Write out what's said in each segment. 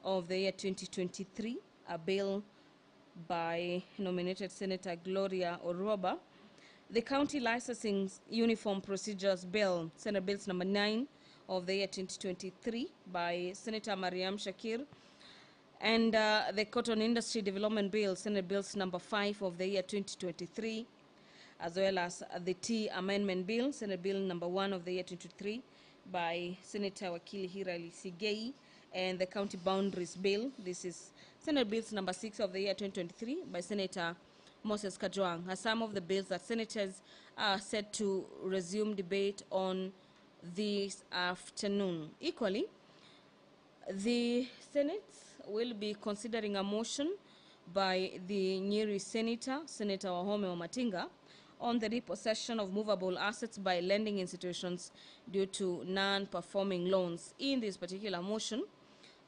of the year 2023, a bill by nominated Senator Gloria Oroba. The County Licensing Uniform Procedures Bill, Senate Bills number 9 of the year 2023 by Senator Mariam Shakir. And the Cotton Industry Development Bill, Senate Bills number 5 of the year 2023, as well as the Tea Amendment Bill, Senate Bill number 1 of the year 2023 by Senator Wakili Hirali Sigei, and the County Boundaries Bill. This is Senate Bills number 6 of the year 2023 by Senator Moses Kajwang, are some of the bills that senators are set to resume debate on this afternoon. Equally, the Senate will be considering a motion by the Nyeri Senator, Senator Wahome Wamatinga, on the repossession of movable assets by lending institutions due to non-performing loans. In this particular motion,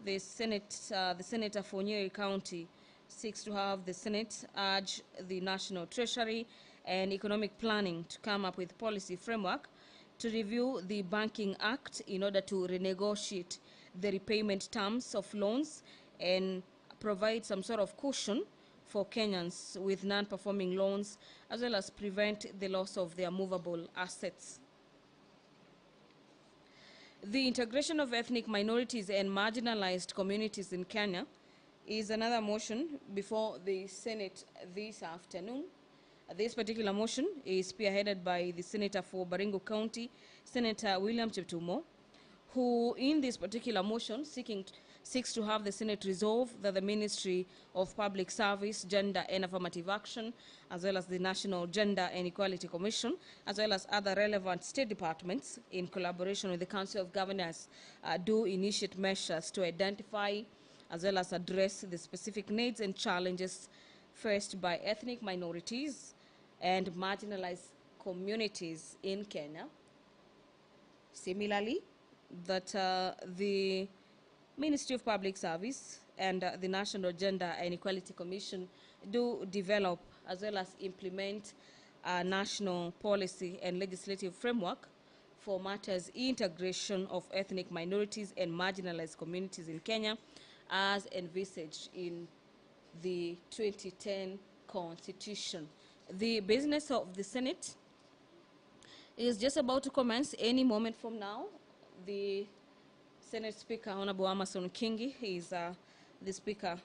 the Senator for Nyeri County seeks to have the Senate urge the National Treasury and Economic Planning to come up with policy framework to review the Banking Act in order to renegotiate the repayment terms of loans and provide some sort of cushion for Kenyans with non-performing loans, as well as prevent the loss of their movable assets. The integration of ethnic minorities and marginalized communities in Kenya is another motion before the Senate this afternoon. This particular motion is spearheaded by the Senator for Baringo County, Senator William Cheptumo, who in this particular motion seeks to have the Senate resolve that the Ministry of Public Service, Gender and Affirmative Action, as well as the National Gender and Equality Commission, as well as other relevant state departments, in collaboration with the Council of Governors, do initiate measures to identify as well as address the specific needs and challenges faced by ethnic minorities and marginalized communities in Kenya. Similarly, that the Ministry of Public Service and the National Gender and Equality Commission do develop as well as implement a national policy and legislative framework for matters integration of ethnic minorities and marginalized communities in Kenya as envisaged in the 2010 Constitution. The business of the Senate is just about to commence any moment from now. The Senate Speaker, Honorable Amason Kingi, is the Speaker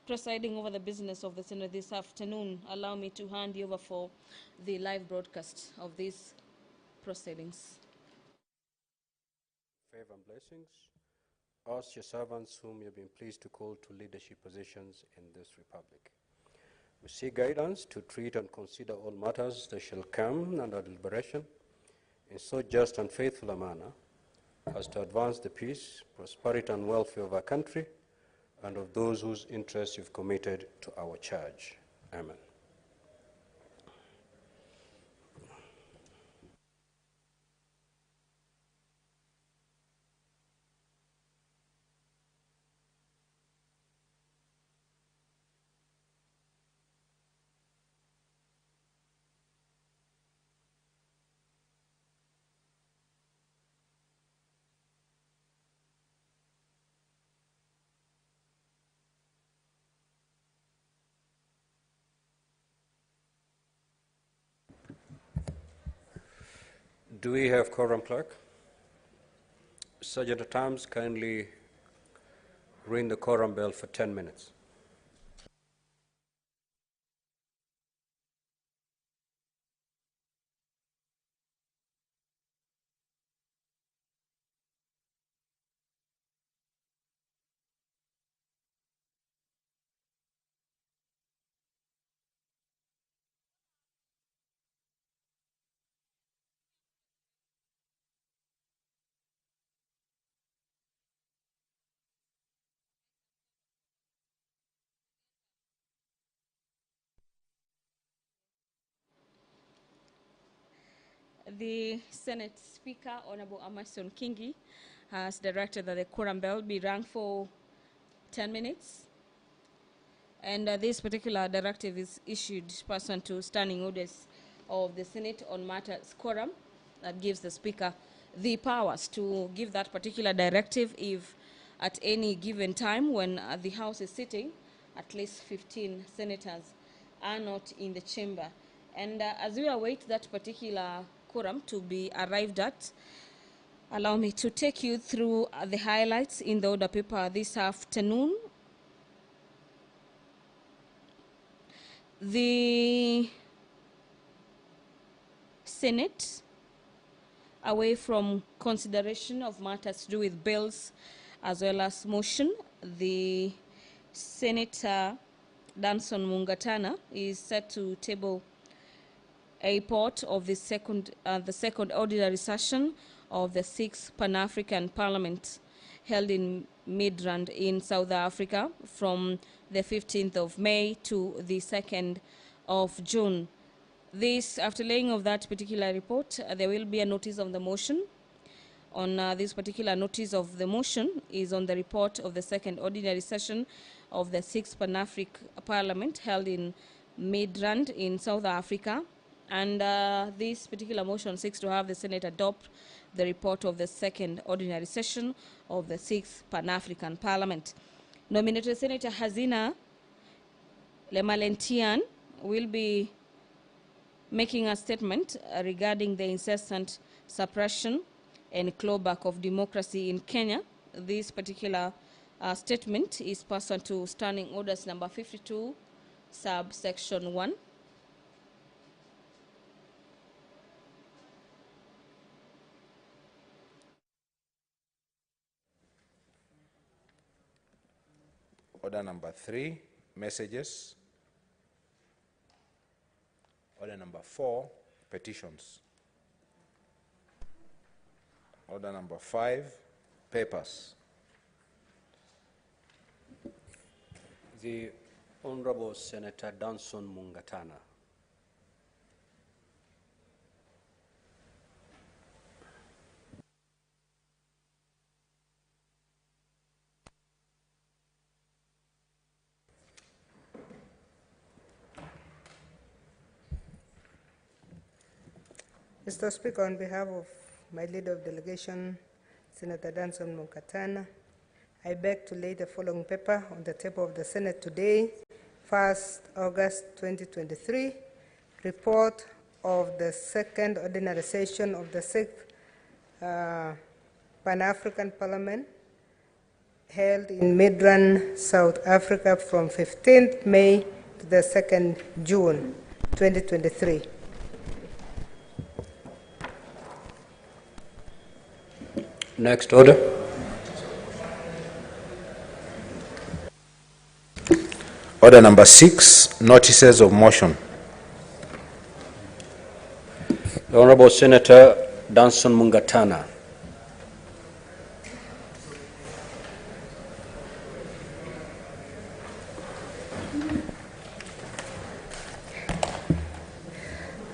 presiding over the business of the Senate this afternoon. Allow me to hand you over for the live broadcast of these proceedings. Favor and blessings. Us, your servants, whom you have been pleased to call to leadership positions in this republic. We seek guidance to treat and consider all matters that shall come under deliberation in so just and faithful a manner as to advance the peace, prosperity, and welfare of our country and of those whose interests you've committed to our charge. Amen. Do we have quorum, clerk? Sergeant at Arms, kindly ring the quorum bell for 10 minutes. The Senate Speaker, Honorable Amason Kingi, has directed that the quorum bell be rung for 10 minutes. And this particular directive is issued pursuant to standing orders of the Senate on matters quorum that gives the Speaker the powers to give that particular directive if at any given time when the House is sitting, at least 15 senators are not in the chamber. And as we await that particular quorum to be arrived at, allow me to take you through the highlights in the order paper this afternoon. The Senate, away from consideration of matters to do with bills as well as motion, the Senator Danson Mungatana is set to table a report of the second ordinary session of the 6th Pan-African Parliament held in Midrand in South Africa from the 15th of May to the 2nd of June. This, after laying of that particular report, there will be a notice of the motion. On this particular notice of the motion is on the report of the second ordinary session of the 6th Pan-African Parliament held in Midrand in South Africa. And this particular motion seeks to have the Senate adopt the report of the second ordinary session of the 6th Pan-African Parliament. Nominated Senator Hazina Lemalentian will be making a statement regarding the incessant suppression and clawback of democracy in Kenya. This particular statement is pursuant to Standing Orders number 52, subsection 1. Order number 3, messages. Order number 4, petitions. Order number 5, papers. The Honorable Senator Danson Mungatana. Mr. Speaker, on behalf of my leader of delegation, Senator Danson Mungatana, I beg to lay the following paper on the table of the Senate today, 1st August 2023, report of the second ordinary session of the 6th Pan-African Parliament held in Midrand, South Africa from 15th May to the 2nd June 2023. Next order. Order number 6, notices of motion. The Honorable Senator Danson Mungatana.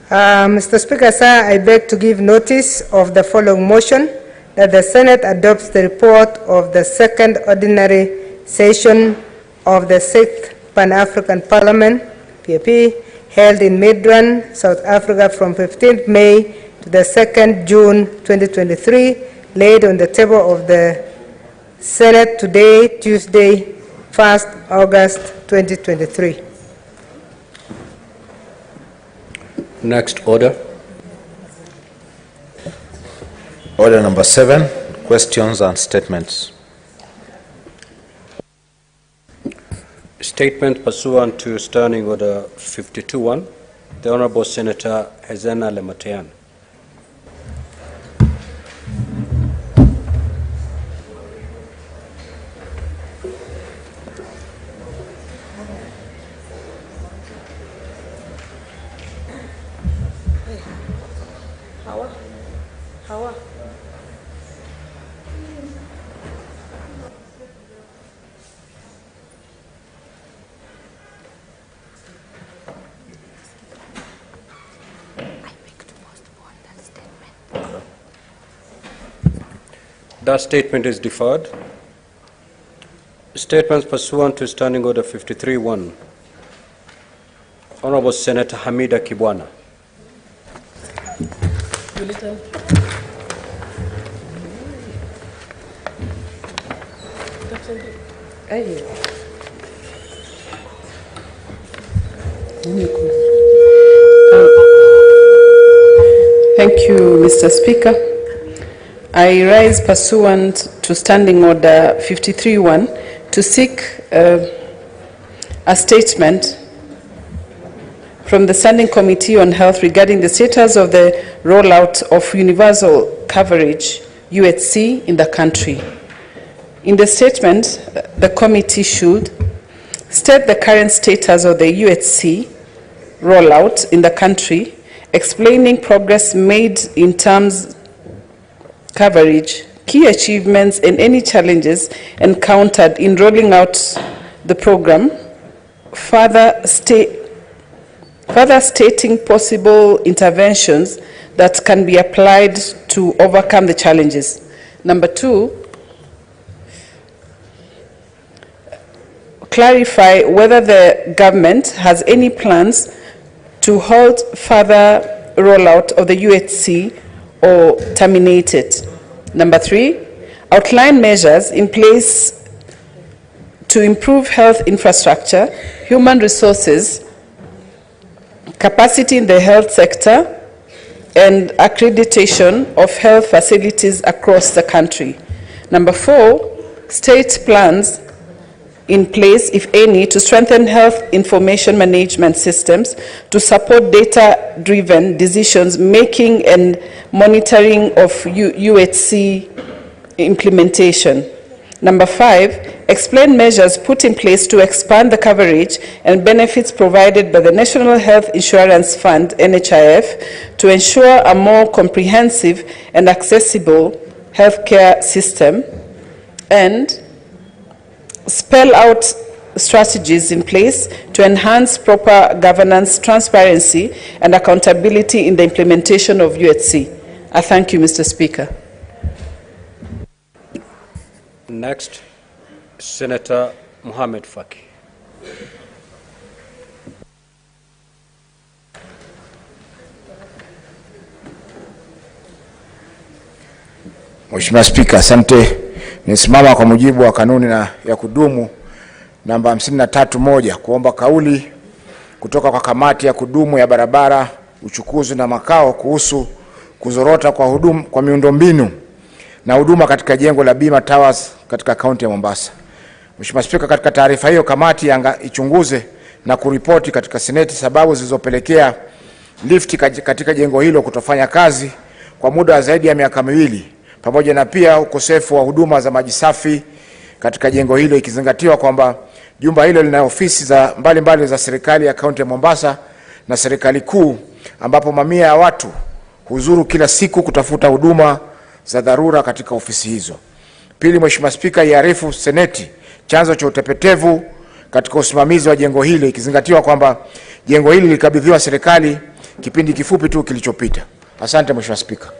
Mr. Speaker, sir, I beg to give notice of the following motion, that the Senate adopts the report of the second ordinary session of the 6th Pan-African Parliament, PAP, held in Midrand, South Africa from 15th May to the 2nd June 2023, laid on the table of the Senate today, Tuesday, 1st August 2023. Next order. Order number 7, questions and statements. Statement pursuant to Standing Order 52-1, the Honorable Senator Hazina Lemalentian. Hawa. That statement is deferred. Statements pursuant to Standing Order 53-1. Honorable Senator Hamida Kibwana. Thank you, Mr. Speaker. I rise pursuant to Standing Order 53-1 to seek a statement from the Standing Committee on Health regarding the status of the rollout of universal coverage, UHC, in the country. In the statement, the committee should state the current status of the UHC rollout in the country, explaining progress made in terms coverage, key achievements, and any challenges encountered in rolling out the program, further stating possible interventions that can be applied to overcome the challenges. Number 2, clarify whether the government has any plans to halt further rollout of the UHC or terminate it. Number 3, outline measures in place to improve health infrastructure, human resources, capacity in the health sector, and accreditation of health facilities across the country. Number 4, state plans in place, if any, to strengthen health information management systems to support data-driven decisions making and monitoring of UHC implementation. Number 5, explain measures put in place to expand the coverage and benefits provided by the National Health Insurance Fund, NHIF, to ensure a more comprehensive and accessible healthcare system, and spell out strategies in place to enhance proper governance, transparency, and accountability in the implementation of UHC. I thank you, Mr. Speaker. Next, Senator Mohamed Faki. Mheshimiwa Spika, asante. Nisimama kwa mujibu wa kanuni ya kudumu namba 53(1) kuomba kauli kutoka kwa kamati ya kudumu ya barabara, uchukuzi na makao kuhusu kuzorota kwa miundombinu na huduma katika jengo la Bima Towers katika kaunti ya Mombasa. Mheshimiwa Spika, katika taarifa hiyo kamati ichunguze na kuripoti katika Seneti sababu zilizopelekea lifti katika jengo hilo kutofanya kazi kwa muda wa zaidi ya miaka 2, pamoja na pia ukosefu wa huduma za maji safi katika jengo hilo, ikizingatiwa kwamba jumba hilo lina ofisi za mbalimbali za serikali ya kaunti ya Mombasa na serikali kuu, ambapo mamia ya watu huzuru kila siku kutafuta huduma za dharura katika ofisi hizo. Pili, Mheshimiwa Spika, iarifu Seneti chanzo cha utepetevu katika usimamizi wa jengo hili, ikizingatiwa kwamba jengo hili lilikabidhiwa serikali kipindi kifupi tu kilichopita. Asante Mheshimiwa Spika.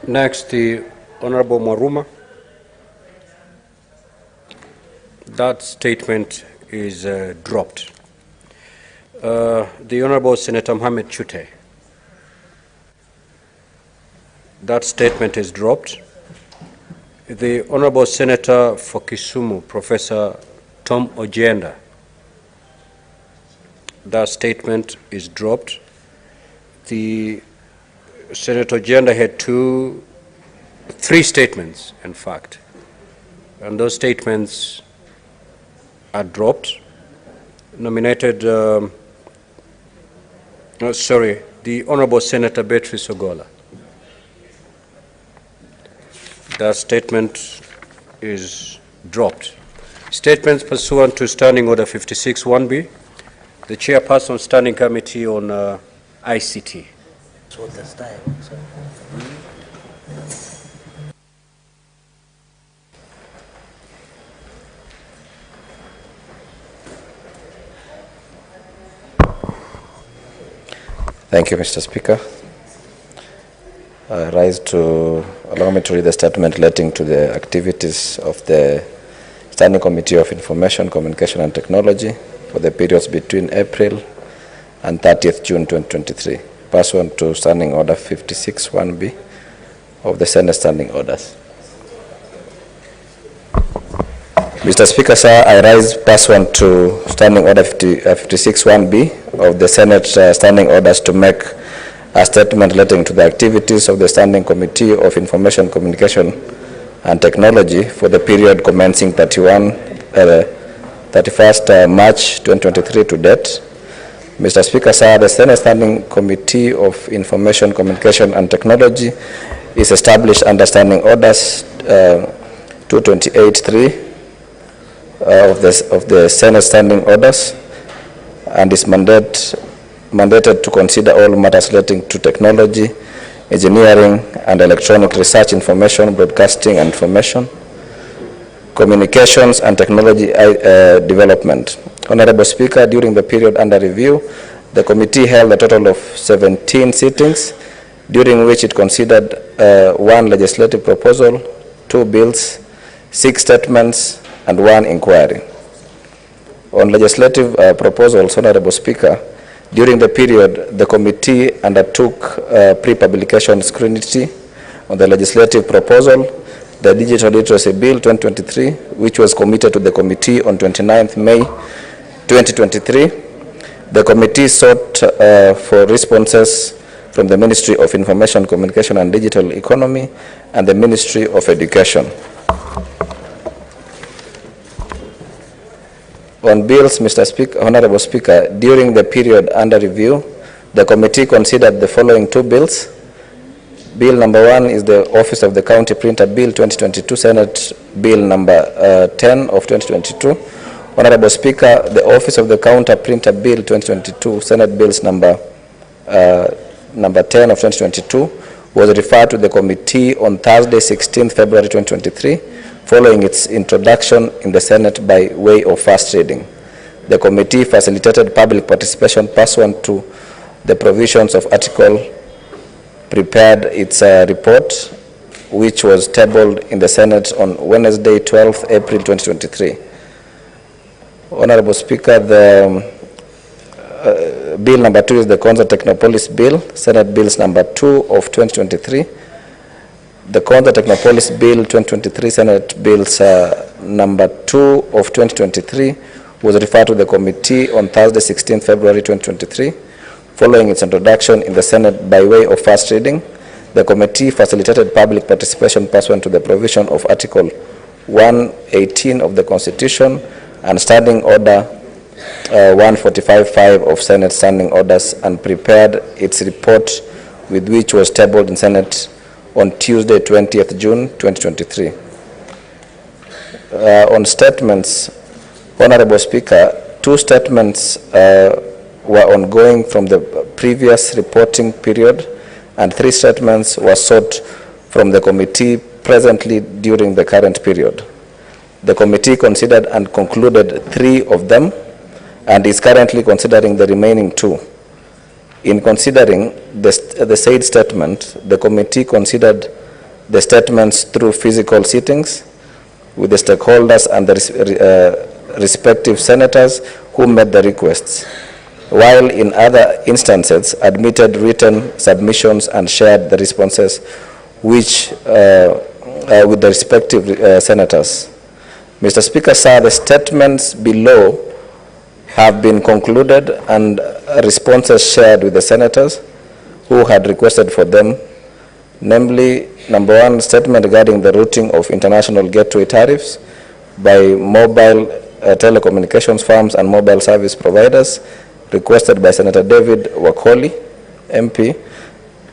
Next, the Honorable Maruma. That statement is dropped. The Honorable Senator Mohamed Chute. That statement is dropped. The Honorable Senator for Kisumu, Professor Tom Ojenda. That statement is dropped. The Senator Ojenda had 3 statements, in fact, and those statements are dropped. Nominated, the Honorable Senator Beatrice Ogola. That statement is dropped. Statements pursuant to Standing Order 56(1)(b), the Chairperson Standing Committee on ICT. Thank you, Mr. Speaker. I rise to allow me to read the statement relating to the activities of the Standing Committee of Information, Communication and Technology for the periods between April and 30th June 2023, pursuant to Standing Order 56(1)(b) of the Senate Standing Orders. Mr. Speaker, sir, I rise pursuant to Standing Order 56(1)B of the Senate Standing Orders to make a statement relating to the activities of the Standing Committee of Information, Communication and Technology for the period commencing 31st March 2023 to date. Mr. Speaker, sir, the Senate Standing Committee of Information, Communication and Technology is established under Standing Orders 228(3) of the Senate Standing Orders, and is mandated to consider all matters relating to technology, engineering and electronic research, information, broadcasting and information, communications and technology development. Honorable Speaker, during the period under review, the committee held a total of 17 sittings, during which it considered 1 legislative proposal, 2 bills, 6 statements, and 1 inquiry. On legislative proposals, Honorable Speaker, during the period, the committee undertook pre-publication scrutiny on the legislative proposal, the Digital Literacy Bill 2023, which was committed to the committee on 29th May 2023. The committee sought for responses from the Ministry of Information, Communication and Digital Economy and the Ministry of Education. On bills, Mr. Speaker, Honorable Speaker, during the period under review, the committee considered the following 2 bills. Bill number 1 is the Office of the County Printer Bill 2022, Senate Bill number 10 of 2022. Honorable Speaker, the Office of the County Printer Bill 2022, Senate Bills number 10 of 2022, was referred to the committee on Thursday, 16th February 2023, following its introduction in the Senate by way of first reading. The committee facilitated public participation pursuant to the provisions of article, prepared its report, which was tabled in the Senate on Wednesday, 12th April 2023. Honorable Speaker, the bill number 2 is the Konza Technopolis Bill, Senate Bills number 2 of 2023. The Konza Technopolis Bill 2023, Senate Bills number 2 of 2023, was referred to the committee on Thursday, 16th February 2023. Following its introduction in the Senate by way of first reading, the committee facilitated public participation pursuant to the provision of Article 118 of the Constitution and Standing Order 145(5) of Senate Standing Orders, and prepared its report, with which was tabled in Senate on Tuesday, 20th June 2023. On statements, Honorable Speaker, 2 statements were ongoing from the previous reporting period, and 3 statements were sought from the committee presently during the current period. The committee considered and concluded 3 of them, and is currently considering the remaining 2. In considering the said statement, the committee considered the statements through physical sittings with the stakeholders and the respective senators who made the requests, while in other instances admitted written submissions and shared the responses with the respective senators. Mr. Speaker, sir, the statements below have been concluded and responses shared with the senators who had requested for them, namely, number 1, statement regarding the routing of international gateway tariffs by mobile telecommunications firms and mobile service providers, requested by Senator David Wakoli, MP.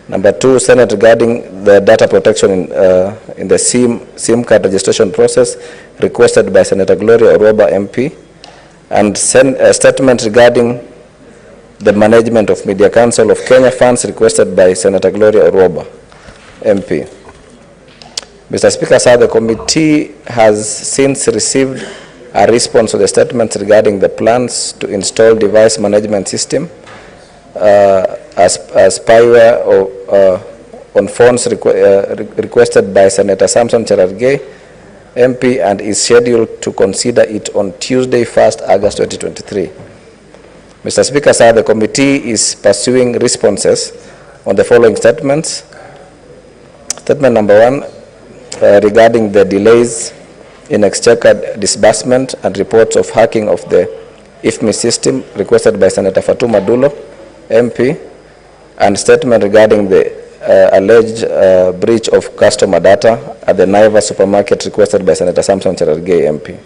Number 2, Senate regarding the data protection in the SIM card registration process, requested by Senator Gloria Oroba, MP. And a statement regarding the management of Media Council of Kenya funds, requested by Senator Gloria Oroba, MP. Mr. Speaker, sir, the committee has since received a response to the statements regarding the plans to install device management system as spyware on phones requested by Senator Samson Cherargei, MP, and is scheduled to consider it on Tuesday, 1st August 2023. Mr. Speaker, sir, the committee is pursuing responses on the following statements. Statement number 1, regarding the delays in exchequer disbursement and reports of hacking of the IFMI system requested by Senator Fatuma Dulo, MP, and statement regarding the alleged breach of customer data at the Naivas supermarket requested by Senator Samson Cherargei, MP.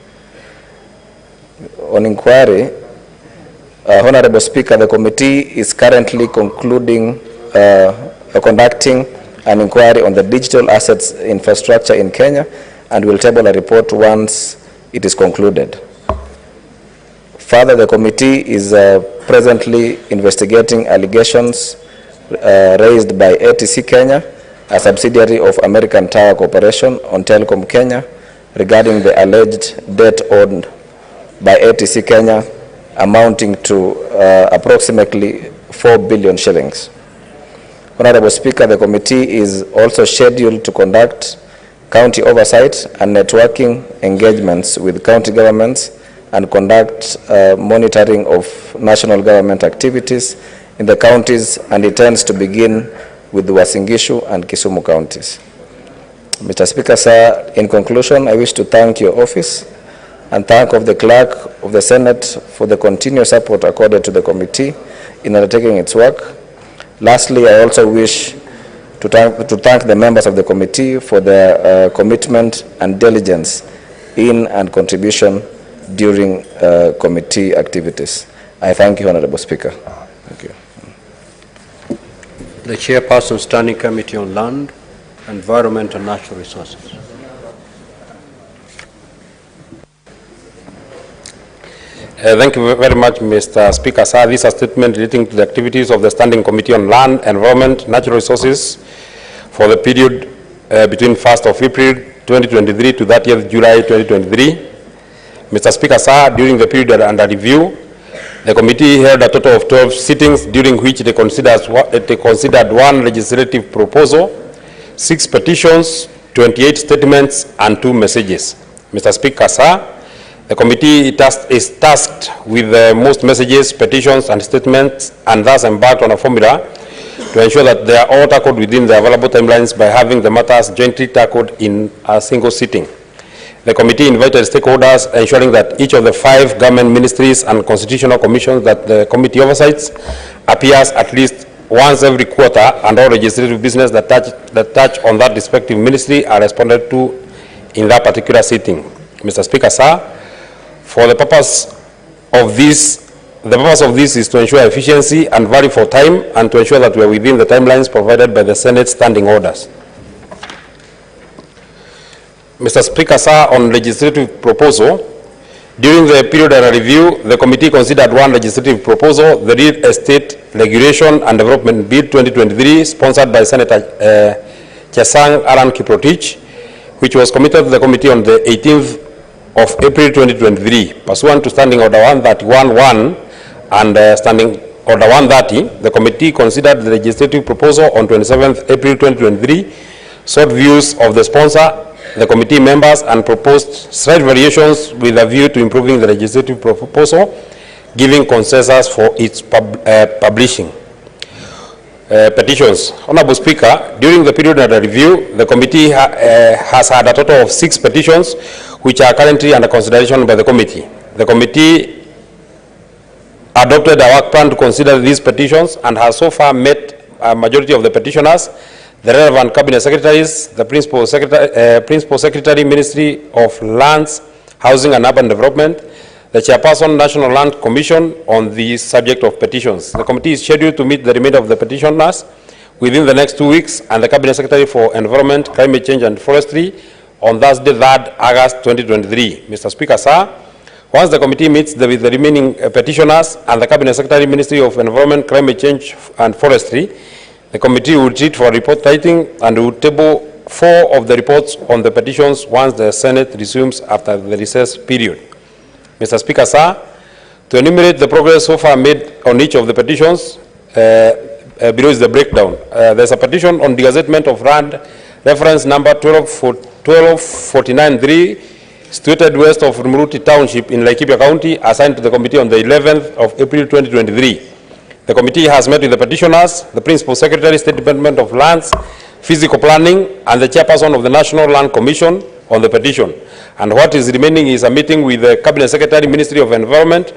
On inquiry, Honorable Speaker, the committee is currently conducting an inquiry on the digital assets infrastructure in Kenya and will table a report once it is concluded. Further, the committee is presently investigating allegations raised by ATC Kenya, a subsidiary of American Tower Corporation, on Telecom Kenya regarding the alleged debt owed by ATC Kenya amounting to approximately 4 billion shillings. Honorable Speaker, the committee is also scheduled to conduct county oversight and networking engagements with county governments and conduct monitoring of national government activities in the counties, and intends to begin with the Uasin Gishu and Kisumu counties. Mr. Speaker, sir, in conclusion, I wish to thank your office and thank of the Clerk of the Senate for the continuous support accorded to the committee in undertaking its work. Lastly, I also wish to thank the members of the committee for their commitment and diligence in and contribution during committee activities. I thank you, Honorable Speaker. Thank you. The Chairperson, Standing Committee on Land, Environment and Natural Resources. Thank you very much, Mr. Speaker. Sir, this is a statement relating to the activities of the Standing Committee on Land, Environment, Natural Resources for the period between 1st of April 2023 to 30th July 2023. Mr. Speaker, sir, during the period under review, the committee held a total of 12 sittings during which they considered one legislative proposal, 6 petitions, 28 statements, and 2 messages. Mr. Speaker, sir, the committee is tasked with most messages, petitions, and statements, and thus embarked on a formula to ensure that they are all tackled within the available timelines by having the matters jointly tackled in a single sitting. The committee invited stakeholders, ensuring that each of the 5 government ministries and constitutional commissions that the committee oversees appears at least once every quarter, and all legislative business that touch on that respective ministry are responded to in that particular sitting. Mr. Speaker, sir, for the purpose of this is to ensure efficiency and value for time, and to ensure that we are within the timelines provided by the Senate standing orders. Mr. Speaker, sir, on legislative proposal, during the period under review, the committee considered one legislative proposal, the Real Estate Regulation and Development Bill 2023, sponsored by Senator Chesang Alan Kiprotich, which was committed to the committee on the 18th of April 2023. Pursuant to Standing Order 131-1 and Standing Order 130, the committee considered the legislative proposal on 27th April 2023, sought views of the sponsor, the committee members, and proposed slight variations with a view to improving the legislative proposal, giving consensus for its publishing. Petitions. Honorable Speaker, during the period under review, the committee has had a total of 6 petitions which are currently under consideration by the committee. The committee adopted a work plan to consider these petitions and has so far met a majority of the petitioners, the relevant cabinet secretaries, the principal secretary, Ministry of Lands, Housing and Urban Development, the chairperson, National Land Commission, on the subject of petitions. The committee is scheduled to meet the remainder of the petitioners within the next 2 weeks, and the cabinet secretary for Environment, Climate Change and Forestry on Thursday, 3rd August 2023. Mr. Speaker, sir, once the committee meets with the remaining petitioners and the cabinet secretary, Ministry of Environment, Climate Change and Forestry, the committee will treat for report writing and will table 4 of the reports on the petitions once the Senate resumes after the recess period. Mr. Speaker, sir, to enumerate the progress so far made on each of the petitions, below is the breakdown. There's a petition on the gazettement of land, reference number 1249-3, situated west of Rumuruti Township in Laikipia County, assigned to the committee on the 11th of April 2023. The committee has met with the petitioners, the Principal Secretary, State Department of Lands, Physical Planning, and the Chairperson of the National Land Commission on the petition, And what is remaining is a meeting with the Cabinet Secretary, Ministry of Environment,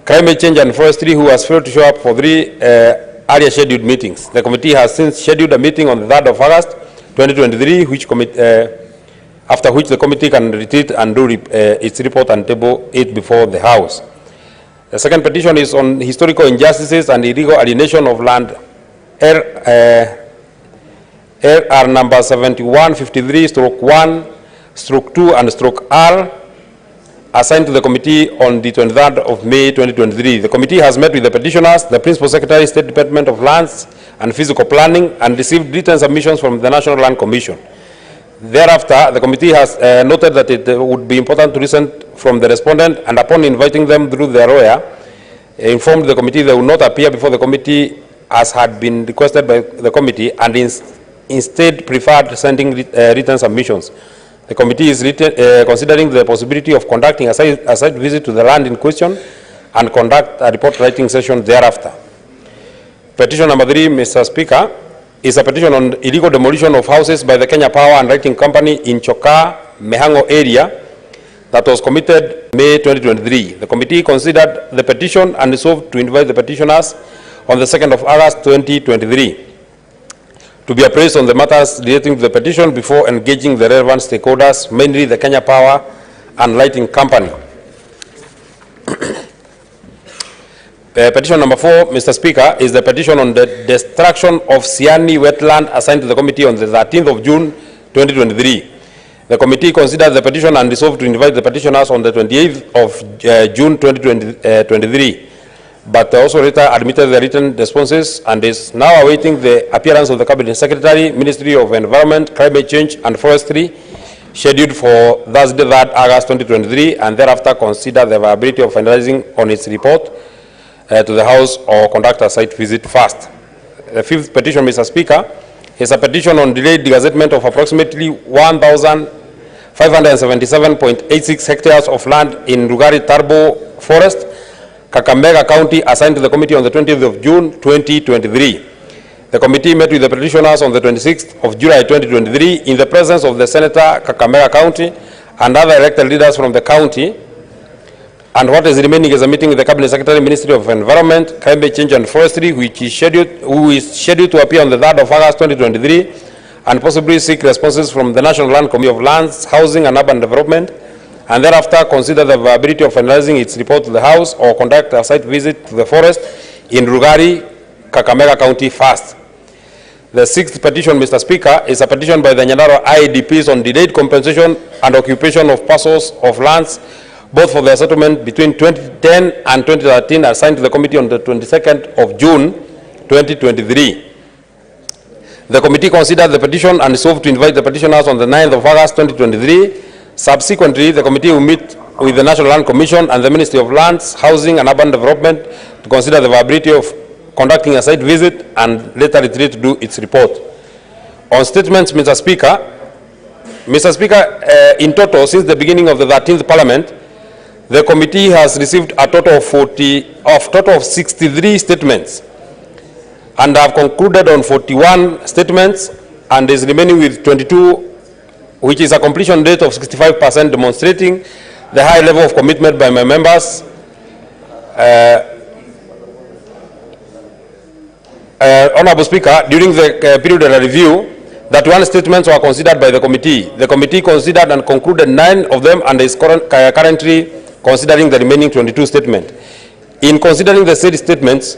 Climate Change and Forestry, who has failed to show up for 3 earlier scheduled meetings. The committee has since scheduled a meeting on the 3rd of August 2023, after which the committee can retreat and do its report and table it before the House. The second petition is on historical injustices and illegal alienation of land, RR number 7153/1/2 and /R, assigned to the committee on the 23rd of May 2023. The committee has met with the petitioners, the Principal Secretary, State Department of Lands and Physical Planning, and received written submissions from the National Land Commission. Thereafter, the committee has noted that it would be important to listen from the respondent, and upon inviting them through their lawyer, informed the committee they will not appear before the committee as had been requested by the committee, and instead preferred sending written submissions. The committee is considering the possibility of conducting a site visit to the land in question and conduct a report writing session thereafter. Petition number 3, Mr. Speaker, is a petition on illegal demolition of houses by the Kenya Power and Lighting Company in Chokaa, Mehango area that was committed May 2023. The committee considered the petition and resolved to invite the petitioners on the 2nd of August 2023 to be appraised on the matters relating to the petition before engaging the relevant stakeholders, mainly the Kenya Power and Lighting Company. Petition number 4, Mr. Speaker, is the petition on the destruction of Siani wetland assigned to the committee on the 13th of June 2023. The committee considered the petition and resolved to invite the petitioners on the 28th of June 2023, but also later admitted the written responses and is now awaiting the appearance of the Cabinet Secretary, Ministry of Environment, Climate Change and Forestry, scheduled for Thursday, 3rd August 2023, and thereafter consider the viability of finalizing on its report to the House or conduct a site visit first. The 5th petition, Mr. Speaker, is a petition on delayed degazettement of approximately 1,577.86 hectares of land in Rugari Tarbo Forest, Kakamega County, assigned to the committee on the 20th of June 2023. The committee met with the petitioners on the 26th of July 2023 in the presence of the Senator, Kakamega County, and other elected leaders from the county. And what is remaining is a meeting with the Cabinet Secretary, Ministry of Environment, Climate Change and Forestry, who is scheduled to appear on the 3rd of August 2023, and possibly seek responses from the National Land Committee of Lands, Housing and Urban Development, and thereafter consider the viability of finalizing its report to the House or conduct a site visit to the forest in Rugari, Kakamega County first. The 6th petition, Mr. Speaker, is a petition by the Nyanza IDPs on delayed compensation and occupation of parcels of lands, both for their settlement between 2010 and 2013, assigned to the committee on the 22nd of June 2023. The committee considered the petition and resolved to invite the petitioners on the 9th of August 2023. Subsequently, the committee will meet with the National Land Commission and the Ministry of Lands, Housing and Urban Development to consider the viability of conducting a site visit and later retreat to do its report. On statements, Mr. Speaker, in total, since the beginning of the 13th Parliament, the committee has received a total of 63 statements and have concluded on 41 statements and is remaining with 22, which is a completion rate of 65%, demonstrating the high level of commitment by my members. Honorable Speaker, during the period of review, 31 statements were considered by the committee. The committee considered and concluded 9 of them and is currently considering the remaining 22 statements. In considering the said statements,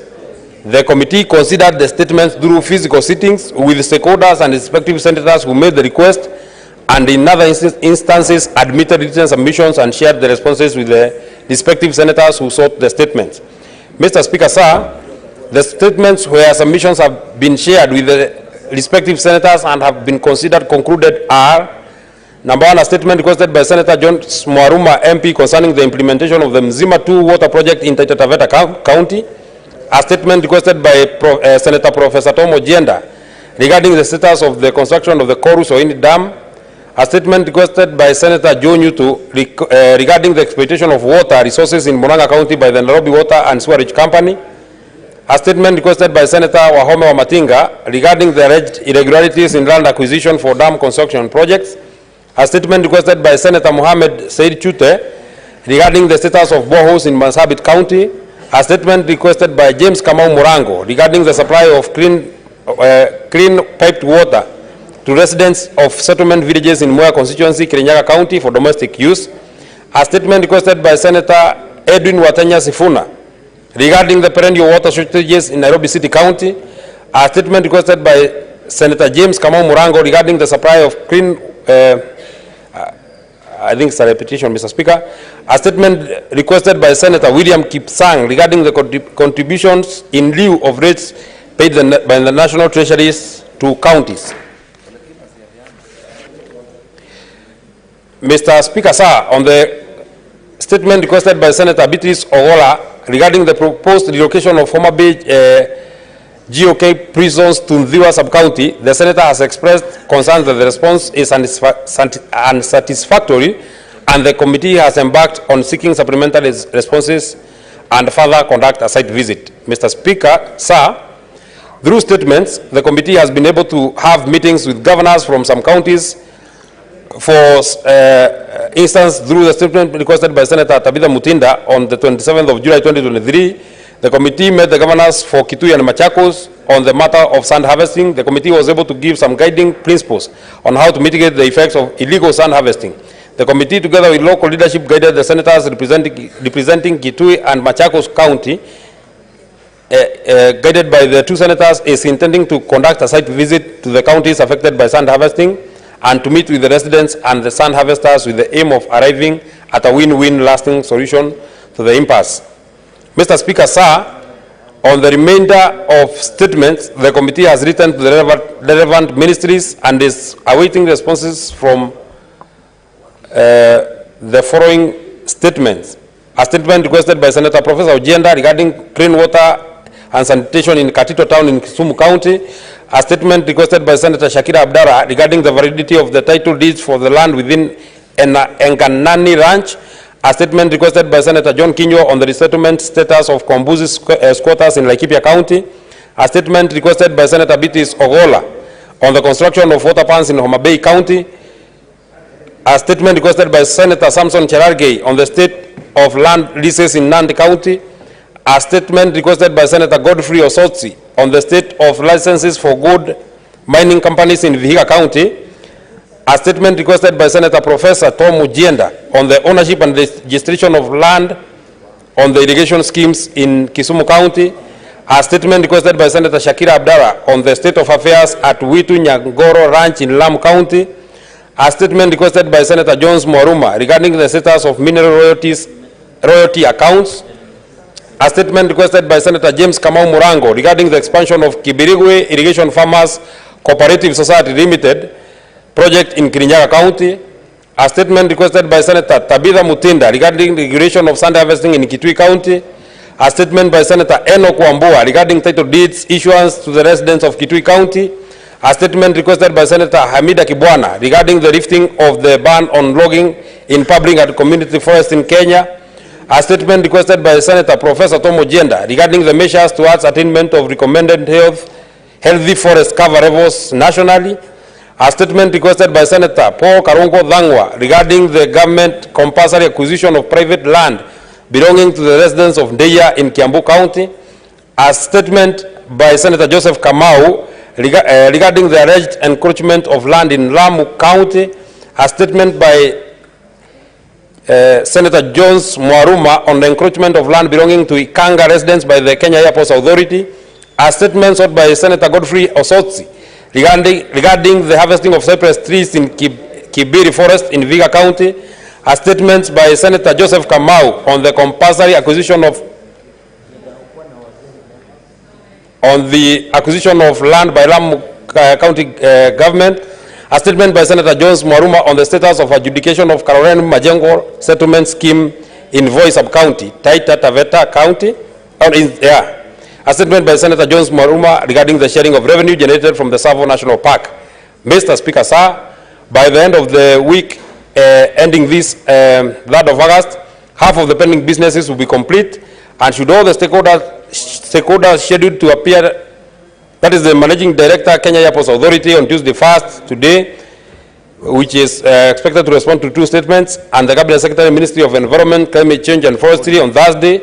the committee considered the statements through physical sittings with stakeholders and respective senators who made the request, and in other instances admitted written submissions and shared the responses with the respective senators who sought the statements. Mr. Speaker, sir, the statements where submissions have been shared with the respective senators and have been considered concluded are: number 1, a statement requested by Senator John Mwaruma MP concerning the implementation of the Mzima 2 water project in Taita Taveta County; a statement requested by Senator Professor Tom Ojienda regarding the status of the construction of the Quorum Dam; a statement requested by Senator Joe Nyutu regarding the exploitation of water resources in Murang'a County by the Nairobi Water and Sewerage Company; a statement requested by Senator Wahome Wamatinga regarding the alleged irregularities in land acquisition for dam construction projects; A statement requested by Senator Mohammed Said Chute regarding the status of boreholes in Marsabit County. A statement requested by James Kamau Murango regarding the supply of clean piped water to residents of settlement villages in Moya constituency, Kirinyaga County for domestic use. A statement requested by Senator Edwin Watenya Sifuna regarding the perennial water shortages in Nairobi City County. A statement requested by Senator James Kamau Murango regarding the supply of clean, I think it's a repetition, Mr. Speaker. A statement requested by Senator William Kipsang regarding the contributions in lieu of rates paid by the national treasuries to counties. Mr. Speaker, sir, on the statement requested by Senator Beatrice Ogola regarding the proposed relocation of former Bay GOK prisons to Ndhiwa sub-county, the Senator has expressed concern that the response is unsatisfactory and the committee has embarked on seeking supplementary responses and further conduct a site visit. Mr. Speaker, sir, through statements, the committee has been able to have meetings with governors from some counties. For instance, through the statement requested by Senator Tabitha Mutinda on the 27th of July 2023, the committee met the governors for Kitui and Machakos on the matter of sand harvesting. The committee was able to give some guiding principles on how to mitigate the effects of illegal sand harvesting. The committee, together with local leadership, guided the senators representing Kitui and Machakos County, guided by the two senators, is intending to conduct a site visit to the counties affected by sand harvesting and to meet with the residents and the sand harvesters with the aim of arriving at a win-win lasting solution to the impasse. Mr. Speaker, sir, on the remainder of statements, the committee has written to the relevant ministries and is awaiting responses from the following statements. A statement requested by Senator Professor Ojenda regarding clean water and sanitation in Katito Town in Kisumu County. A statement requested by Senator Shakira Abdara regarding the validity of the title deeds for the land within Enganani Ranch. A statement requested by Senator John Kinyo on the resettlement status of Kwambuzi squatters in Laikipia County. A statement requested by Senator Beatrice Ogola on the construction of water pans in Mutembei County. A statement requested by Senator Samson Cherargei on the state of land leases in Nandi County. A statement requested by Senator Godfrey Osotsi on the state of licenses for gold mining companies in Vihiga County. A statement requested by Senator Professor Tom Ujenda on the ownership and registration of land on the irrigation schemes in Kisumu County. A statement requested by Senator Shakira Abdara on the state of affairs at Witu Nyangoro Ranch in Lamu County. A statement requested by Senator Jones Mwaruma regarding the status of mineral royalty accounts. A statement requested by Senator James Kamau Murango regarding the expansion of Kibirigwe Irrigation Farmers Cooperative Society Limited project in Kirinyaga County. A statement requested by Senator Tabitha Mutinda regarding the regulation of sand harvesting in Kitui County. A statement by Senator Enoch Wambua regarding title deeds issuance to the residents of Kitui County. A statement requested by Senator Hamida Kibwana regarding the lifting of the ban on logging in public and community forests in Kenya. A statement requested by Senator Professor Tom Ojenda regarding the measures towards attainment of recommended healthy forest cover levels nationally. A statement requested by Senator Paul Karongo Dhangwa regarding the government compulsory acquisition of private land belonging to the residents of Ndeya in Kiambu County. A statement by Senator Joseph Kamau regarding the alleged encroachment of land in Lamu County. A statement by Senator Jones Mwaruma on the encroachment of land belonging to Ikanga residents by the Kenya Airports Authority. A statement sought by Senator Godfrey Osotsi regarding the harvesting of cypress trees in Kibiri Forest in Vihiga County. A statement by Senator Joseph Kamau on the compulsory acquisition of land by Lamu County government. A statement by Senator Jones Mwaruma on the status of adjudication of Caroline Majengo settlement scheme in Voi sub-county, Taita Taveta County. A statement by Senator Jones Mwaruma regarding the sharing of revenue generated from the Tsavo National Park. Mr. Speaker, sir, by the end of the week ending this 3rd of August, half of the pending businesses will be complete, and should all the stakeholders scheduled to appear, that is the Managing Director, Kenya Airports Authority, on Tuesday 1st, today, which is expected to respond to 2 statements, and the Cabinet Secretary, Ministry of Environment, Climate Change and Forestry on Thursday,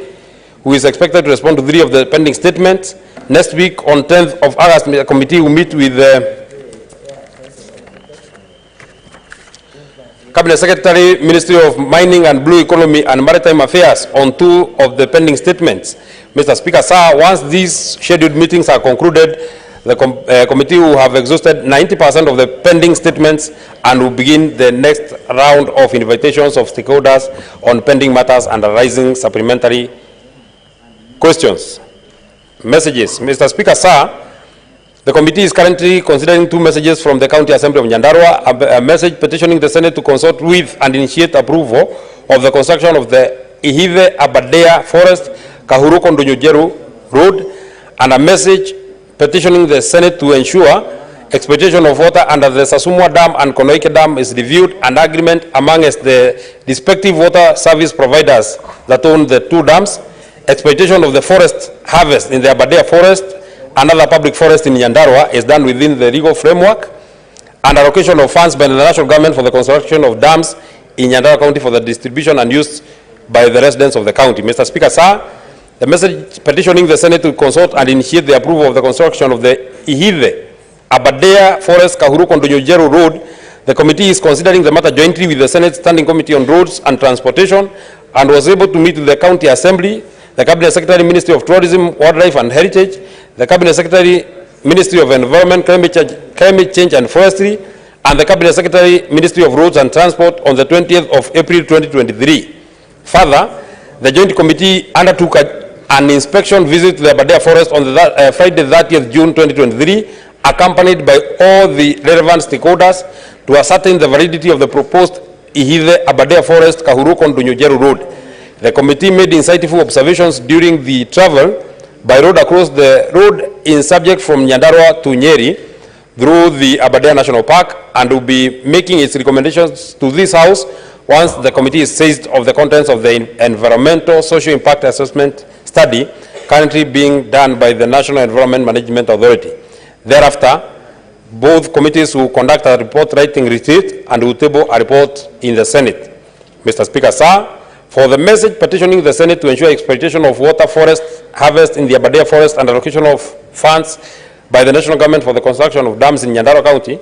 who is expected to respond to 3 of the pending statements. Next week, on 10th of August, the committee will meet with the Cabinet Secretary, Ministry of Mining and Blue Economy and Maritime Affairs on 2 of the pending statements. Mr. Speaker, sir, once these scheduled meetings are concluded, the committee will have exhausted 90% of the pending statements and will begin the next round of invitations of stakeholders on pending matters and arising supplementary questions. Messages. Mr. Speaker, sir, the committee is currently considering 2 messages from the County Assembly of Nyandarua, a message petitioning the Senate to consult with and initiate approval of the construction of the Ihithe Aberdare Forest Kahuru Kondonyojeru Road, and a message petitioning the Senate to ensure exploitation of water under the Sasumwa Dam and Konoike Dam is reviewed, and agreement amongst the respective water service providers that own the 2 dams, exploitation of the forest harvest in the Aberdare Forest and other public forest in Nyandarua is done within the legal framework, and allocation of funds by the national government for the construction of dams in Nyandarua County for the distribution and use by the residents of the county. Mr. Speaker, sir, the message petitioning the Senate to consult and initiate the approval of the construction of the Ihithe Aberdare Forest Kahuru Kondonyojeru Road, the committee is considering the matter jointly with the Senate Standing Committee on Roads and Transportation, and was able to meet with the County Assembly, the Cabinet Secretary, Ministry of Tourism, Wildlife and Heritage, the Cabinet Secretary, Ministry of Environment, Climate Change and Forestry, and the Cabinet Secretary, Ministry of Roads and Transport on the 20th of April 2023. Further, the Joint Committee undertook an inspection visit to the Aberdare Forest on the Friday 30th June 2023, accompanied by all the relevant stakeholders to ascertain the validity of the proposed Ihithe Aberdare Forest Kahuru Kondonyojeru Road. The committee made insightful observations during the travel by road across the road in subject from Nyandarua to Nyeri through the Aberdare National Park, and will be making its recommendations to this House once the committee is seized of the contents of the environmental social impact assessment study currently being done by the National Environment Management Authority. Thereafter, both committees will conduct a report writing retreat and will table a report in the Senate. Mr. Speaker, sir, for the message petitioning the Senate to ensure exploitation of water forest harvest in the Aberdare Forest and allocation of funds by the national government for the construction of dams in Nyandarua County,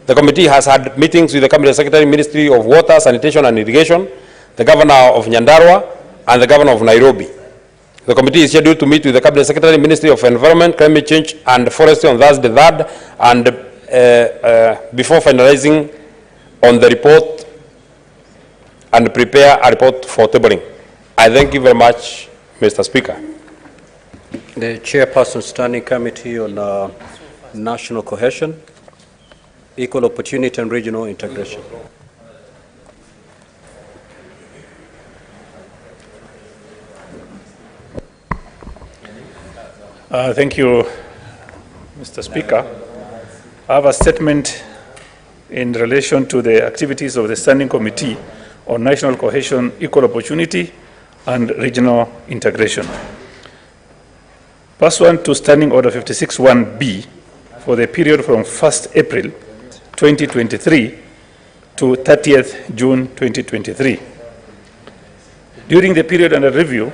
the committee has had meetings with the Cabinet Secretary, Ministry of Water, Sanitation and Irrigation, the Governor of Nyandarua, and the Governor of Nairobi. The committee is scheduled to meet with the Cabinet Secretary, Ministry of Environment, Climate Change and Forestry on Thursday 3rd, and before finalizing on the report and prepare a report for tabling. I thank you very much, Mr. Speaker. The Chairperson, Standing Committee on National Cohesion, Equal Opportunity and Regional Integration. Thank you, Mr. Speaker. I have a statement in relation to the activities of the Standing Committee on National Cohesion, Equal Opportunity and Regional Integration. Pursuant to Standing Order 56-1B for the period from 1st April 2023 to 30th June 2023. During the period under review,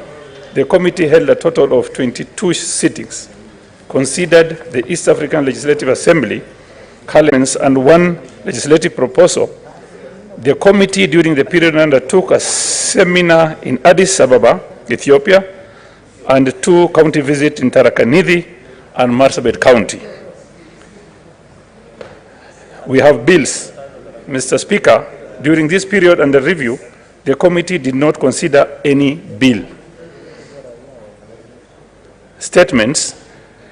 the committee held a total of 22 sittings, considered the East African Legislative Assembly, Parliaments, and 1 legislative proposal. The committee during the period undertook a seminar in Addis Ababa, Ethiopia, and 2 county visits in Tharaka-Nithi and Marsabit County. We have bills. Mr. Speaker, during this period under review, the committee did not consider any bill. Statements.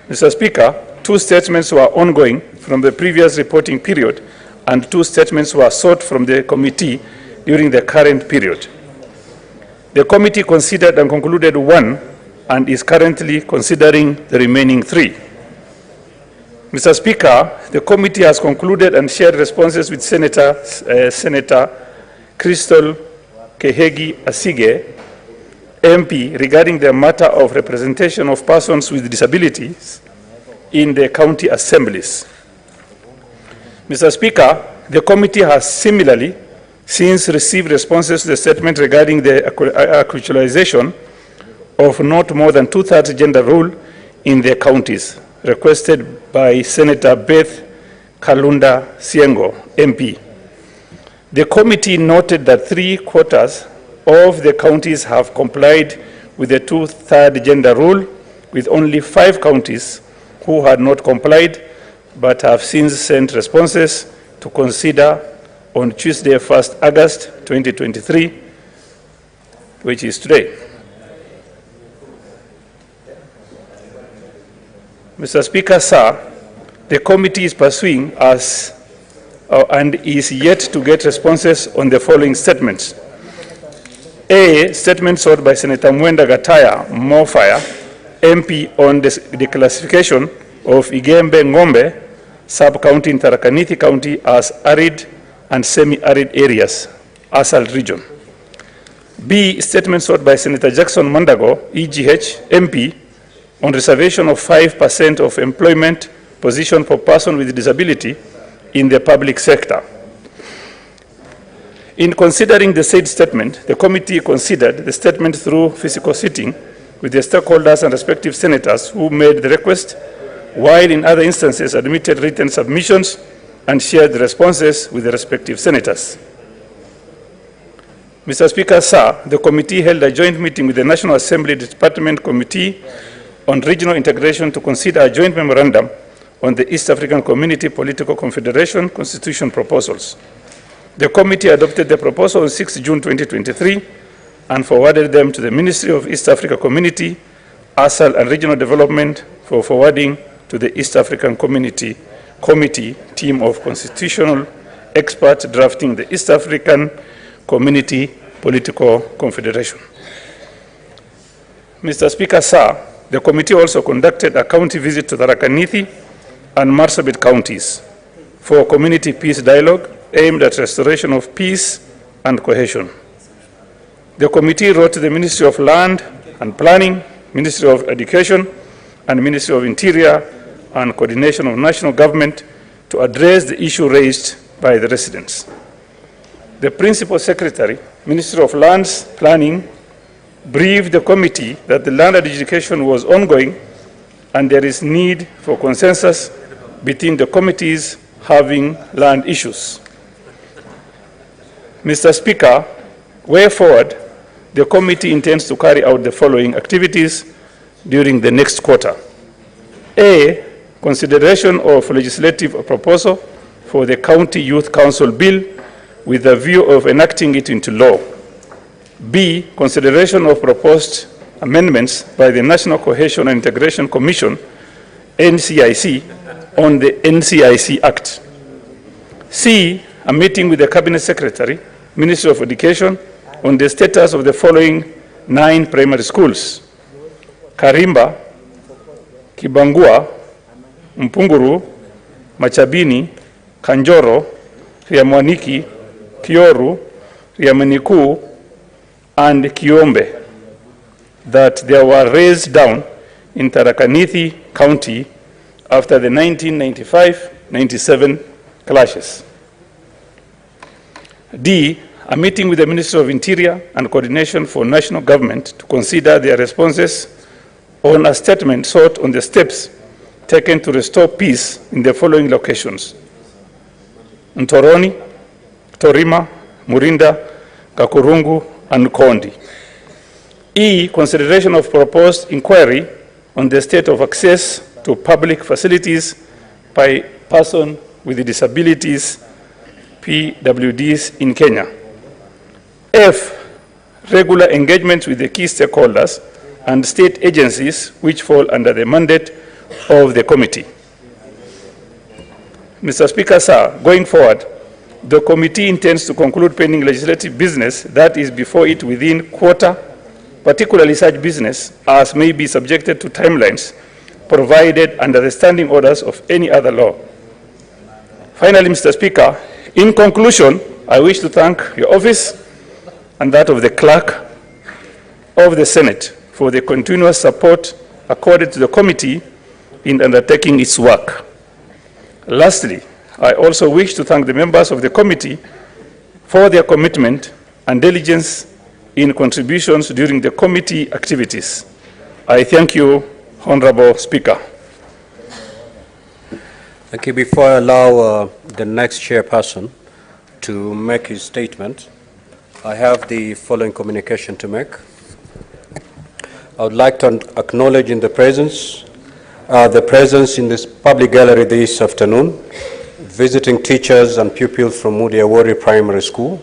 Mr. Speaker, 2 statements were ongoing from the previous reporting period, and 2 statements were sought from the committee during the current period. The committee considered and concluded 1 and is currently considering the remaining 3. Mr. Speaker, the committee has concluded and shared responses with Senator Crystal Kehegi Asige, MP, regarding the matter of representation of persons with disabilities in the county assemblies. Mr. Speaker, The committee has similarly since received responses to the statement regarding the actualization of not more than 2/3 gender rule in their counties, requested by Senator Beth Kalunda Siengo, MP. The committee noted that 3/4 of the counties have complied with the 2/3 gender rule, with only 5 counties who had not complied but have since sent responses to consider on Tuesday, 1st August 2023, which is today. Mr. Speaker, sir, the committee is pursuing us and is yet to get responses on the following statements. A, statement sought by Senator Mwenda Gataya Mofire, MP, on the classification of Igembe Ngombe sub-county in Tharaka Nithi County as arid and semi-arid areas, ASAL region. B, statement sought by Senator Jackson Mandago, EGH, MP, on reservation of 5% of employment position for person with disability in the public sector. In considering the said statement, the committee considered the statement through physical sitting with the stakeholders and respective senators who made the request, while in other instances admitted written submissions and shared the responses with the respective senators. Mr. Speaker, sir, the committee held a joint meeting with the National Assembly Department Committee on Regional Integration to consider a joint memorandum on the East African Community Political Confederation Constitution proposals. The committee adopted the proposal on 6 June 2023 and forwarded them to the Ministry of East Africa Community, ASAL and Regional Development for forwarding to the East African Community Committee team of constitutional experts drafting the East African Community Political Confederation. Mr. Speaker, sir, the committee also conducted a county visit to Tharaka Nithi and Marsabit counties for community peace dialogue aimed at restoration of peace and cohesion. The committee wrote to the Ministry of Land and Planning, Ministry of Education, and Ministry of Interior and Coordination of National Government to address the issue raised by the residents. The Principal Secretary, Ministry of Lands Planning, briefed the committee that the land adjudication was ongoing and there is need for consensus between the committees having land issues. Mr. Speaker, way forward, the committee intends to carry out the following activities during the next quarter. A, consideration of legislative proposal for the County Youth Council Bill with a view of enacting it into law. B, consideration of proposed amendments by the National Cohesion and Integration Commission, NCIC, on the NCIC Act. C, a meeting with the Cabinet Secretary, Ministry of Education, on the status of the following 9 primary schools: Karimba, Kibangua, Mpunguru, Machabini, Kanjoro, Riamwaniki, Kioru, Riamaniku, and Kiombe, that they were raised down in Tharaka Nithi County after the 1995-97 clashes. D, a meeting with the Ministry of Interior and Coordination for National Government to consider their responses on a statement sought on the steps taken to restore peace in the following locations: Ntoroni, Torima, Murinda, Kakurungu, and Kondi. E, consideration of proposed inquiry on the state of access to public facilities by persons with disabilities, PWDs, in Kenya. F, regular engagement with the key stakeholders and state agencies which fall under the mandate of the committee. Mr. Speaker, sir, going forward, the committee intends to conclude pending legislative business that is before it within quarter, particularly such business as may be subjected to timelines provided under the standing orders of any other law. Finally, Mr. Speaker, in conclusion, I wish to thank your office and that of the clerk of the Senate for the continuous support accorded to the committee in undertaking its work. Lastly, I also wish to thank the members of the committee for their commitment and diligence in contributions during the committee activities. I thank you, Honorable Speaker. Thank you. Before I allow the next chairperson to make his statement, I have the following communication to make. I would like to acknowledge in the presence in this public gallery this afternoon, visiting teachers and pupils from Mutembei Primary School.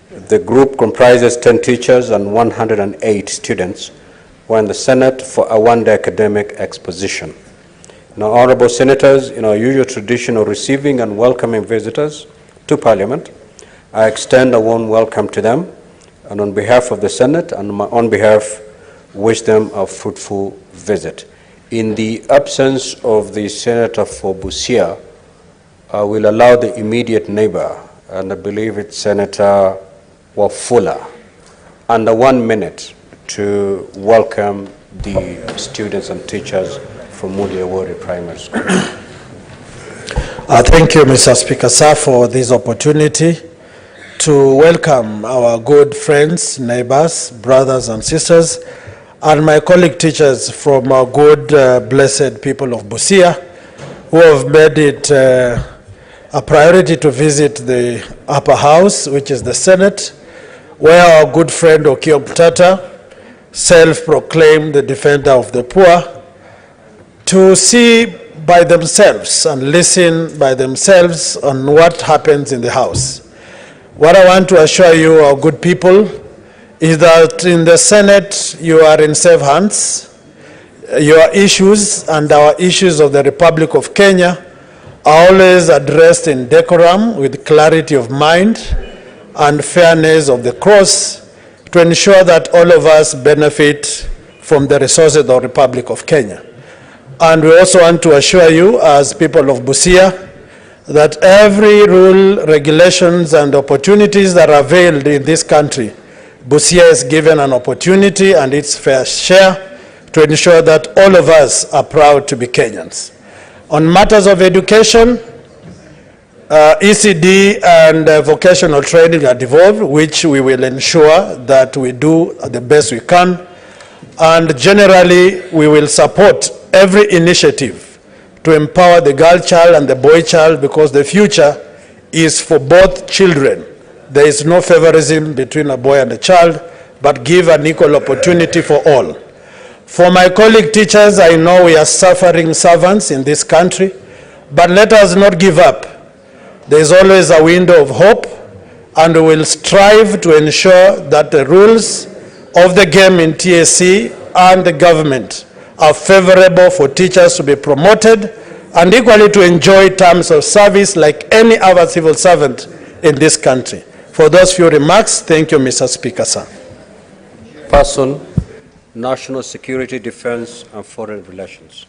The group comprises 10 teachers and 108 students who are in the Senate for a one-day academic exposition. Now, honorable senators, in our usual tradition of receiving and welcoming visitors to Parliament, I extend a warm welcome to them, and on behalf of the Senate and my own behalf, wish them a fruitful visit. In the absence of the Senator for Busia, I will allow the immediate neighbor, and I believe it's Senator Wafula, under 1 minute to welcome the students and teachers from Mutembei Primary School. Thank you, Mr. Speaker, sir, for this opportunity to welcome our good friends, neighbors, brothers and sisters, and my colleague teachers from our good, blessed people of Busia, who have made it a priority to visit the upper house, which is the Senate, where our good friend Okio Ptata, self-proclaimed the defender of the poor, to see by themselves and listen by themselves on what happens in the house. What I want to assure you, our good people, is that in the Senate you are in safe hands. Your issues and our issues of the Republic of Kenya are always addressed in decorum, with clarity of mind and fairness of the cross, to ensure that all of us benefit from the resources of the Republic of Kenya. And we also want to assure you, as people of Busia, that every rule, regulations, and opportunities that are availed in this country, Busia is given an opportunity and its fair share to ensure that all of us are proud to be Kenyans. On matters of education, ECD and vocational training are devolved, which we will ensure that we do the best we can. And generally, we will support every initiative to empower the girl child and the boy child, because the future is for both children. There is no favorism between a boy and a child, but give an equal opportunity for all. For my colleague teachers, I know we are suffering servants in this country, but let us not give up. There is always a window of hope, and we will strive to ensure that the rules of the game in TSC and the government are favorable for teachers to be promoted and equally to enjoy terms of service like any other civil servant in this country. For those few remarks, thank you, Mr. Speaker, sir. Person, National Security, Defense, and Foreign Relations.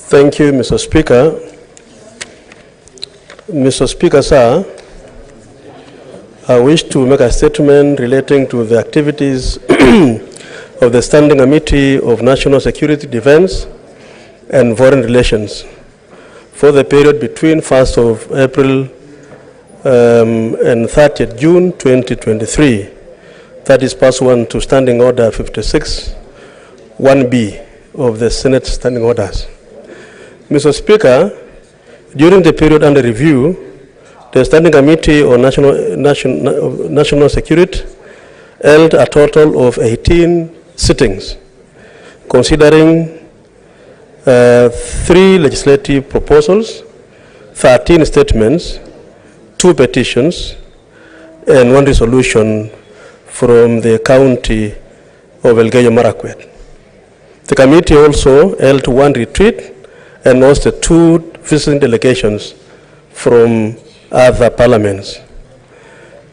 Thank you, Mr. Speaker. Mr. Speaker, sir, I wish to make a statement relating to the activities of the Standing Committee of National Security, Defense, and Foreign Relations for the period between 1st of April and 30th June 2023. That is pursuant to Standing Order 56, 1B of the Senate Standing Orders. Mr. Speaker, during the period under review, the Standing Committee on National Security held a total of 18 sittings, considering 3 legislative proposals, 13 statements, 2 petitions, and 1 resolution from the county of Elgeyo Marakwet. The committee also held 1 retreat and hosted 2 visiting delegations from other parliaments.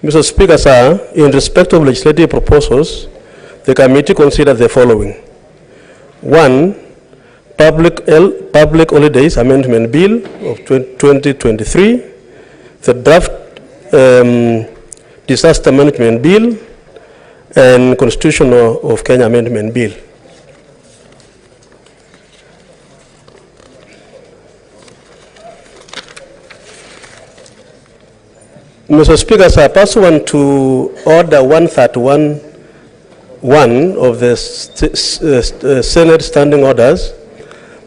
Mr. Speaker, sir, in respect of legislative proposals, the committee considered the following. 1, Public Holidays Amendment Bill of 2023, the Draft Disaster Management Bill, and Constitution of Kenya Amendment Bill. Mr. Speaker, sir, pursuant to Order 131(1) of the Senate Standing Orders,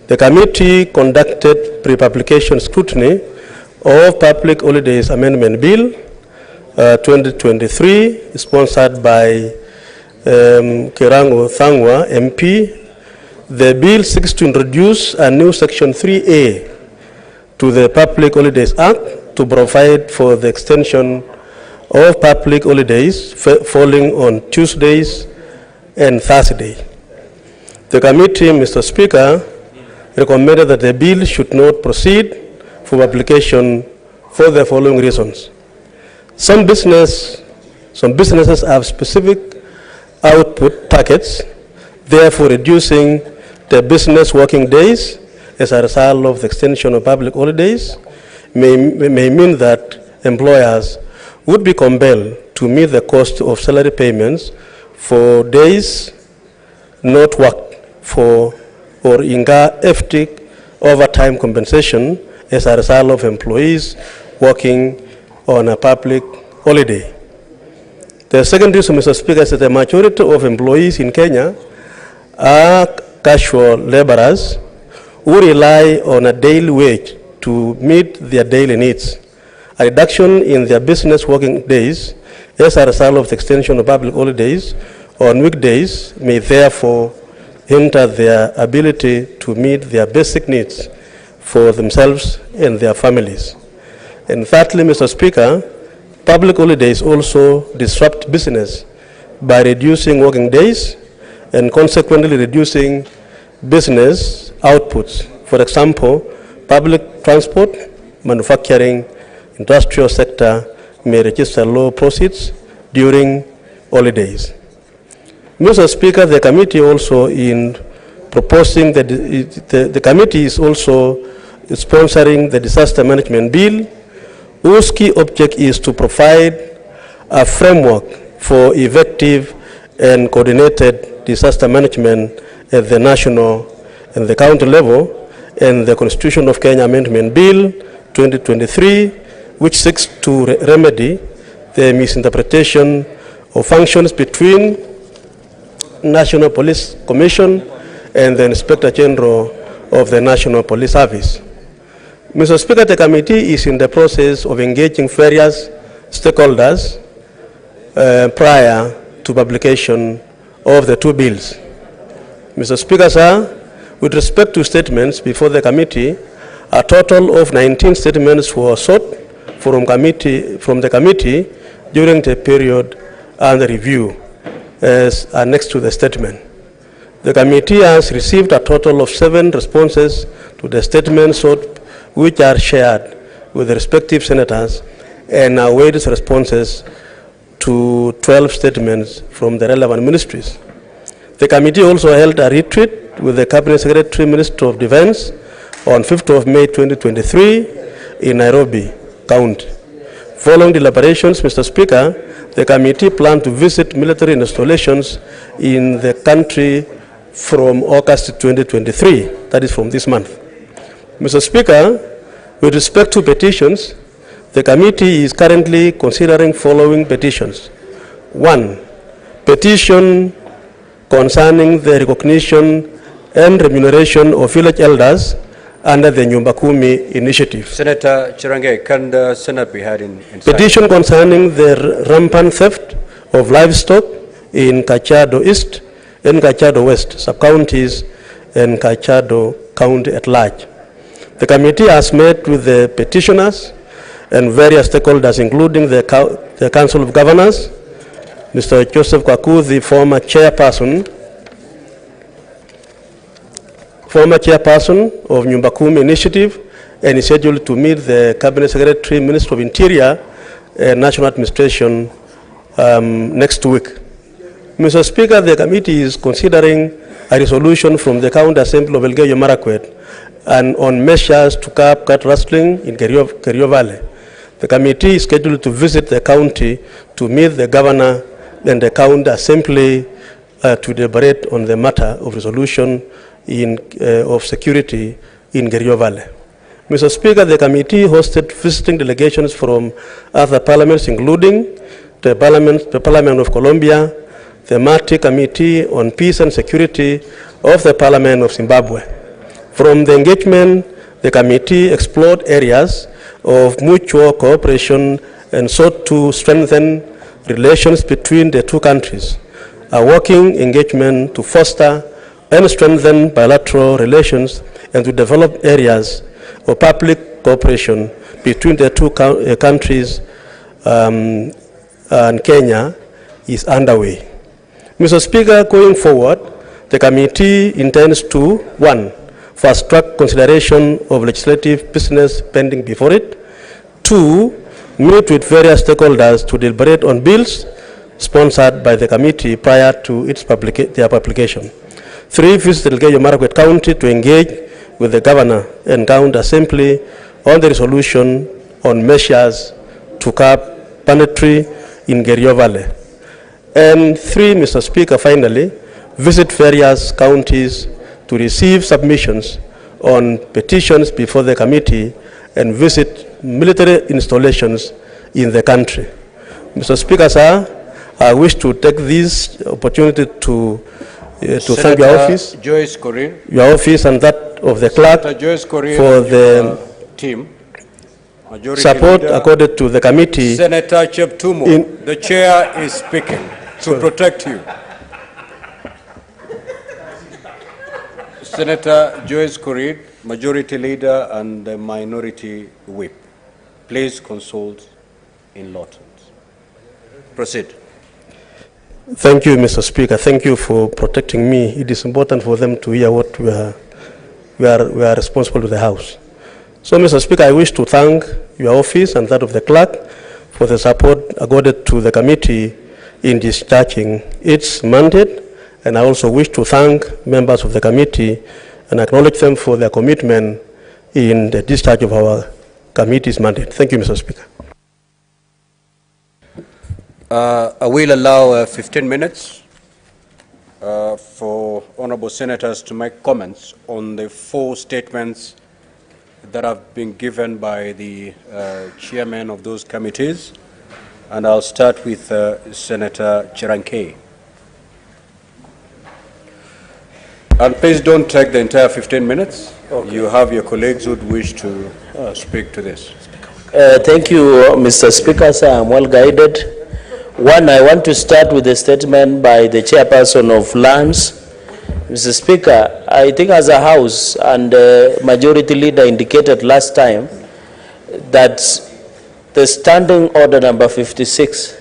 the committee conducted pre-publication scrutiny of Public Holidays Amendment Bill 2023, sponsored by Kirango Thangwa, MP. The bill seeks to introduce a new Section 3A to the Public Holidays Act to provide for the extension of public holidays falling on Tuesdays and Thursdays. The committee, Mr. Speaker, recommended that the bill should not proceed for publication for the following reasons. Some businesses have specific output targets, therefore reducing the business working days as a result of the extension of public holidays may mean that employers would be compelled to meet the cost of salary payments for days not worked for or incur hefty overtime compensation as a result of employees working on a public holiday. The second reason, Mr. Speaker, is that the majority of employees in Kenya are casual laborers who rely on a daily wage to meet their daily needs. A reduction in their business working days as a result of the extension of public holidays on weekdays may therefore hinder their ability to meet their basic needs for themselves and their families. And thirdly, Mr. Speaker, public holidays also disrupt business by reducing working days and consequently reducing business outputs. For example, public transport, manufacturing, industrial sector may register low proceeds during holidays. Mr. Speaker, the committee also in proposing the committee is also sponsoring the disaster management bill, whose key object is to provide a framework for effective and coordinated disaster management at the national and the county level, and the Constitution of Kenya Amendment Bill 2023, which seeks to remedy the misinterpretation of functions between National Police Commission and the Inspector General of the National Police Service. Mr. Speaker, the committee is in the process of engaging various stakeholders prior to publication of the two bills. Mr. Speaker, sir, with respect to statements before the committee, a total of 19 statements were sought from the committee during the period under review as annexed to the statement. The committee has received a total of 7 responses to the statements sought, which are shared with the respective senators, and awaits responses to 12 statements from the relevant ministries. The committee also held a retreat with the Cabinet Secretary, Minister of Defense, on 5th of May 2023 in Nairobi County. Following deliberations, Mr. Speaker, the committee planned to visit military installations in the country from August 2023, that is from this month. Mr. Speaker, with respect to petitions, the committee is currently considering following petitions. 1. Petition concerning the recognition and remuneration of village elders under the Nyumba Kumi initiative. Senator Chirange, can the Senate be heard in Petition concerning the rampant theft of livestock in Kajiado East and Kajiado West, sub-counties, and Kajiado County at large. The committee has met with the petitioners and various stakeholders, including the Council of Governors, Mr. Joseph Kwaku, the former chairperson of Nyumba Kumi initiative, and is scheduled to meet the Cabinet Secretary, Minister of Interior and National Administration next week. Mr. Speaker, the committee is considering a resolution from the County Assembly of Elgeyo Marakwet and on measures to curb cat rustling in Kerio Valley. The committee is scheduled to visit the county to meet the governor and the County Assembly to deliberate on the matter of resolution of security in Kerio Valley. Mr. Speaker, the committee hosted visiting delegations from other parliaments, including the Parliament of Colombia, the Masscre Committee on Peace and Security of the Parliament of Zimbabwe. From the engagement, the committee explored areas of mutual cooperation and sought to strengthen relations between the two countries, a working engagement to foster and strengthen bilateral relations and to develop areas of public cooperation between the two countries and Kenya is underway. Mr. Speaker, going forward, the committee intends to, 1, fast-track consideration of legislative business pending before it, 2, meet with various stakeholders to deliberate on bills sponsored by the committee prior to their publication, 3, visit Elgeyo-Marakwet County to engage with the Governor and County Assembly on the resolution on measures to curb banditry in Kerio Valley. And 3, Mr. Speaker, finally, visit various counties to receive submissions on petitions before the committee and visit military installations in the country. Mr. Speaker, sir, I wish to take this opportunity to thank your office, Joyce Korir, your office and that of the clerk for the team. Support accorded to the committee. Senator Cheptumo, the chair is speaking to protect you. Senator Joyce Korir, Majority Leader and the Minority Whip, please consult in law terms. Proceed. Thank you, Mr. Speaker. Thank you for protecting me. It is important for them to hear what we are responsible to the House. So, Mr. Speaker, I wish to thank your office and that of the clerk for the support accorded to the committee in discharging its mandate, and I also wish to thank members of the committee and acknowledge them for their commitment in the discharge of our committee's mandate. Thank you, Mr. Speaker. I will allow 15 minutes for honorable senators to make comments on the 4 statements that have been given by the chairman of those committees. And I'll start with Senator Chirankei. And please don't take the entire 15 minutes. Okay. You have your colleagues who would wish to speak to this. Thank you, Mr. Speaker, sir. I'm well guided. One, I want to start with a statement by the chairperson of lands. Mr. Speaker, I think as a House and Majority Leader indicated last time that the standing order number 56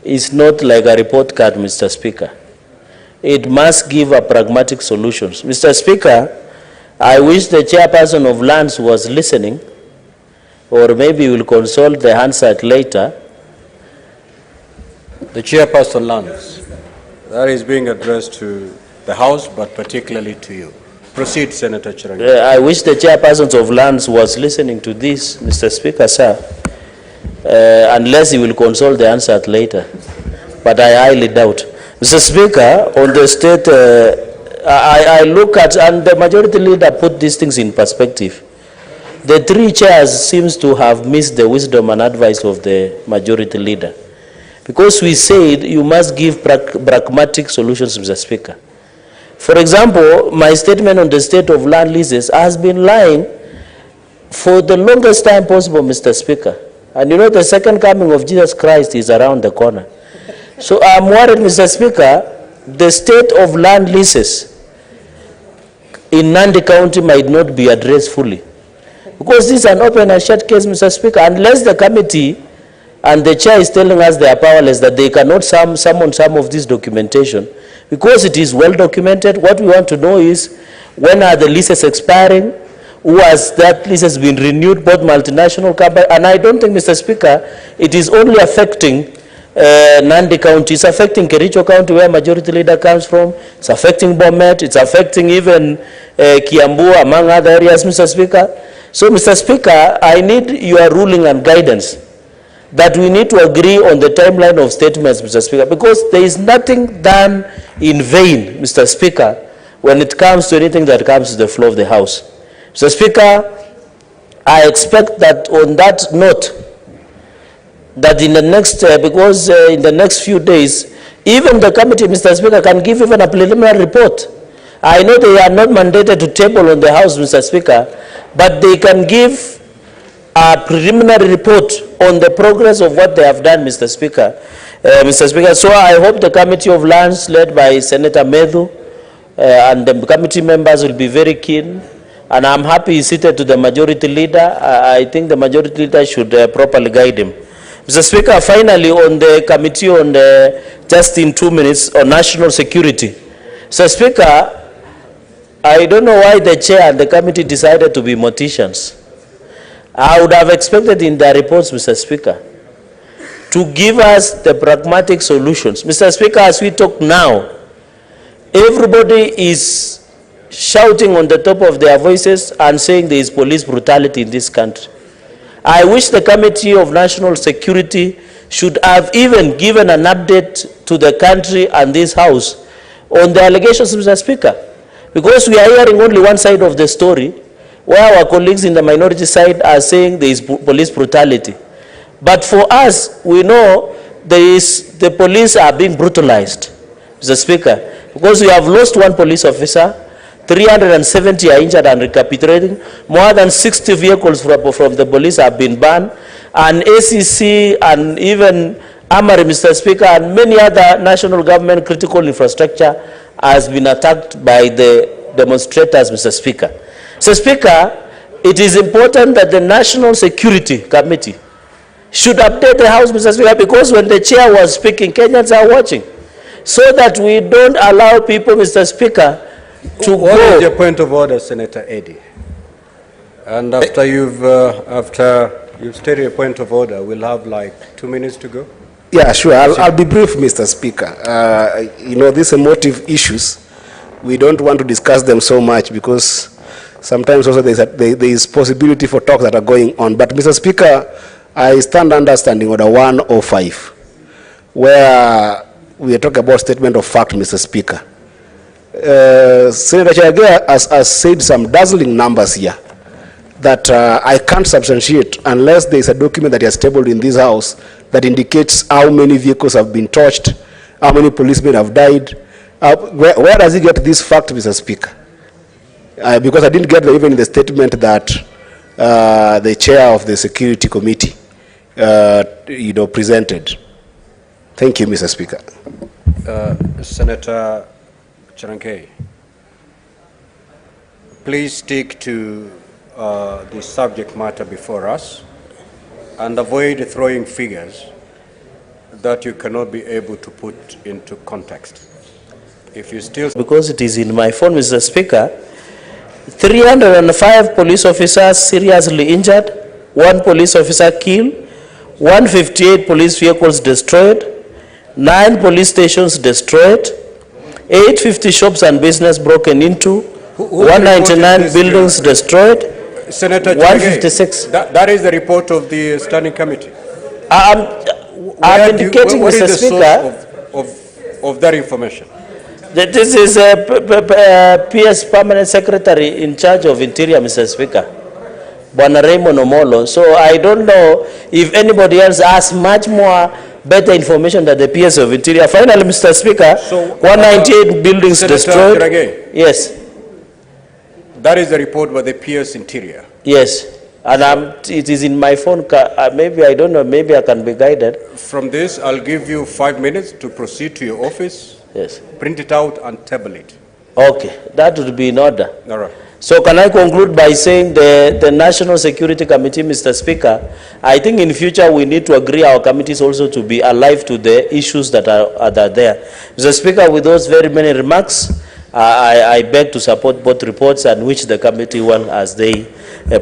is not like a report card, Mr. Speaker. It must give a pragmatic solutions. Mr. Speaker, I wish the chairperson of lands was listening, or maybe we'll consult the Hansard later. The chairperson lands. That is being addressed to the House, but particularly to you. Proceed, Senator Chiranga. I wish the chairpersons of lands was listening to this, Mr. Speaker, sir, unless he will consult the answer later. But I highly doubt. Mr. Speaker, on the state, I look at, and the Majority Leader put these things in perspective. The 3 chairs seems to have missed the wisdom and advice of the Majority Leader. Because we said you must give pragmatic solutions, Mr. Speaker. For example, my statement on the state of land leases has been lying for the longest time possible, Mr. Speaker. And you know the second coming of Jesus Christ is around the corner. So I'm worried, Mr. Speaker, the state of land leases in Nandi County might not be addressed fully. Because this is an open and shut case, Mr. Speaker, unless the committee and the chair is telling us they are powerless, that they cannot summon some of this documentation. Because it is well documented, what we want to know is when are the leases expiring, who has that leases been renewed, both multinational companies, and I don't think, Mr. Speaker, it is only affecting Nandi County, it's affecting Kericho County where Majority Leader comes from, it's affecting Bomet, it's affecting even Kiambu, among other areas, Mr. Speaker. So, Mr. Speaker, I need your ruling and guidance that we need to agree on the timeline of statements, Mr. Speaker, because there is nothing done in vain, Mr. Speaker, when it comes to anything that comes to the floor of the House. Mr. Speaker, I expect that on that note, that in the next, in the next few days, even the committee, Mr. Speaker, can give even a preliminary report. I know they are not mandated to table on the House, Mr. Speaker, but they can give a preliminary report on the progress of what they have done, Mr. Speaker. Mr. Speaker, so I hope the Committee of Lands led by Senator Medhu and the committee members will be very keen. And I'm happy he's seated to the majority leader. I think the majority leader should properly guide him. Mr. Speaker, finally on the committee on just in 2 minutes on national security. Mr. Speaker, I don't know why the chair and the committee decided to be morticians. I would have expected in their reports, Mr. Speaker, to give us the pragmatic solutions. Mr. Speaker, as we talk now, everybody is shouting on the top of their voices and saying there is police brutality in this country. I wish the Committee of National Security should have even given an update to the country and this House on the allegations, Mr. Speaker, because we are hearing only one side of the story, where our colleagues in the minority side are saying there is police brutality. But for us, we know the police are being brutalized, Mr. Speaker, because we have lost one police officer, 370 are injured and recapitulating, more than 60 vehicles from the police have been banned, and ACC and even Amari, Mr. Speaker, and many other national government critical infrastructure has been attacked by the demonstrators, Mr. Speaker. Mr. Speaker, it is important that the National Security Committee should update the House, Mr. Speaker, because when the chair was speaking, Kenyans are watching, so that we don't allow people, Mr. Speaker, to go. What is your point of order, Senator Eddy? And after you've stated your point of order, we'll have like 2 minutes to go. Yeah, sure. I'll be brief, Mr. Speaker. You know, these emotive issues, we don't want to discuss them so much because sometimes also there is possibility for talks that are going on. But, Mr. Speaker, I stand under Standing Order 105, where we are talking about statement of fact, Mr. Speaker. Senator Chagea has said some dazzling numbers here that I can't substantiate unless there is a document that is tabled in this House that indicates how many vehicles have been touched, how many policemen have died. Where does he get this fact, Mr. Speaker? Because I didn't get that even in the statement that the chair of the Security Committee presented. Thank you, Mr. Speaker. Senator Charankei, please stick to the subject matter before us and avoid throwing figures that you cannot be able to put into context. If you still... Because it is in my phone, Mr. Speaker, 305 police officers seriously injured, 1 police officer killed, 158 police vehicles destroyed, 9 police stations destroyed, 850 shops and business broken into, 199 buildings destroyed, Senator 156. That is the report of the Standing Committee. I'm indicating, Mr. Speaker, of that information? That this is PS Permanent Secretary in charge of Interior, Mr. Speaker, Bwana Raymond Omolo. So I don't know if anybody else has much more better information than the PS of Interior. Finally, Mr. Speaker, so, 198 buildings Senator destroyed. Chirage, yes. That is the report by the PS Interior. Yes. And it is in my phone. Maybe, I don't know, maybe I can be guided. From this, I'll give you 5 minutes to proceed to your office. Yes. Print it out and table it. Okay. That would be in order. All right. So can I conclude by saying the National Security Committee, Mr. Speaker, I think in future we need to agree our committees also to be alive to the issues that are there. Mr. Speaker, with those very many remarks, I beg to support both reports and wish the committee well as they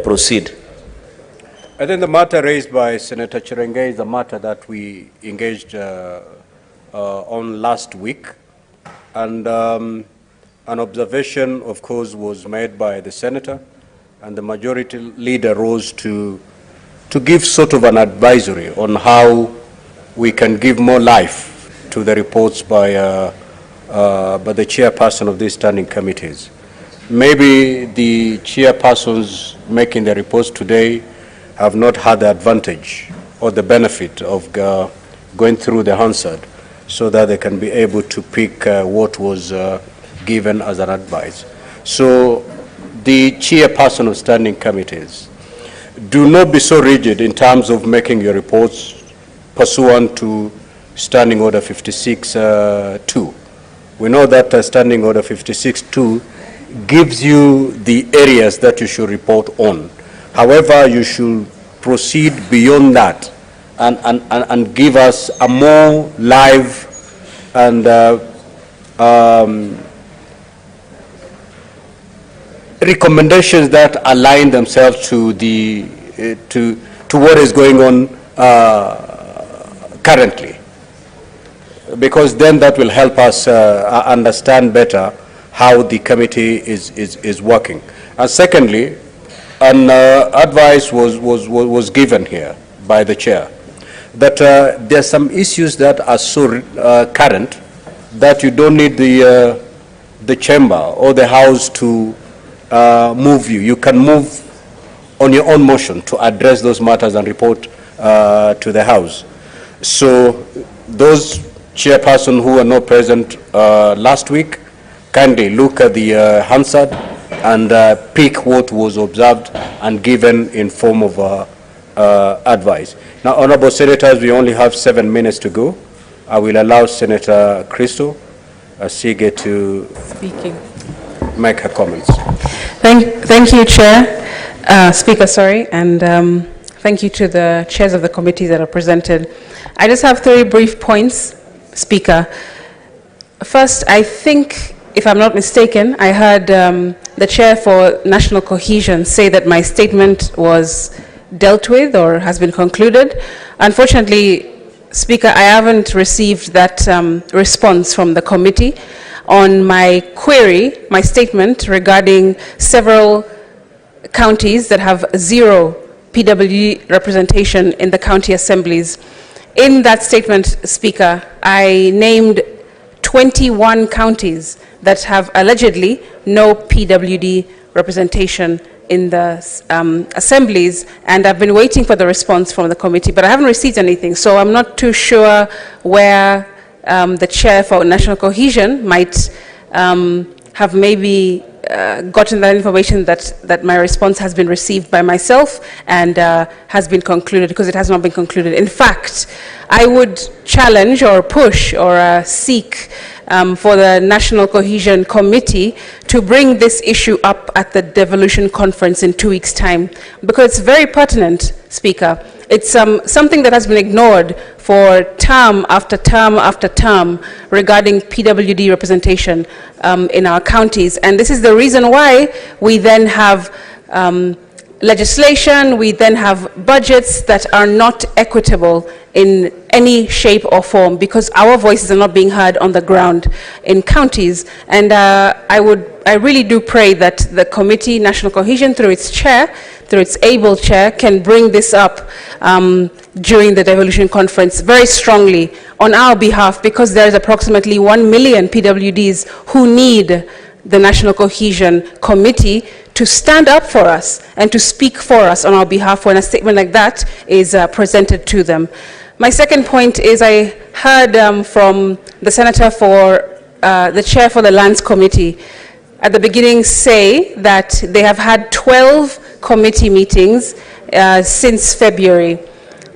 proceed. I think the matter raised by Senator Chirenge is the matter that we engaged on last week. And an observation, of course, was made by the senator, and the majority leader rose to to give sort of an advisory on how we can give more life to the reports by the chairperson of these standing committees. Maybe the chairpersons making the reports today have not had the advantage or the benefit of going through the Hansard so that they can be able to pick what was given as an advice. So the chairperson of standing committees, do not be so rigid in terms of making your reports pursuant to Standing Order 56-2. We know that Standing Order 56-2 gives you the areas that you should report on. However, you should proceed beyond that and give us a more live and recommendations that align themselves to the to what is going on currently, because then that will help us understand better how the committee is working. And secondly, an advice was given here by the chair that there are some issues that are so current that you don't need the chamber or the house to move you. You can move on your own motion to address those matters and report to the house. So those chairpersons who were not present last week, kindly look at the Hansard and pick what was observed and given in form of advice. Now, honorable senators, we only have 7 minutes to go. I will allow Senator Crystal Sige to make her comments. Thank you, Chair, Speaker, sorry, and thank you to the chairs of the committees that are presented. I just have 3 brief points, Speaker. First, I think, if I'm not mistaken, I heard the Chair for National Cohesion say that my statement was dealt with or has been concluded. Unfortunately, Speaker, I haven't received that response from the committee on my query, my statement regarding several counties that have 0 PWD representation in the county assemblies. In that statement, Speaker, I named 21 counties that have allegedly no PWD representation in the assemblies, and I've been waiting for the response from the committee, but I haven't received anything, so I'm not too sure where the Chair for National Cohesion might have maybe gotten that information that my response has been received by myself and has been concluded, because it has not been concluded. In fact, I would challenge or push or seek for the National Cohesion Committee to bring this issue up at the devolution conference in 2 weeks' time, because it's very pertinent, Speaker. It's something that has been ignored for term after term after term regarding PWD representation in our counties. And this is the reason why we then have legislation, we then have budgets that are not equitable in any shape or form, because our voices are not being heard on the ground in counties. And I really do pray that the committee, National Cohesion, through its chair, through its able chair, can bring this up during the devolution conference very strongly on our behalf, because there is approximately 1 million PWDs who need the National Cohesion Committee to stand up for us and to speak for us on our behalf when a statement like that is presented to them. My second point is I heard from the Senator for the Chair for the Lands Committee at the beginning say that they have had 12 committee meetings since February.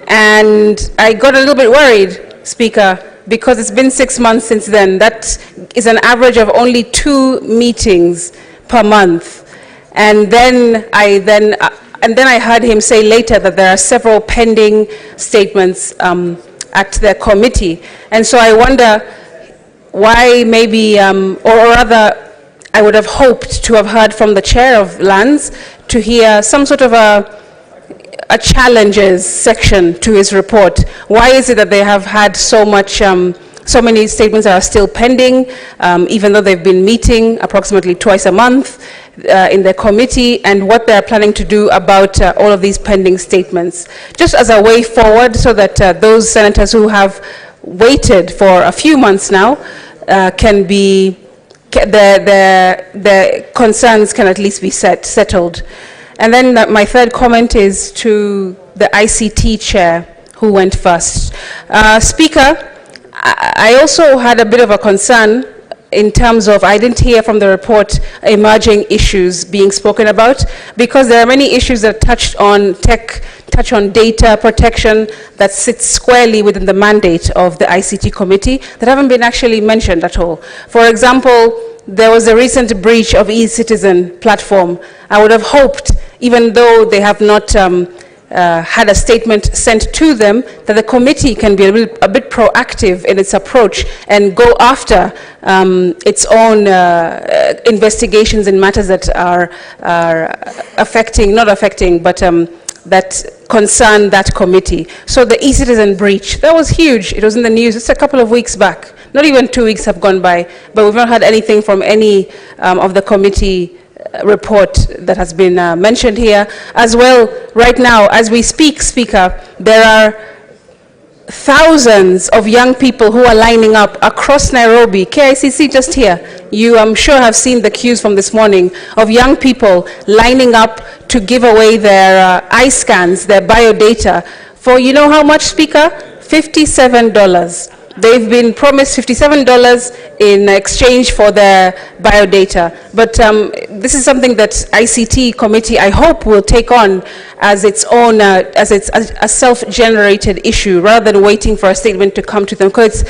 And I got a little bit worried, Speaker, because it's been 6 months since then. That is an average of only 2 meetings per month. And then I heard him say later that there are several pending statements at the committee. And so I wonder why maybe, or rather, I would have hoped to have heard from the Chair of Lands to hear some sort of a challenges section to his report. Why is it that they have had so much so many statements that are still pending, even though they've been meeting approximately twice a month in the committee, and what they're planning to do about all of these pending statements. Just as a way forward, so that those senators who have waited for a few months now can be, the concerns can at least be settled. And then my third comment is to the ICT chair who went first. Speaker, I also had a bit of a concern in terms of, I didn't hear from the report emerging issues being spoken about, because there are many issues that touch on tech, touch on data protection that sits squarely within the mandate of the ICT committee that haven't been actually mentioned at all. For example, there was a recent breach of e-citizen platform. I would have hoped, even though they have not had a statement sent to them, that the committee can be a bit proactive in its approach and go after its own investigations in matters that are that concern that committee. So the e-citizen breach, that was huge. It was in the news just a couple of weeks back. Not even 2 weeks have gone by, but we've not had anything from any of the committee report that has been mentioned here. As well, right now, as we speak, Speaker, there are thousands of young people who are lining up across Nairobi. KICC just here. You, I'm sure, have seen the queues from this morning of young people lining up to give away their eye scans, their biodata, for, you know how much, Speaker? $57. They've been promised $57 in exchange for their biodata. But this is something that ICT committee, I hope, will take on as its own, as a self-generated issue, rather than waiting for a statement to come to them. Because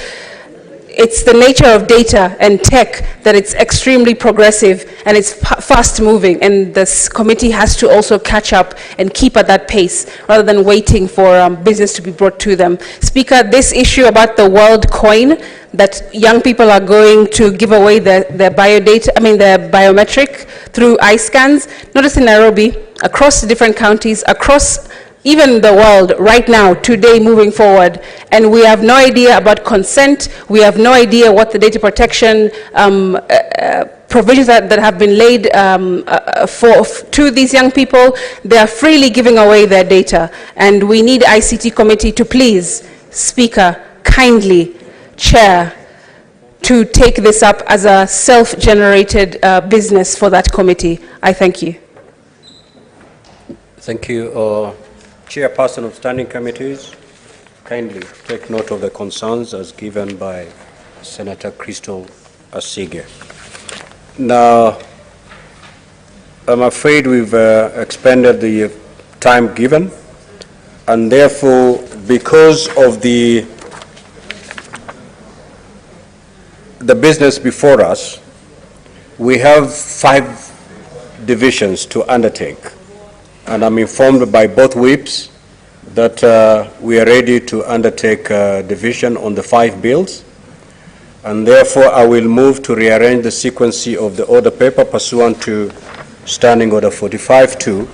it's the nature of data and tech that it's extremely progressive and it's fast moving, and this committee has to also catch up and keep at that pace rather than waiting for business to be brought to them. Speaker, this issue about the world coin, that young people are going to give away their biodata, their biometric through eye scans, not just in Nairobi, across the different counties, across even the world right now, today, moving forward, and we have no idea about consent. We have no idea what the data protection provisions that have been laid to these young people. They are freely giving away their data, and we need ICT committee to please, Speaker, kindly chair to take this up as a self-generated business for that committee. I thank you. Thank you. Chairperson of standing committees, kindly take note of the concerns as given by Senator Crystal Asige. Now, I'm afraid we've expended the time given, and therefore, because of the business before us, we have 5 divisions to undertake. And I'm informed by both whips that we are ready to undertake division on the 5 bills. And therefore, I will move to rearrange the sequence of the order paper pursuant to Standing Order 45-2,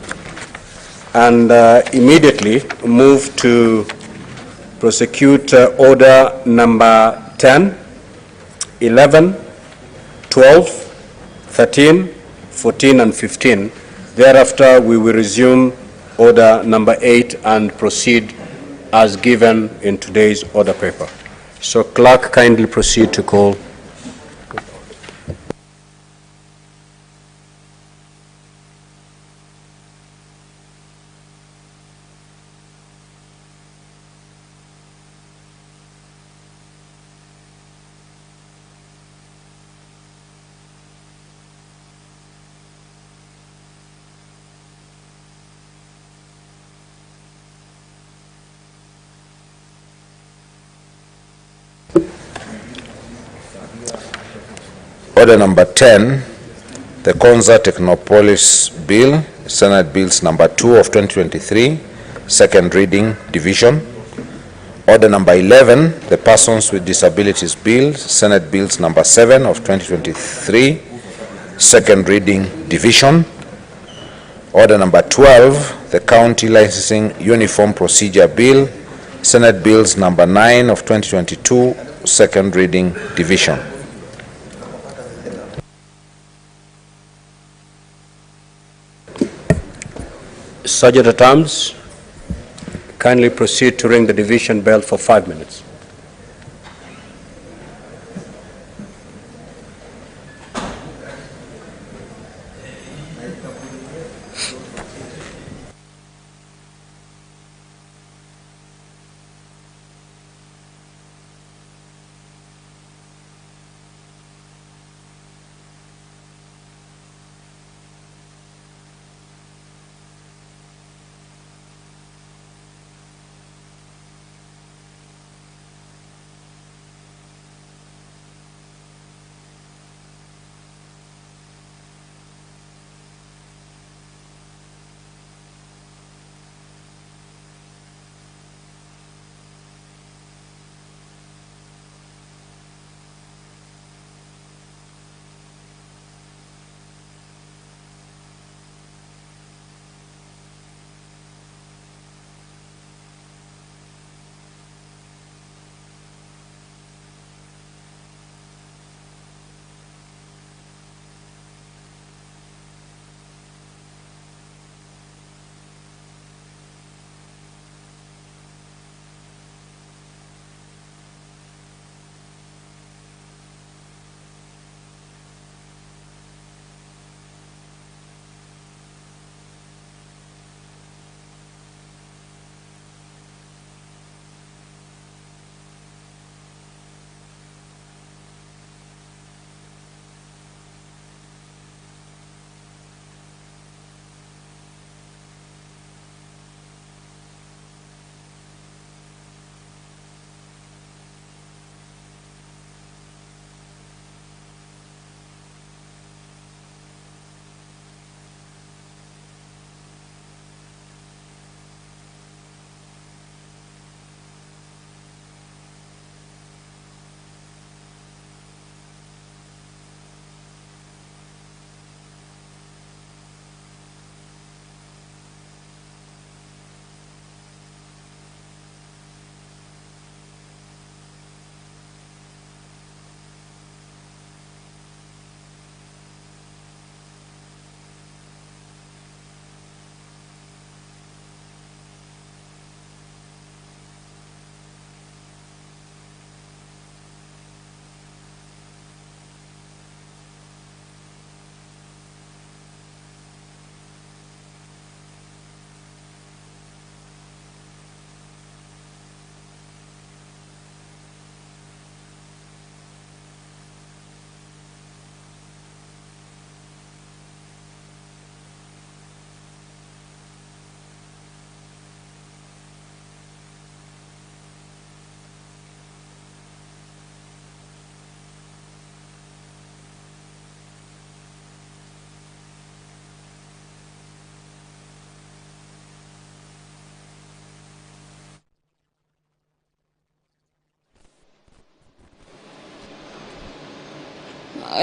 and immediately move to prosecute order number 10, 11, 12, 13, 14, and 15. Thereafter, we will resume order number 8 and proceed as given in today's order paper. So, clerk, kindly proceed to call. Order number 10, the Konza Technopolis Bill, Senate Bills number 2 of 2023, second reading, division. Order number 11, the Persons with Disabilities Bill, Senate Bills number 7 of 2023, second reading, division. Order number 12, the County Licensing Uniform Procedure Bill, Senate Bills number 9 of 2022, second reading division. Sergeant at Arms, kindly proceed to ring the division bell for 5 minutes.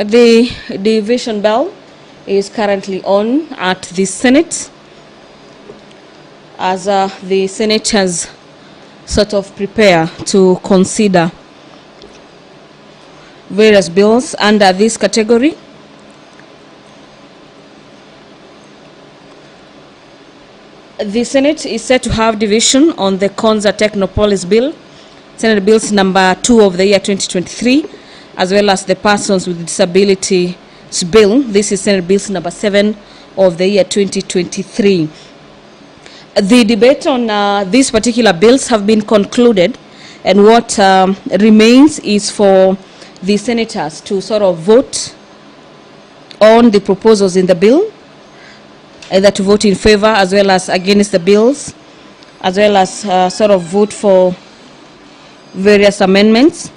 The division bell is currently on at the Senate as the Senate has sort of prepare to consider various bills under this category. The Senate is set to have division on the Konza Technopolis Bill, Senate Bills number 2 of the year 2023, as well as the Persons with Disabilities Bill. This is Senate Bills number 7 of the year 2023. The debate on these particular bills have been concluded, and what remains is for the senators to sort of vote on the proposals in the bill, either to vote in favor as well as against the bills, as well as sort of vote for various amendments.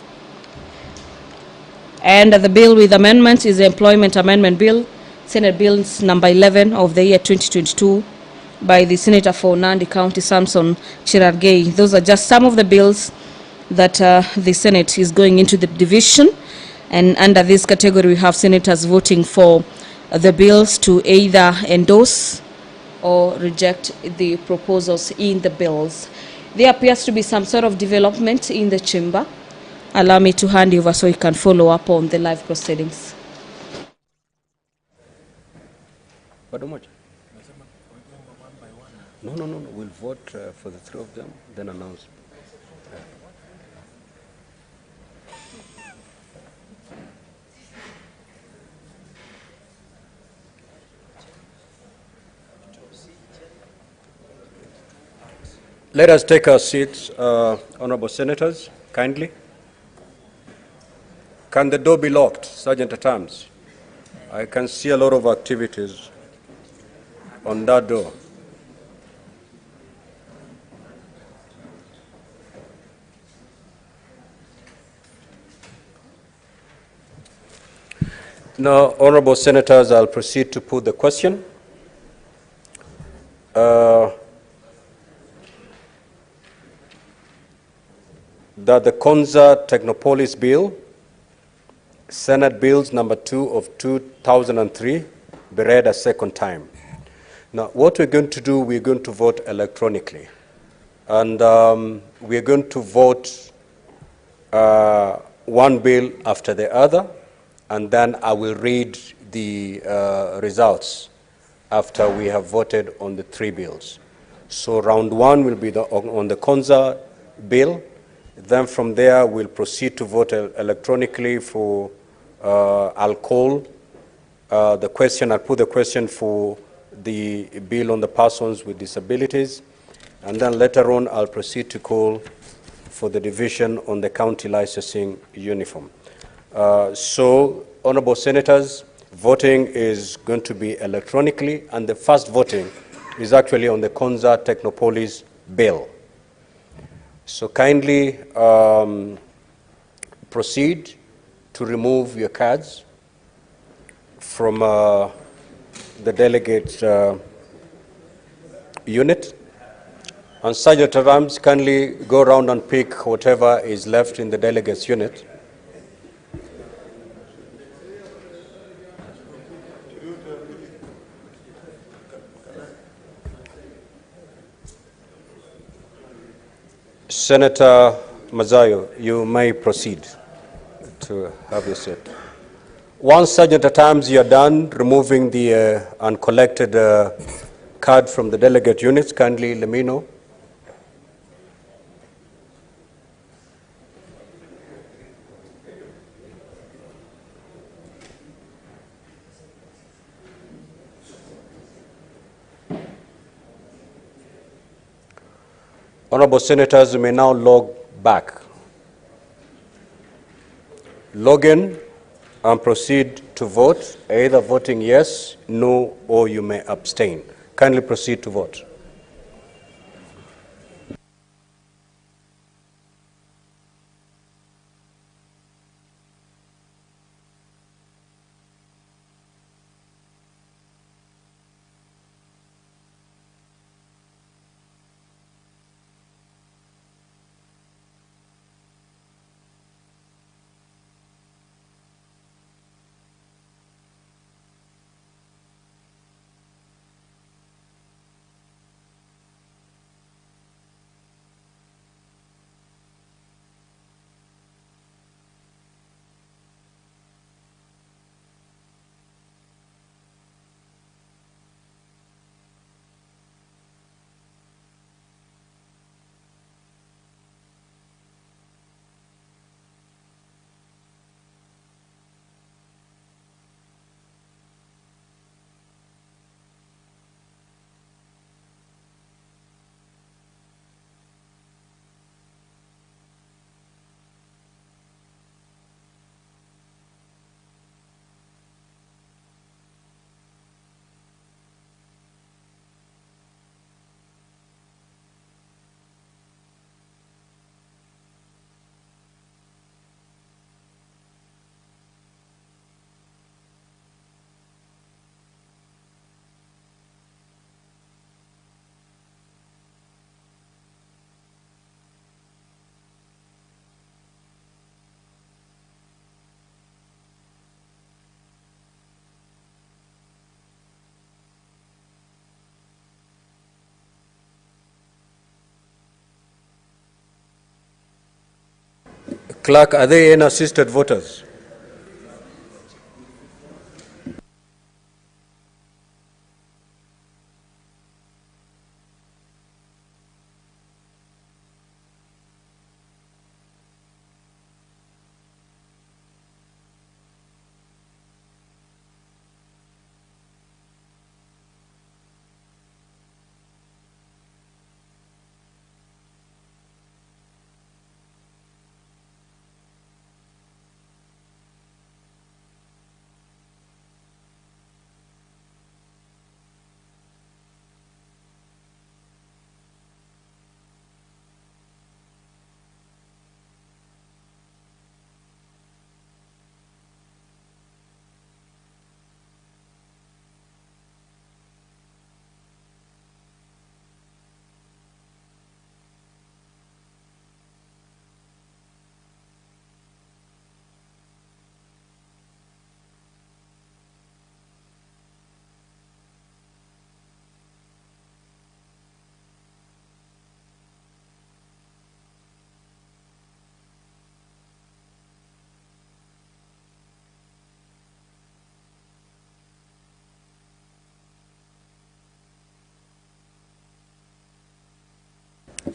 And the bill with amendments is the Employment Amendment Bill, Senate Bills number 11 of the year 2022 by the Senator for Nandi County, Samson Cherargei. Those are just some of the bills that the Senate is going into the division. And under this category, we have senators voting for the bills to either endorse or reject the proposals in the bills. There appears to be some sort of development in the chamber allow me to hand you over so you can follow up on the live proceedings. No, we'll vote for the three of them, then announce. Let us take our seats, honorable senators, kindly. Can the door be locked, Sergeant at Arms? I can see a lot of activities on that door. Now, honorable senators, I'll proceed to put the question. That the Konza Technopolis Bill, Senate Bills number 2 of 2003, be read a second time. Now, what we're going to do, we're going to vote electronically. And we're going to vote one bill after the other, and then I will read the results after we have voted on the three bills. So round one will be on the Konza bill. Then from there, we'll proceed to vote electronically for, I'll call the question, I'll put the question for the bill on the persons with disabilities. And then later on, I'll proceed to call for the division on the county licensing uniform. So, honorable senators, voting is going to be electronically, and the first voting is actually on the Konza Technopolis bill. So kindly proceed to remove your cards from the delegate unit. And Sergeant at Arms, kindly go around and pick whatever is left in the delegates unit. Senator Mazayo, you may proceed to have your seat. Once, Sergeant at Arms, you are done removing the uncollected card from the delegate units, kindly let me know. Honorable senators, you may now log back. Log in and proceed to vote, either voting yes, no, or you may abstain. Kindly proceed to vote. Clerk, are there any assisted voters?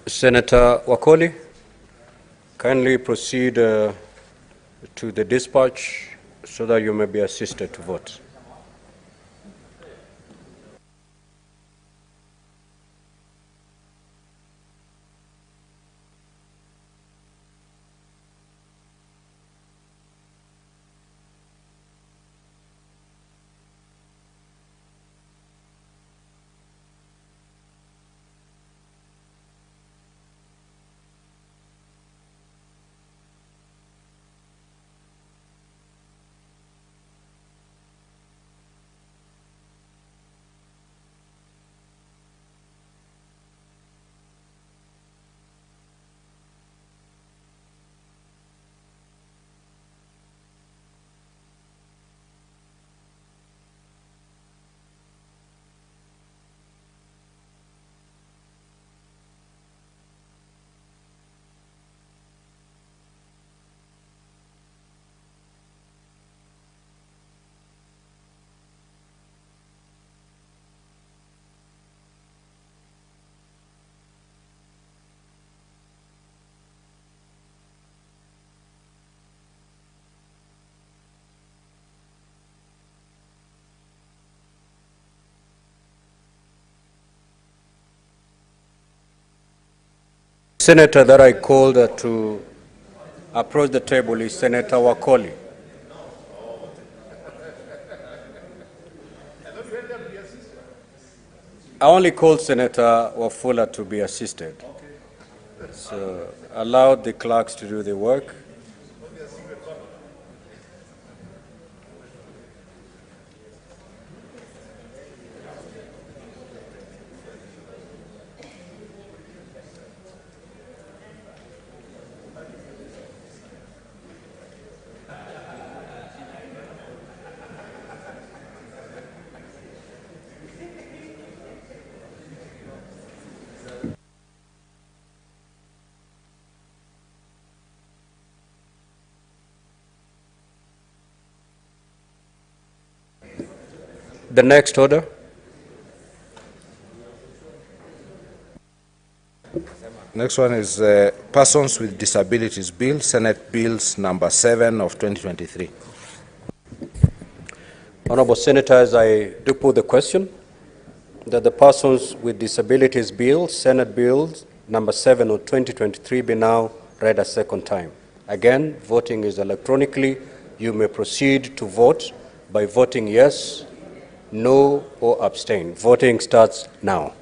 Senator Wakoli, kindly proceed to the dispatch so that you may be assisted to vote. Senator that I called to approach the table is Senator Wakoli. I only called Senator Wafula to be assisted. So allowed the clerks to do the work. The next order. Next one is Persons with Disabilities Bill, Senate Bills number 7 of 2023. Honorable Senators, I do put the question that the Persons with Disabilities Bill, Senate Bill number 7 of 2023 be now read a second time. Again, voting is electronically. You may proceed to vote by voting yes, no, or abstain. Voting starts now.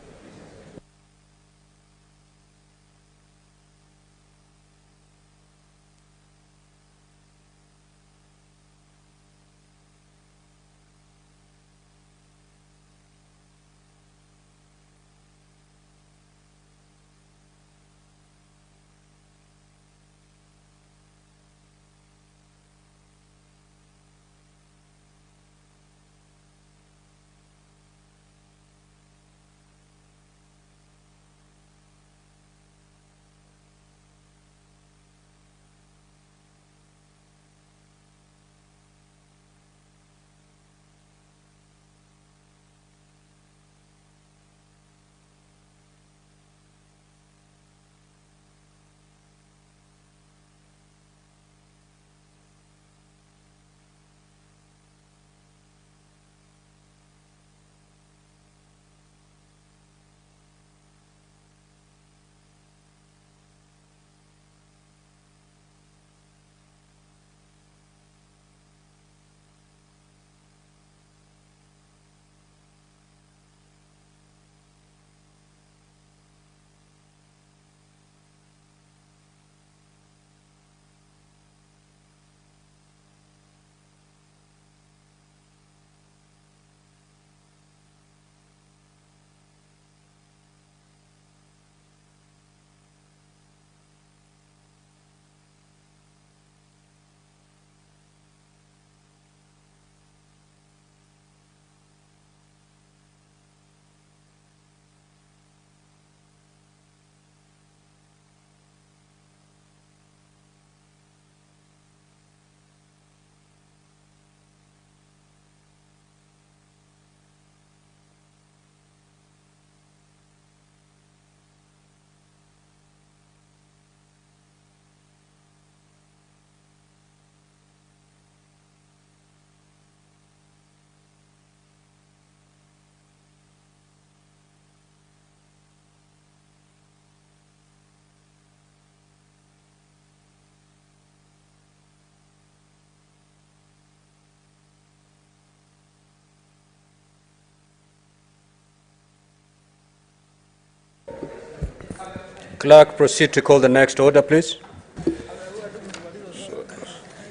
Clerk, proceed to call the next order, please.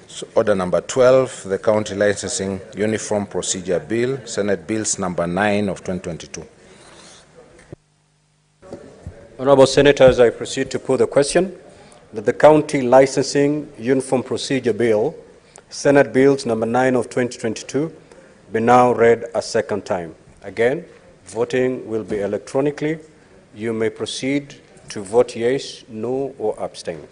So order number 12, the County Licensing Uniform Procedure Bill, Senate Bills number 9 of 2022. Honorable Senators, I proceed to put the question that the County Licensing Uniform Procedure Bill, Senate Bills number 9 of 2022, be now read a second time. Again, voting will be electronically. You may proceed to vote yes, no, or abstain.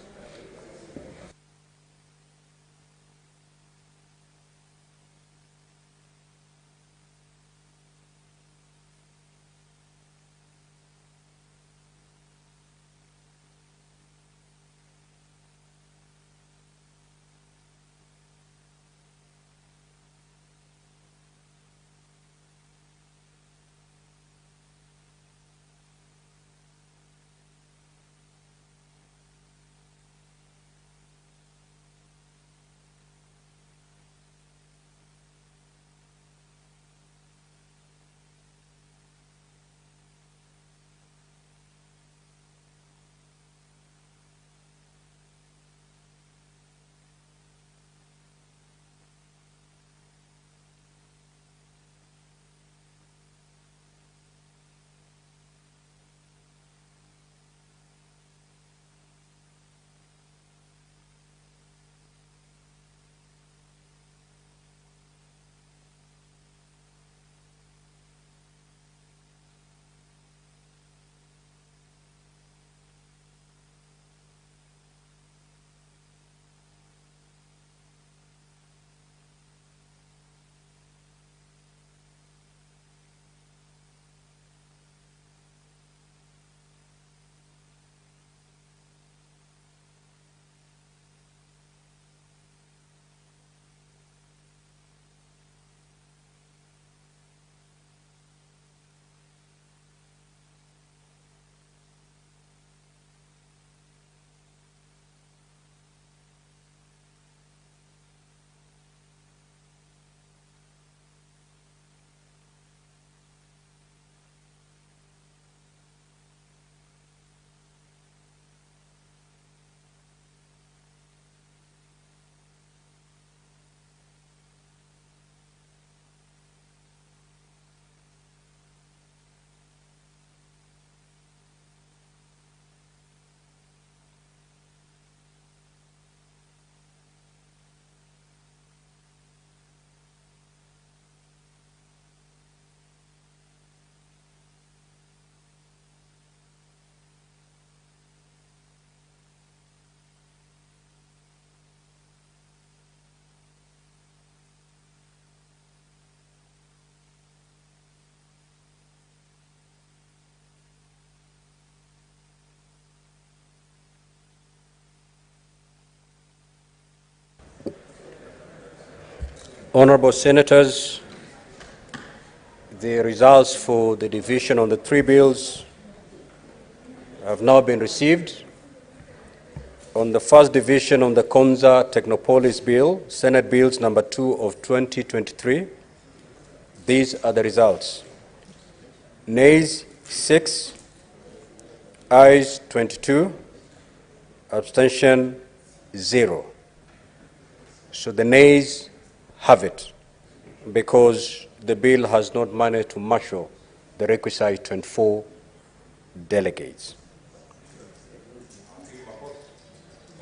Honorable Senators, the results for the division on the three bills have now been received. On the first division on the Konza Technopolis Bill, Senate Bills number 2 of 2023, these are the results. Nays 6, ayes 22, abstention 0. So the nays have it because the bill has not managed to marshal the requisite 24 delegates.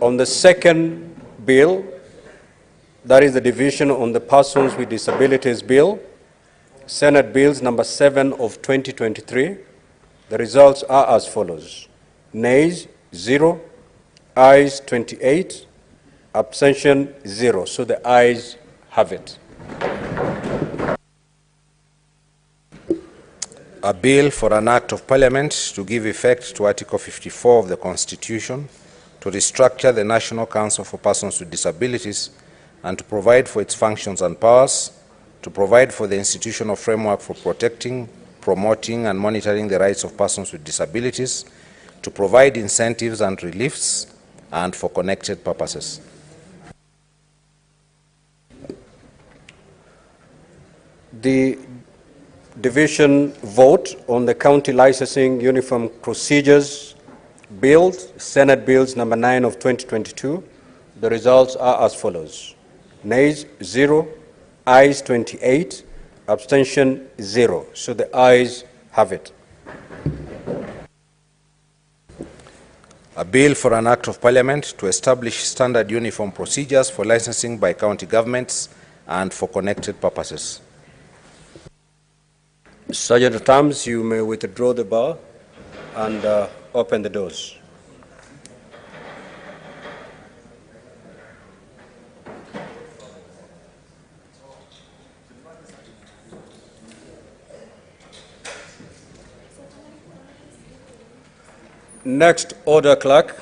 On the second bill, that is the division on the Persons with Disabilities Bill, Senate Bills number 7 of 2023, the results are as follows. Nays 0, ayes 28, abstention 0. So the ayes have it. A bill for an act of parliament to give effect to Article 54 of the Constitution, to restructure the National Council for Persons with Disabilities and to provide for its functions and powers, to provide for the institutional framework for protecting, promoting and monitoring the rights of persons with disabilities, to provide incentives and reliefs, and for connected purposes. The division vote on the County Licensing Uniform Procedures Bills, Senate Bills number 9 of 2022. The results are as follows. Nays 0, ayes 28, abstention 0. So the ayes have it. A bill for an act of parliament to establish standard uniform procedures for licensing by county governments and for connected purposes. Sergeant at Arms, you may withdraw the bar and open the doors. Next, order clerk.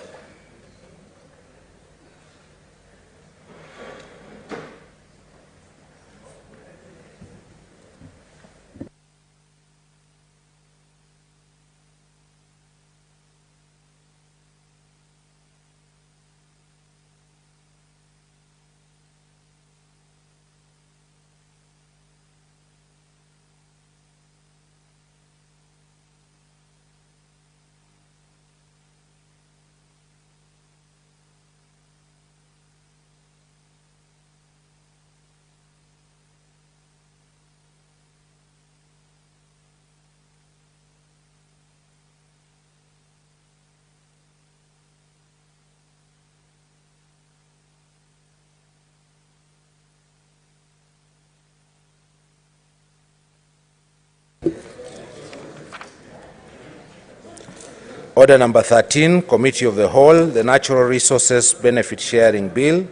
Order number 13, Committee of the Whole, the Natural Resources Benefit Sharing Bill,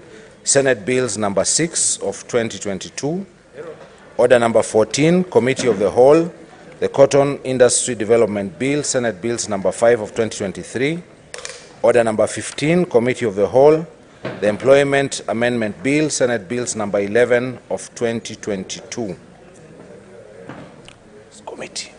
Senate Bills number 6 of 2022. Order number 14, Committee of the Whole, the Cotton Industry Development Bill, Senate Bills number 5 of 2023. Order number 15, Committee of the Whole, the Employment Amendment Bill, Senate Bills number 11 of 2022. Committee.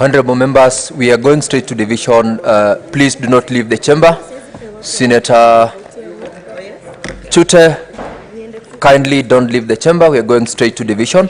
Honorable members, we are going straight to division. Please do not leave the chamber. Senator Chute, kindly don't leave the chamber. We are going straight to division.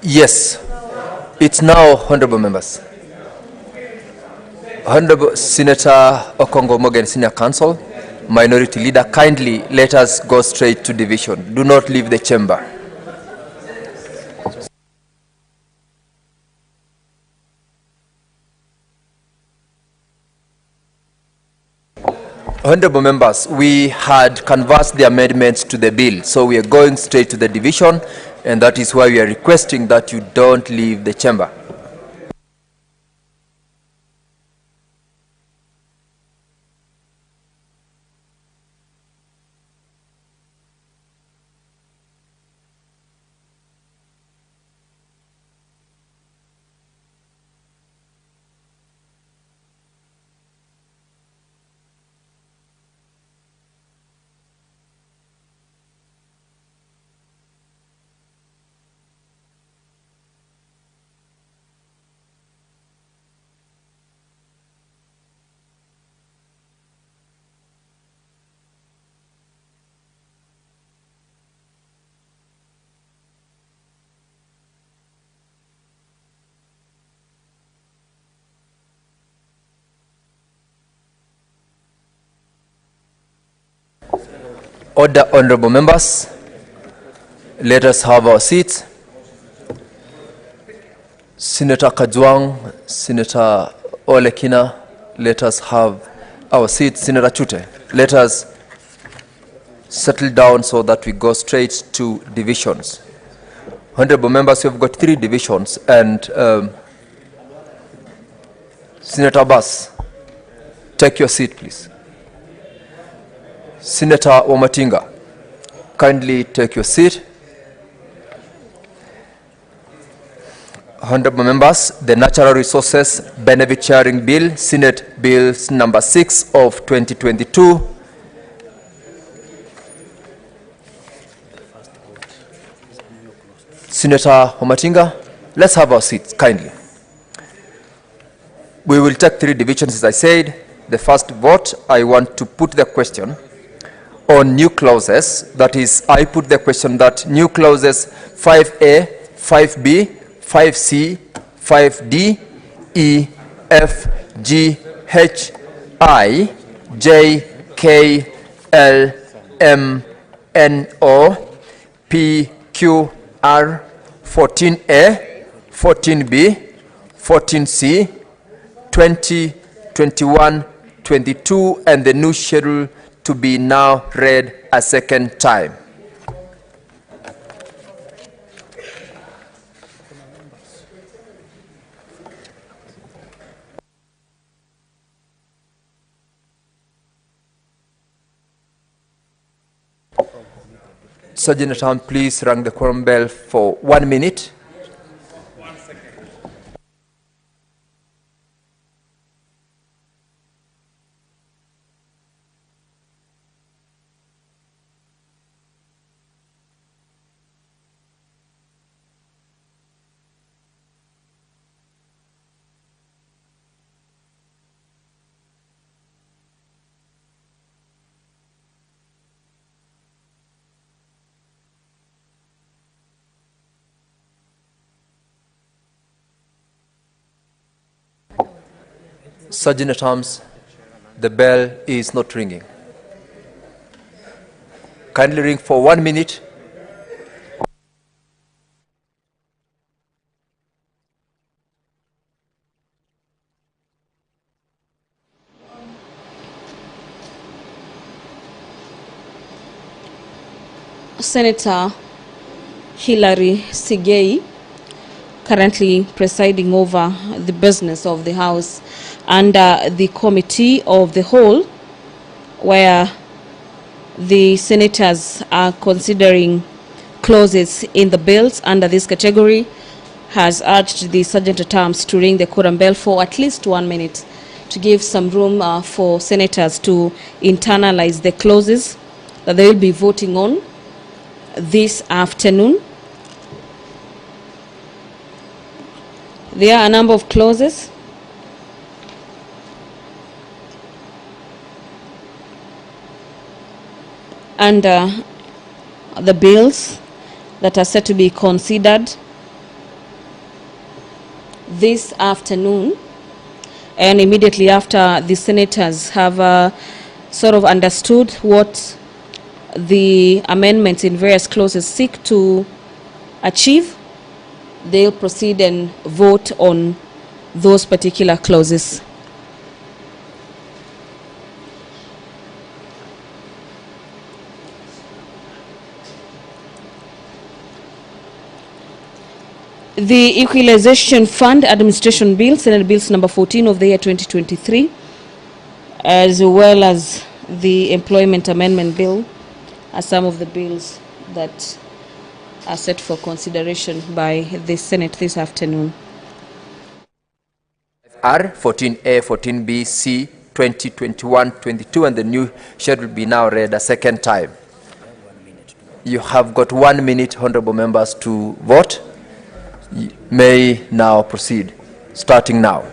Yes, it's now, honorable members. Honorable Senator Okongo Morgan, Senior Counsel, Minority Leader, kindly let us go straight to division. Do not leave the chamber. Honorable members, we had canvassed the amendments to the bill, so we are going straight to the division, and that is why we are requesting that you don't leave the chamber. Order, honorable members. Let us have our seats. Senator Kajwang, Senator Olekina, let us have our seats. Senator Chute, let us settle down so that we go straight to divisions. Honorable members, we have got 3 divisions, and Senator Abbas, take your seat, please. Senator Wamatinga, kindly take your seat. Honorable members, the Natural Resources Benefit Sharing Bill, Senate Bill number 6 of 2022. Senator Wamatinga, let's have our seats, kindly. We will take 3 divisions, as I said. The first vote, I want to put the question on new clauses. That is, I put the question that new clauses 5A, 5B, 5C, 5D, E, F, G, H, I, J, K, L, M, N, O, P, Q, R, 14A, 14B, 14C, 20, 21, 22, and the new schedule to be now read a second time. Sergeant at Arms, please ring the quorum bell for 1 minute. Sergeant at Arms, the bell is not ringing. Kindly ring for 1 minute. Senator Hilary Sigei, currently presiding over the business of the House under the Committee of the Whole, where the senators are considering clauses in the bills under this category, has urged the Sergeant at Arms to ring the quorum bell for at least 1 minute to give some room for senators to internalize the clauses that they will be voting on this afternoon. There are a number of clauses. Under the bills that are set to be considered this afternoon, and immediately after the senators have sort of understood what the amendments in various clauses seek to achieve, they'll proceed and vote on those particular clauses. The Equalization Fund Administration Bill, Senate Bills number 14 of the year 2023, as well as the Employment Amendment Bill, are some of the bills that are set for consideration by the Senate this afternoon. R, 14A, 14B, C, 20, 21, 22, and the new schedule will be now read a second time. You have got 1 minute, honorable members, to vote. You may now proceed, starting now.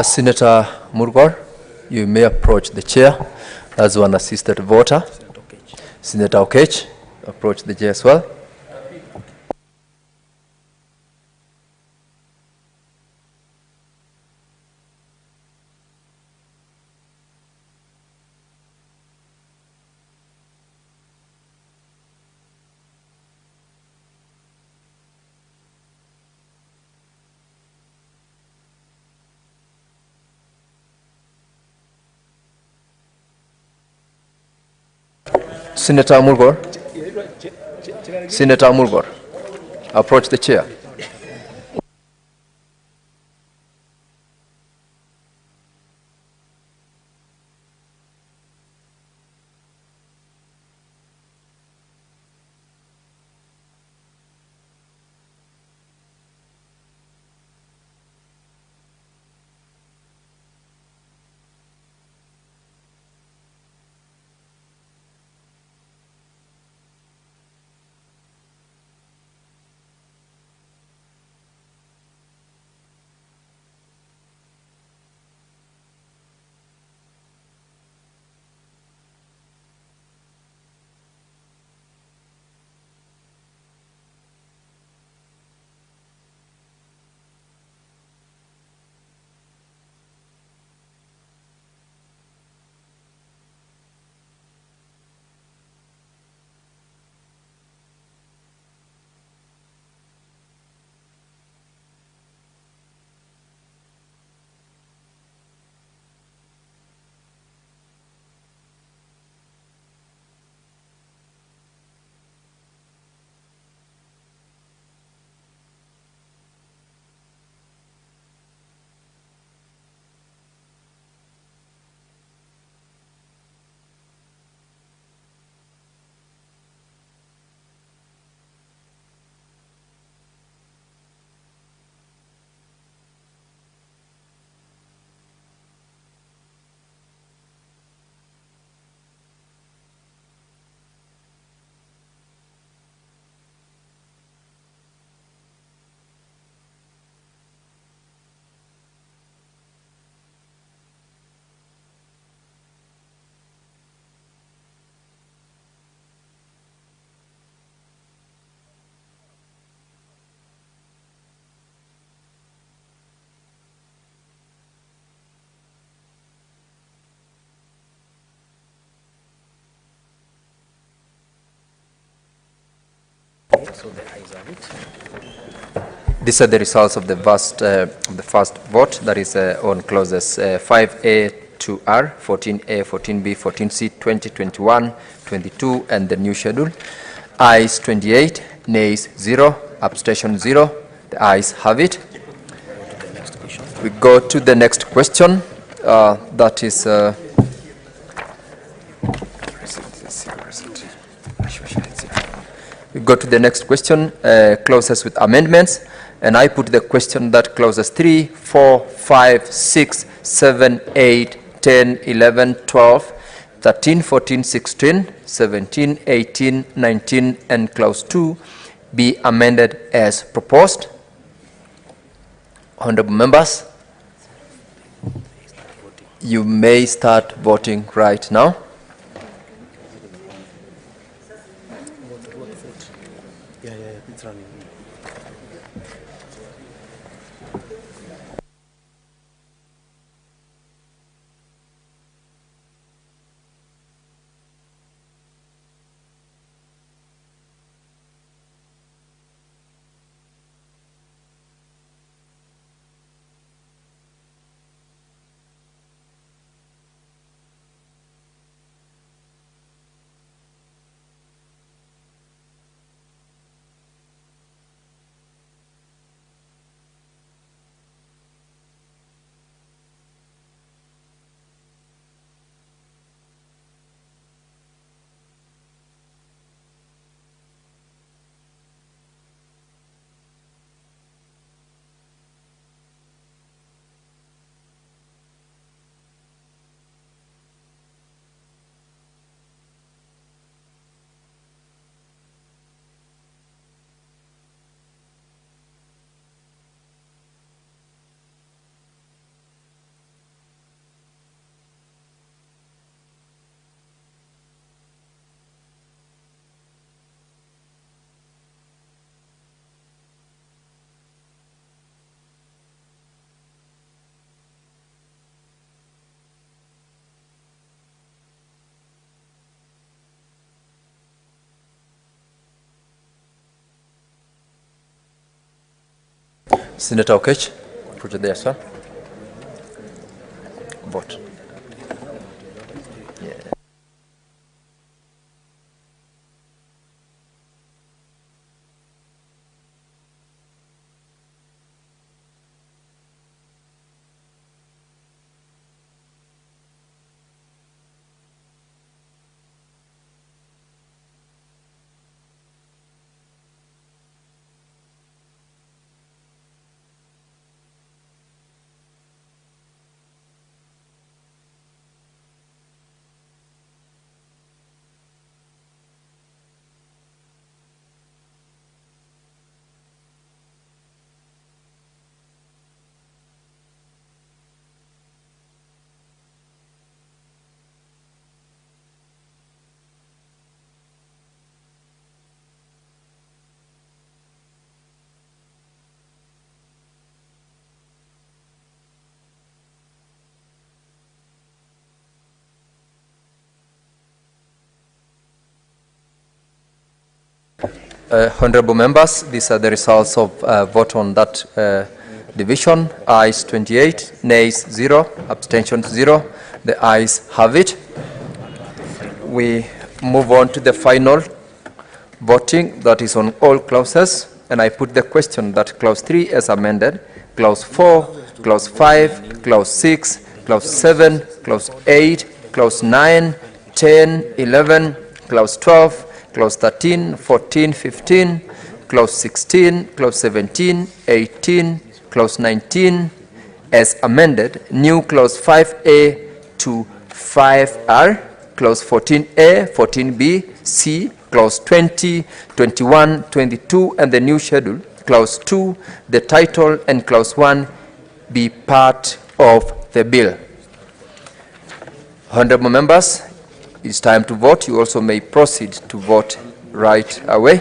Senator Murgor, you may approach the chair as one assisted voter. Senator Okech, approach the chair as well. Senator Mulgor. Senator Mulgor, approach the chair. So the ayes have it. These are the results of the first vote, that is on clauses 5A to R, 14A, 14B, 14C, 20, 21, 22, and the new schedule. Ayes 28, nays 0, abstention 0. The ayes have it. We go to the next question. That is we go to the next question, clauses with amendments, and I put the question that clauses 3, 4, 5, 6, 7, 8, 10, 11, 12, 13, 14, 16, 17, 18, 19, and clause 2 be amended as proposed. Honorable members, you may start voting right now. It's running. Senator Okech, approach there, sir. Vote. Honorable members, these are the results of vote on that division. Ayes 28, nays 0, abstentions 0. The ayes have it. We move on to the final voting, that is on all clauses, and I put the question that clause 3 as amended, clause 4, clause 5, clause 6, clause 7, clause 8, clause 9, 10, 11, clause 12, clause 13, 14, 15, clause 16, clause 17, 18, clause 19, as amended, new clause 5A to 5R, clause 14A, 14B, C, clause 20, 21, 22, and the new schedule, clause 2, the title, and clause 1 be part of the bill. Honorable members, it's time to vote. You also may proceed to vote right away.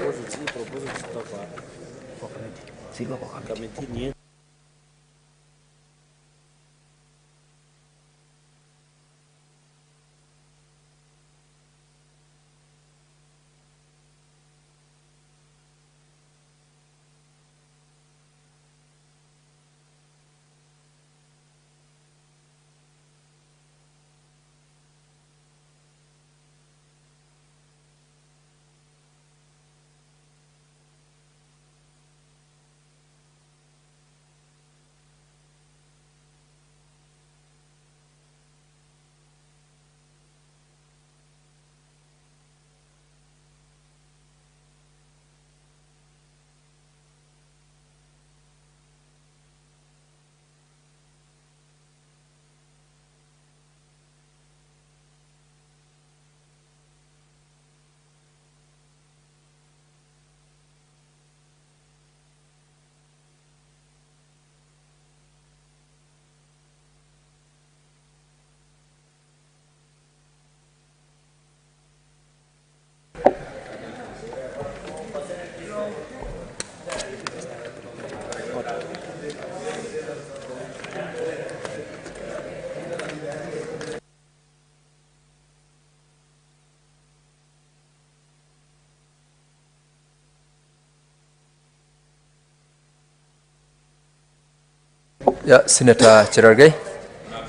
Yeah, Senator Cherargei.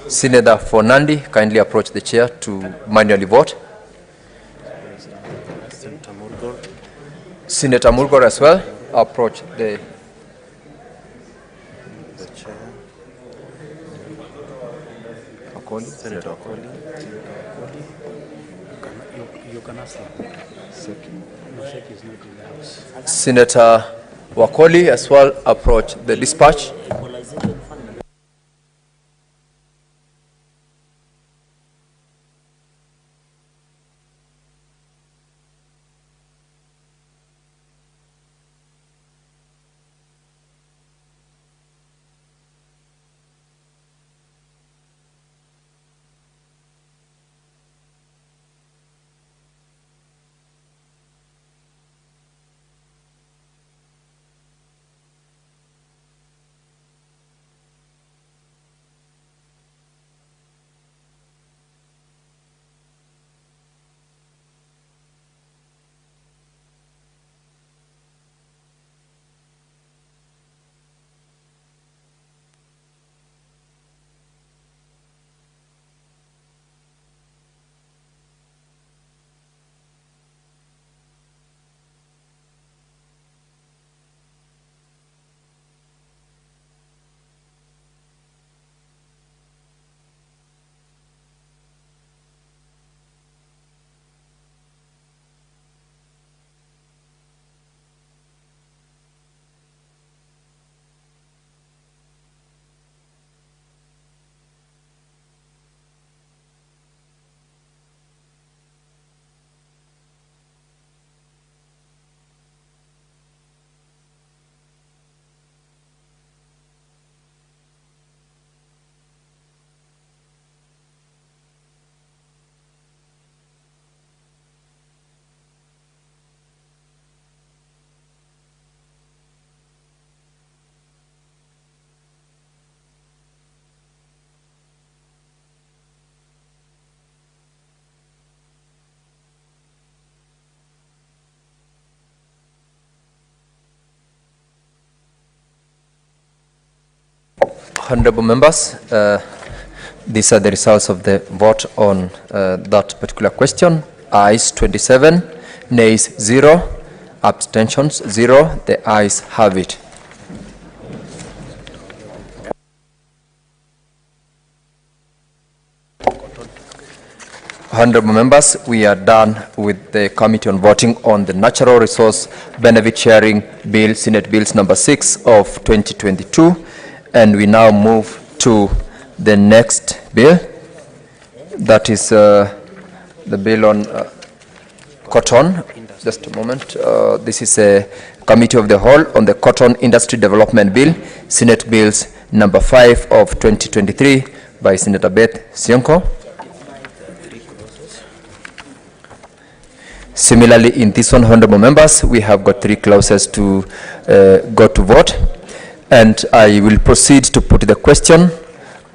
Senator Fonandi, kindly approach the chair to manually vote. Senator Mulgor as well, approach the chair. Wakoli, Senator Wakoli. You can ask him. Senator Wakoli as well, approach the dispatch. Honorable members, these are the results of the vote on that particular question. Ayes 27, nays 0, abstentions 0. The ayes have it. Honorable members, we are done with the committee on voting on the Natural Resource Benefit Sharing Bill, Senate Bills number 6 of 2022. And we now move to the next bill. That is the bill on cotton. Just a moment. This is a committee of the whole on the Cotton Industry Development Bill, Senate Bills number 5 of 2023 by Senator Beth Sionko. Similarly, in this one, honorable members, we have got 3 clauses to go to vote. And I will proceed to put the question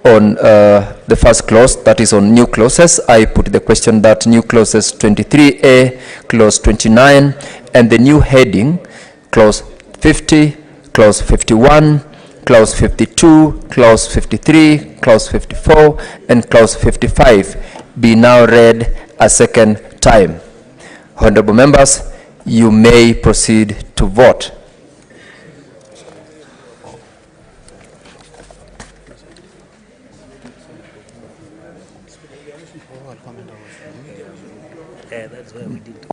on the first clause, that is on new clauses. I put the question that new clauses 23A, clause 29, and the new heading, clause 50, clause 51, clause 52, clause 53, clause 54, and clause 55 be now read a second time. Honorable members, you may proceed to vote. That's where we did.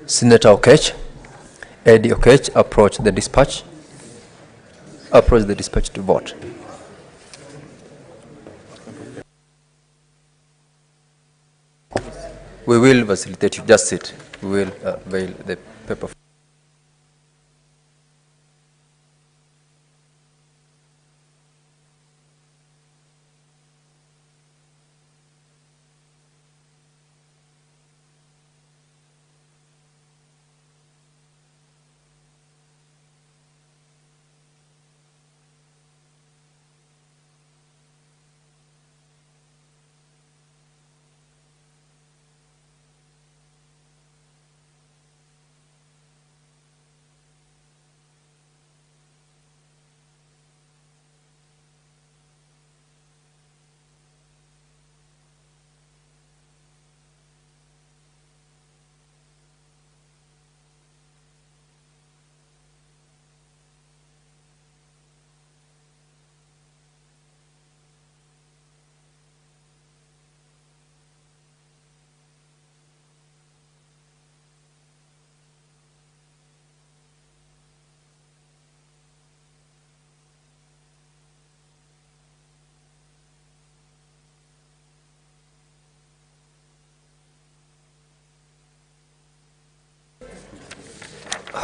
Senator Okech, Eddie Okech, approach the dispatch. Approach the dispatch to vote. We will facilitate you. Just sit. We will veil the paper.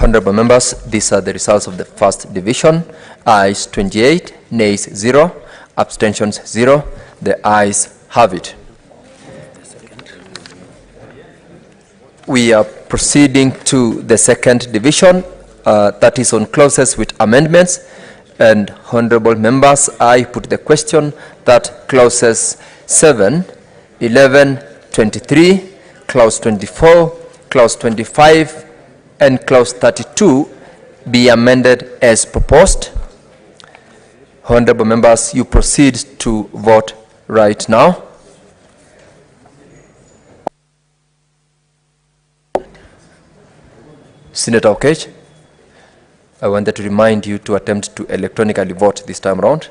Honorable members, these are the results of the first division. Ayes 28, nays 0, abstentions 0. The ayes have it. we are proceeding to the second division, that is on clauses with amendments. And honorable members, I put the question that clauses 7, 11, 23, clause 24, clause 25, and clause 32 be amended as proposed. Honorable members, you proceed to vote right now. Senator Okech, I wanted to remind you to attempt to electronically vote this time around.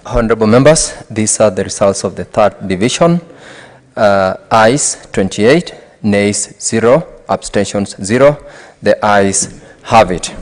Honorable members, these are the results of the third division. Ayes 28, nays 0, abstentions 0. The ayes have it.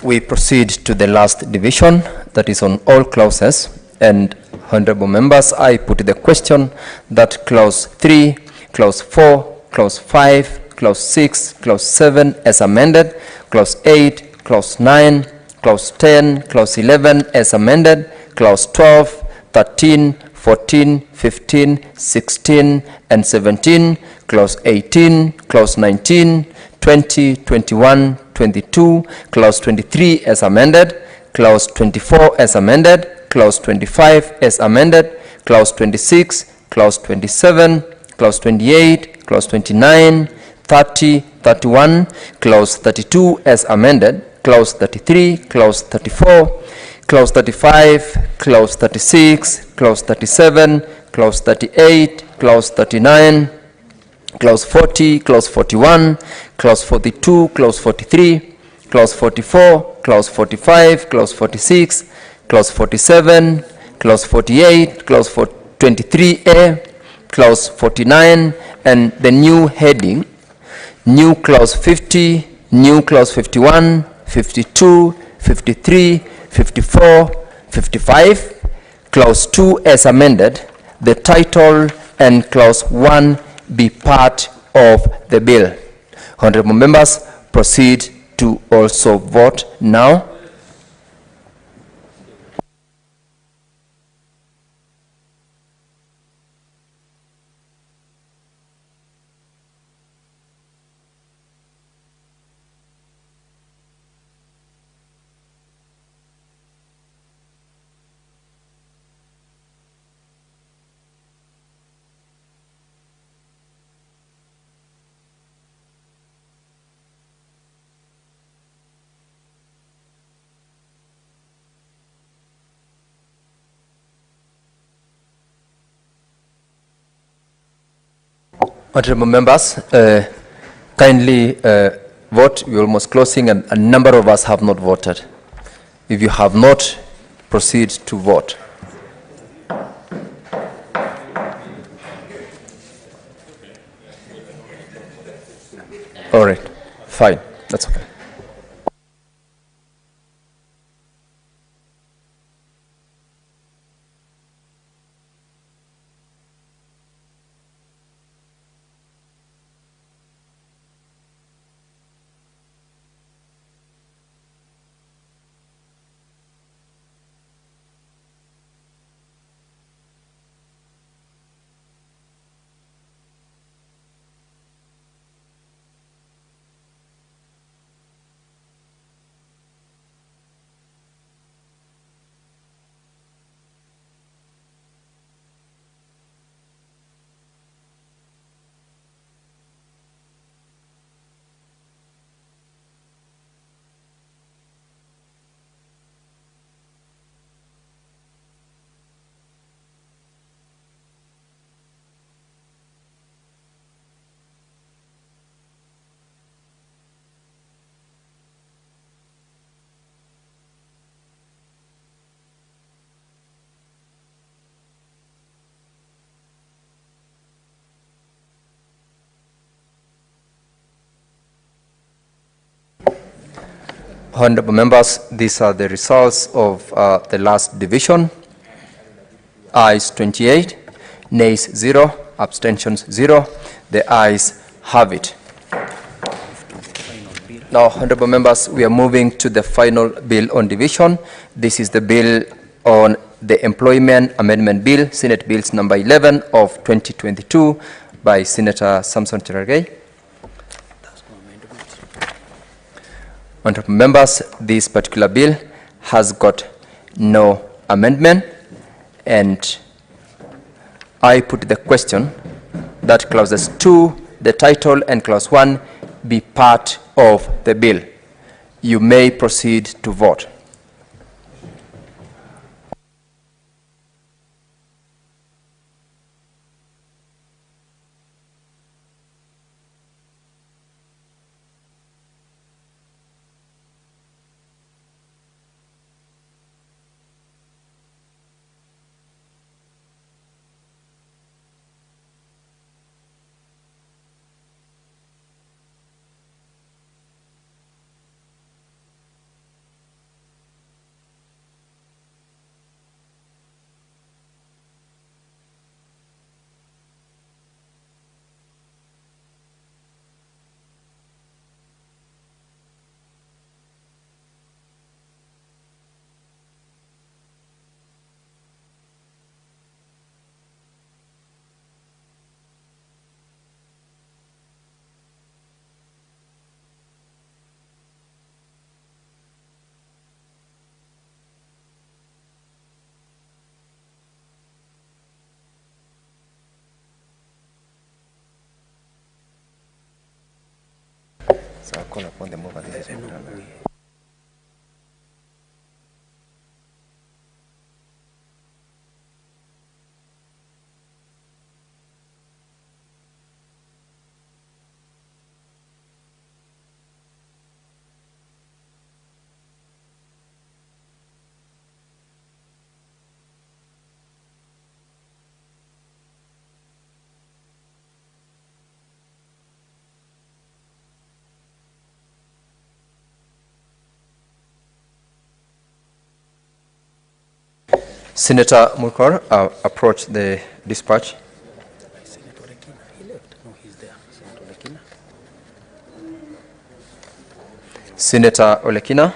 We proceed to the last division, that is on all clauses. And honorable members, I put the question that clause 3, clause 4, clause 5, clause 6, clause 7 as amended, clause 8, clause 9, clause 10, clause 11 as amended, clause 12, 13, 14, 15, 16, and 17, clause 18, clause 19, 20, 21, 22, clause 23 as amended, clause 24 as amended, clause 25 as amended, clause 26, clause 27, clause 28, clause 29, 30, 31, clause 32 as amended, clause 33, clause 34, clause 35, clause 36, clause 37, clause 38, clause 39, clause 40, clause 41, clause 42, clause 43, clause 44, clause 45, clause 46, clause 47, clause 48, clause 23A, clause 49, and the new heading, new clause 50, new clause 51, 52, 53, 54, 55, clause 2 as amended, the title and clause 1 be part of the bill. Honorable members, proceed to also vote now. Honorable members, kindly vote. We're almost closing, and a number of us have not voted. If you have not, proceed to vote. All right, fine, that's okay. Honorable members, these are the results of the last division. Ayes 28, nays 0, abstentions 0. The ayes have it. Now, honorable members, we are moving to the final bill on division. This is the bill on the Employment Amendment Bill, Senate Bills number 11 of 2022 by Senator Samson Cherargei. Honorable members, this particular bill has got no amendment, and I put the question that clauses 2, the title, and clause 1 be part of the bill. You may proceed to vote. So I'll call upon the mover. Senator Mukor, approach the dispatch. Senator Olekina.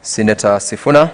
Senator Sifuna.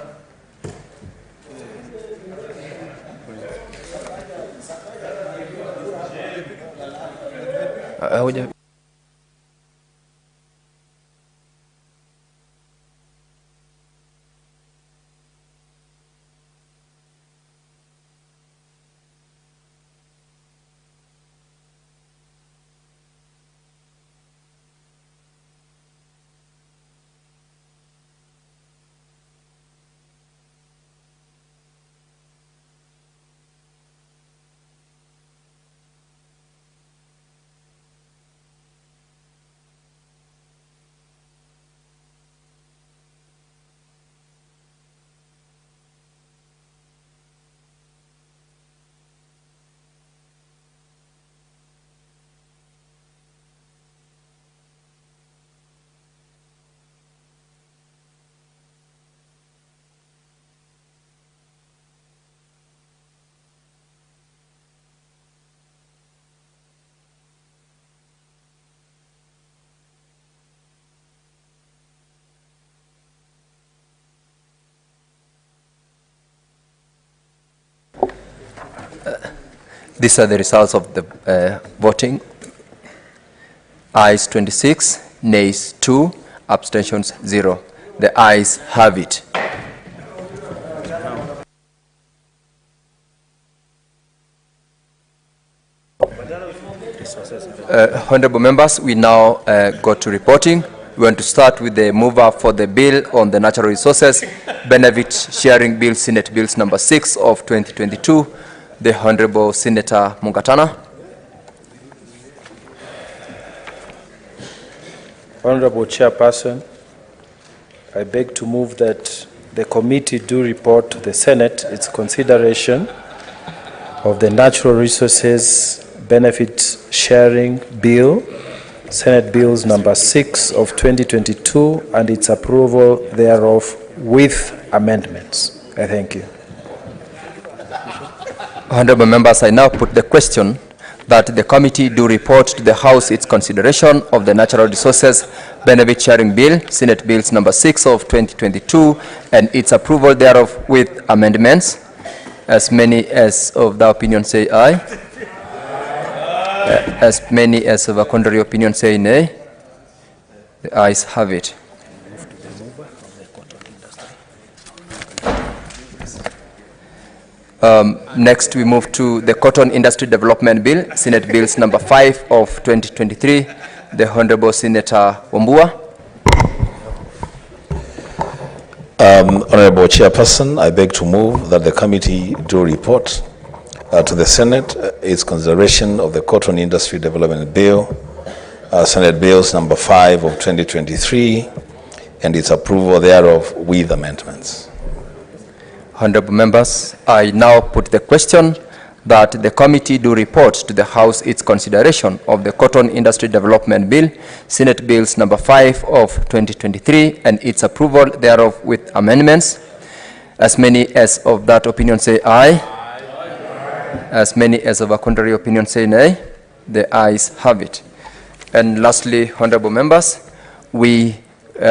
These are the results of the voting. Ayes 26, nays 2, abstentions 0. The ayes have it. Honorable members, we now go to reporting. We want to start with the mover for the bill on the natural resources benefit sharing bill, Senate Bills number 6 of 2022, the Honorable Senator Mungatana. Honorable Chairperson, I beg to move that the committee do report to the Senate its consideration of the natural resources benefit sharing bill, Senate Bills number 6 of 2022, and its approval thereof with amendments. I thank you. Honorable members, I now put the question that the committee do report to the House its consideration of the natural resources benefit sharing bill, Senate Bills number 6 of 2022, and its approval thereof with amendments. As many as of the opinion say aye. As many as of a contrary opinion say nay. The ayes have it. Next, we move to the Cotton Industry Development Bill, Senate Bills number 5 of 2023. The Honorable Senator Wambua. Honorable Chairperson, I beg to move that the committee do report to the Senate its consideration of the Cotton Industry Development Bill, Senate Bills number 5 of 2023, and its approval thereof with amendments. Honorable members, I now put the question that the committee do report to the House its consideration of the Cotton Industry Development Bill, Senate Bills number 5 of 2023, and its approval thereof with amendments. As many as of that opinion say aye. As many as of a contrary opinion say nay. The ayes have it. And lastly, honorable members, we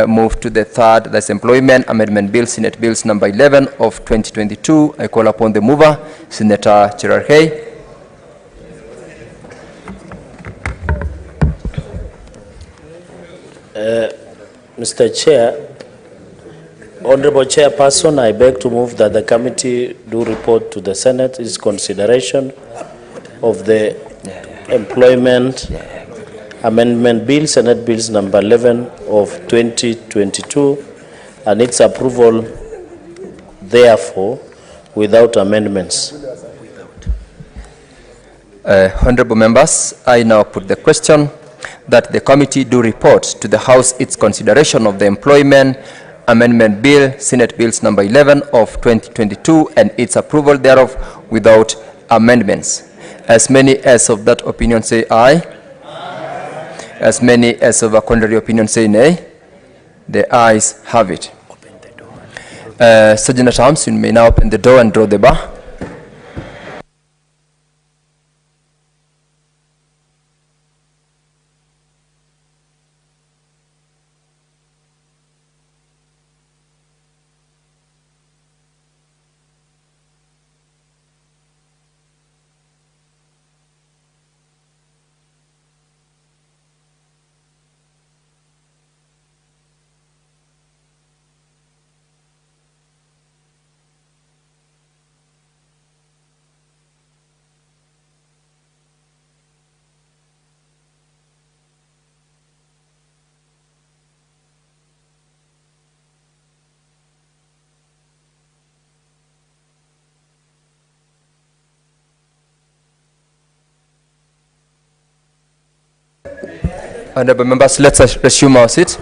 move to the third, that's Employment Amendment Bill, Senate Bills number 11 of 2022. I call upon the mover, Senator Cherargei. Mr. Chair, Honorable Chairperson, I beg to move that the committee do report to the Senate its consideration of the Employment Amendment Bill, Senate Bills number 11 of 2022, and its approval therefore without amendments. Honorable members, I now put the question that the committee do report to the House its consideration of the Employment Amendment Bill, Senate Bills number 11 of 2022, and its approval thereof without amendments. As many as of that opinion say aye. As many as of a contrary opinion say nay. The ayes have it. Sergeant at Arms, you may now open the door and draw the bar. Honorable members, let's resume our seats.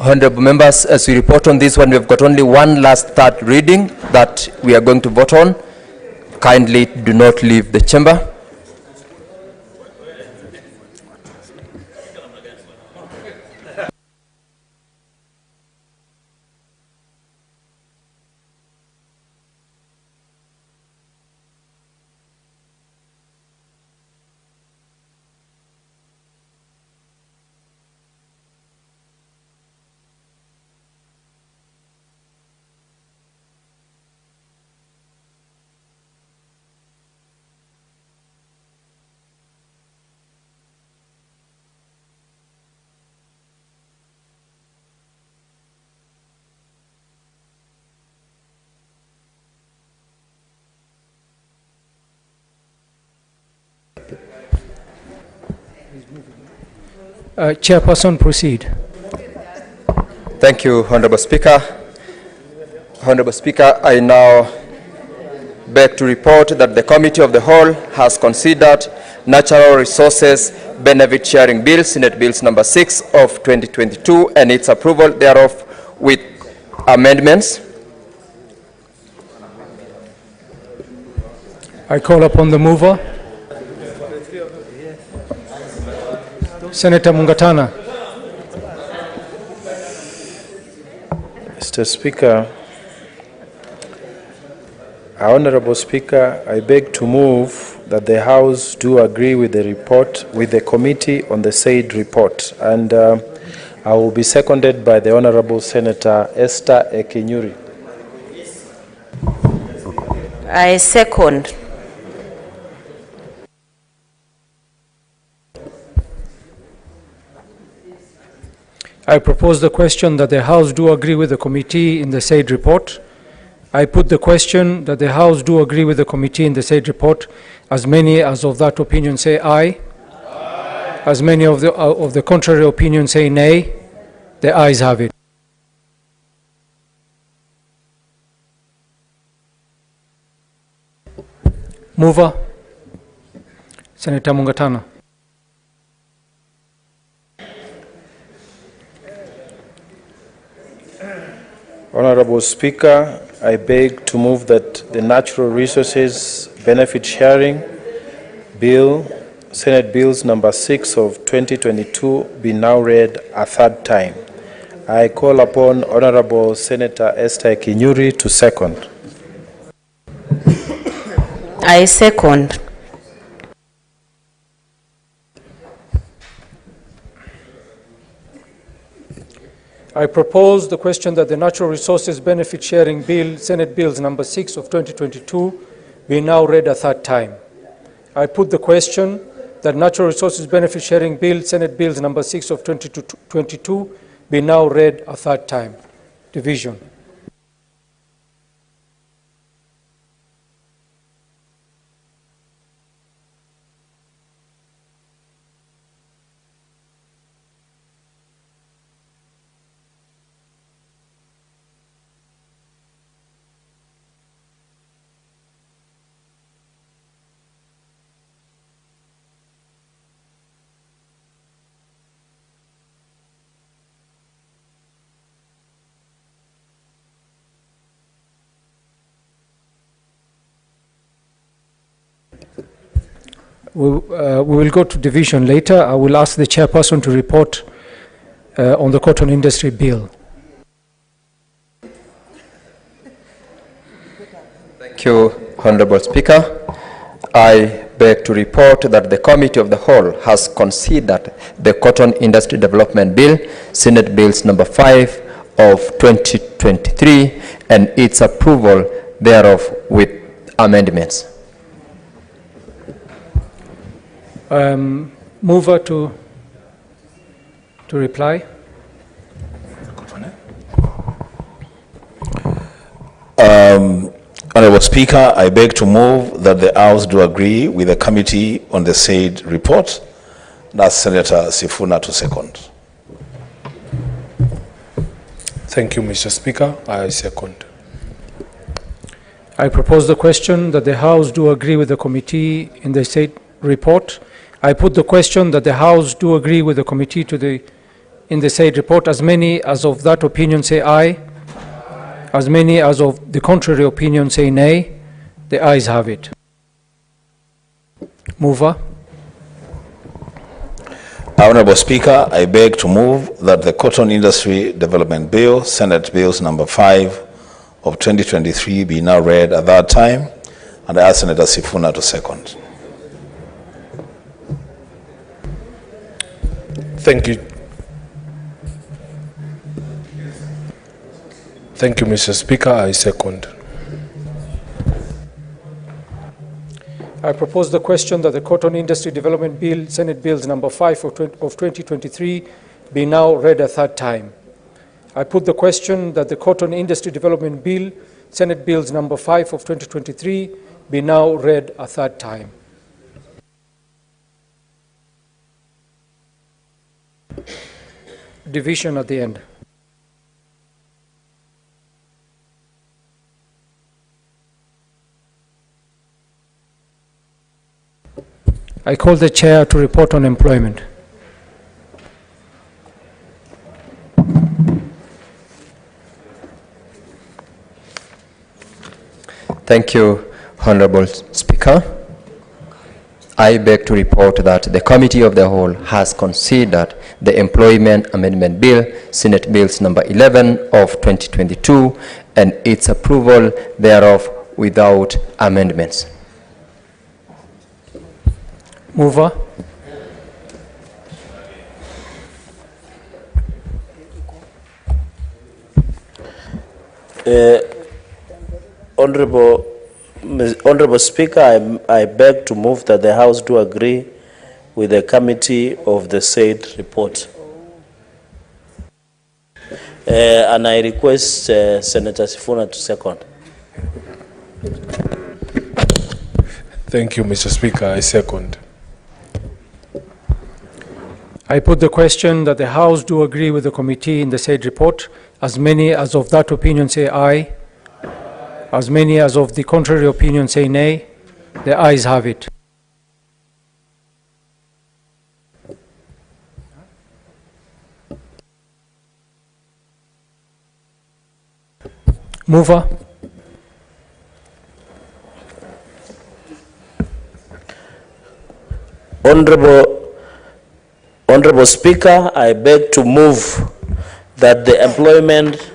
Honorable members, as we report on this one, we've got only one last third reading that we are going to vote on. Kindly do not leave the chamber. Chairperson, proceed. Thank you, Honorable Speaker. Honorable Speaker, I now beg to report that the Committee of the Whole has considered Natural Resources Benefit Sharing Bill, Senate Bills number 6 of 2022, and its approval thereof with amendments. I call upon the mover. Senator Mungatana. Mr. Speaker, Honorable Speaker, I beg to move that the House do agree with the report, with the committee on the said report, and I will be seconded by the Honorable Senator Esther Ekinyuri. I second. I propose the question that the House do agree with the committee in the said report. I put the question that the House do agree with the committee in the said report. As many as of that opinion say aye. Aye. As many of the contrary opinion say nay. The ayes have it. Mover, Senator Mungatana. Honorable Speaker, I beg to move that the Natural Resources Benefit Sharing Bill, Senate Bills number 6 of 2022, be now read a third time. I call upon Honorable Senator Esther Ekinyuri to second. I second. I propose the question that the Natural Resources Benefit Sharing Bill, Senate Bills number 6 of 2022, be now read a third time. I put the question that Natural Resources Benefit Sharing Bill, Senate Bills number 6 of 2022, be now read a third time. Division. We will go to division later. I will ask the chairperson to report on the cotton industry bill. Thank you, Honorable Speaker. I beg to report that the Committee of the Whole has considered the Cotton Industry Development Bill, Senate Bills number 5 of 2023, and its approval thereof with amendments. Mover to reply. Honorable Speaker, I beg to move that the House do agree with the committee on the said report. That's Senator Sifuna to second. Thank you, Mr. Speaker. I second. I propose the question that the House do agree with the committee in the said report. I put the question that the House do agree with the committee in the said report. As many as of that opinion say aye. As many as of the contrary opinion say nay. The ayes have it. Mover. Honorable Speaker, I beg to move that the Cotton Industry Development Bill, Senate Bills number 5 of 2023, be now read at that time, and I ask Senator Sifuna to second. Thank you. Thank you, Mr. Speaker. I second. I propose the question that the Cotton Industry Development Bill, Senate Bills number 5 of 2023, be now read a third time. I put the question that the Cotton Industry Development Bill, Senate Bills number 5 of 2023, be now read a third time. Division at the end. I call the chair to report on employment. Thank you, Honorable Speaker. I beg to report that the Committee of the Whole has considered the Employment Amendment Bill, Senate Bills number 11 of 2022, and its approval thereof without amendments. Mover. Honorable Speaker, I beg to move that the House do agree with the committee of the said report. And I request Senator Sifuna to second. Thank you, Mr. Speaker. I second. I put the question that the House do agree with the committee in the said report. As many as of that opinion say aye. As many as of the contrary opinion say nay. The ayes have it. Mover. Honorable Speaker, I beg to move that the Employment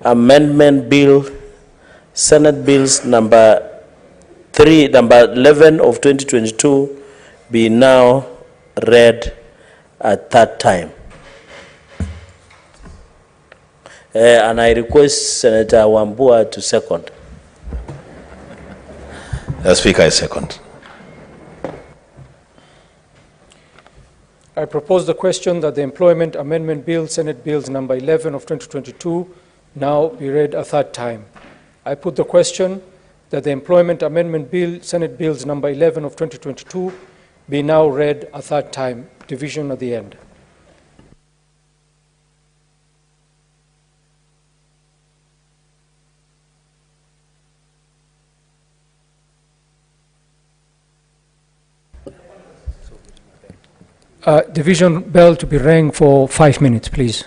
Amendment Bill, Senate Bills number 11 of 2022 be now read at that time. And I request Senator Wambua to second. Speaker, I second. I propose the question that the Employment Amendment Bill, Senate Bills number 11 of 2022, now be read a third time. I put the question that the Employment Amendment Bill, Senate Bills number 11 of 2022, be now read a third time. Division at the end. Division bell to be rang for 5 minutes, please.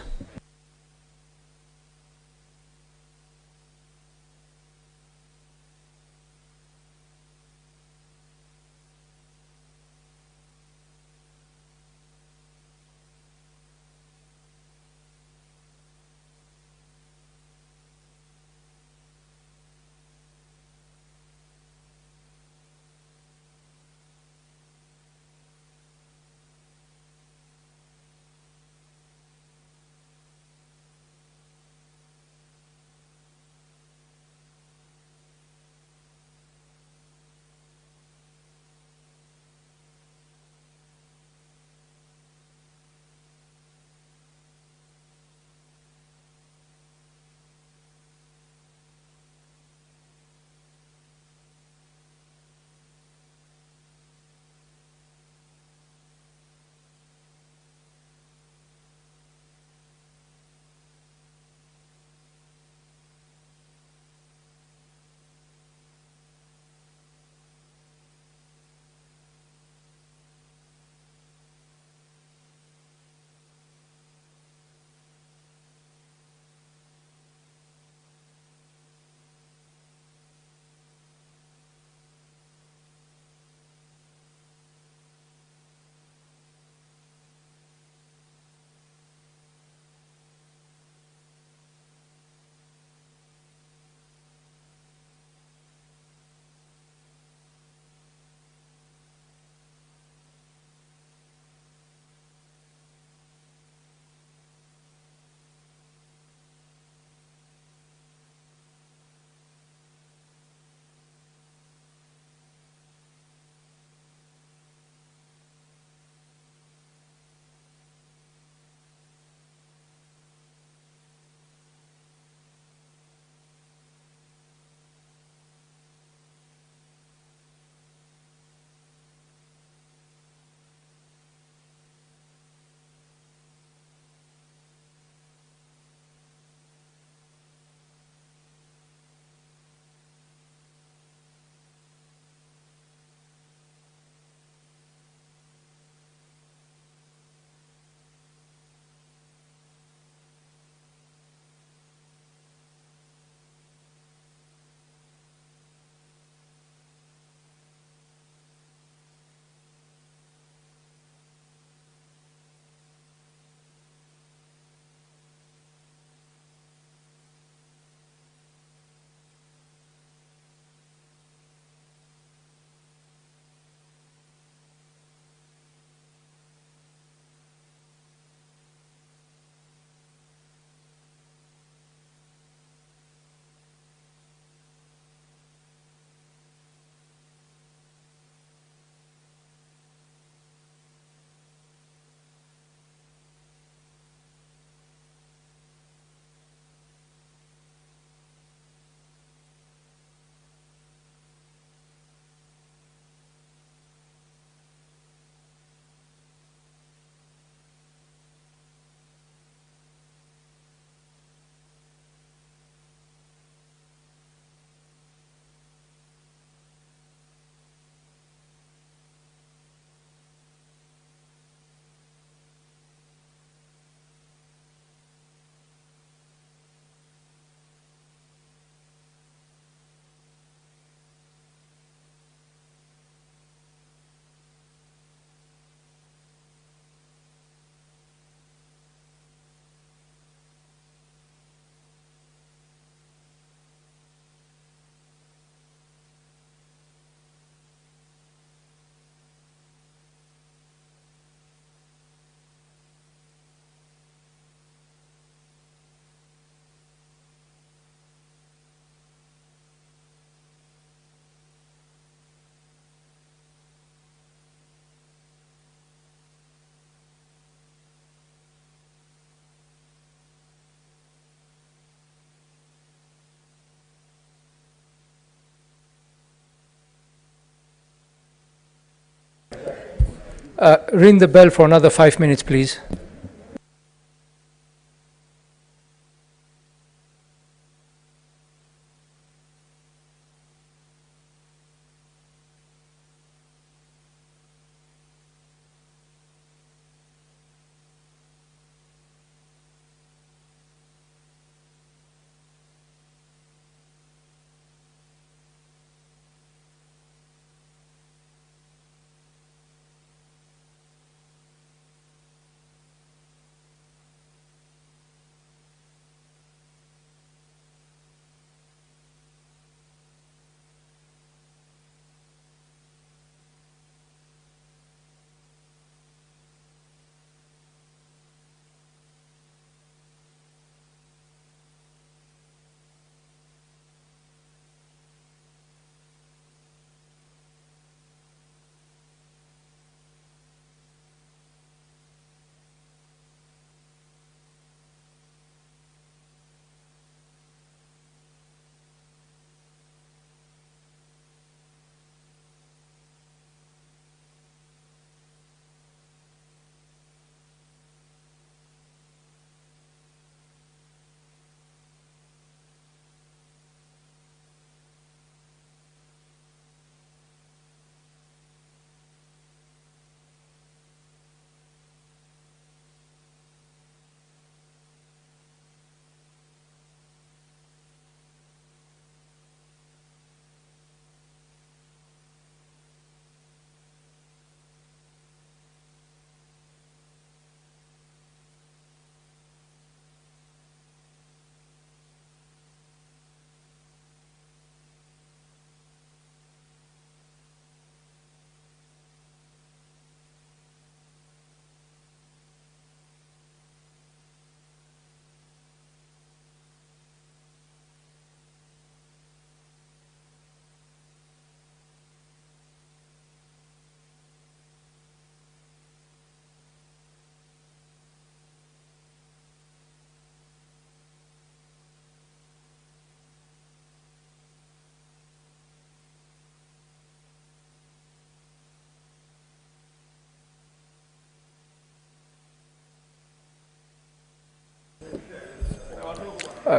Ring the bell for another 5 minutes, please.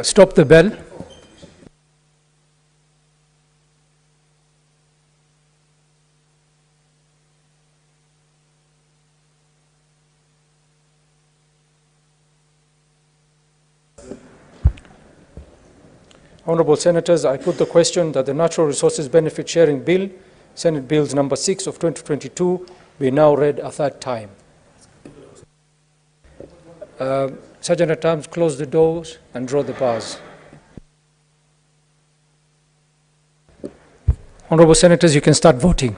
Stop the bell. Honourable Senators, I put the question that the Natural Resources Benefit Sharing Bill, Senate Bills number 6 of 2022, be now read a third time. Sergeant at Arms, close the doors and draw the bars. Honourable Senators, you can start voting.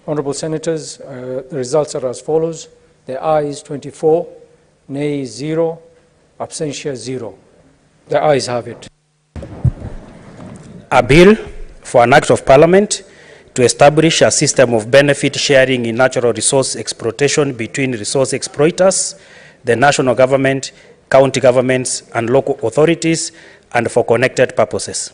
Honourable Senators, the results are as follows. The ayes 24, nay 0, abstention 0. The ayes have it. A bill for an act of parliament to establish a system of benefit sharing in natural resource exploitation between resource exploiters, the national government, county governments, and local authorities, and for connected purposes.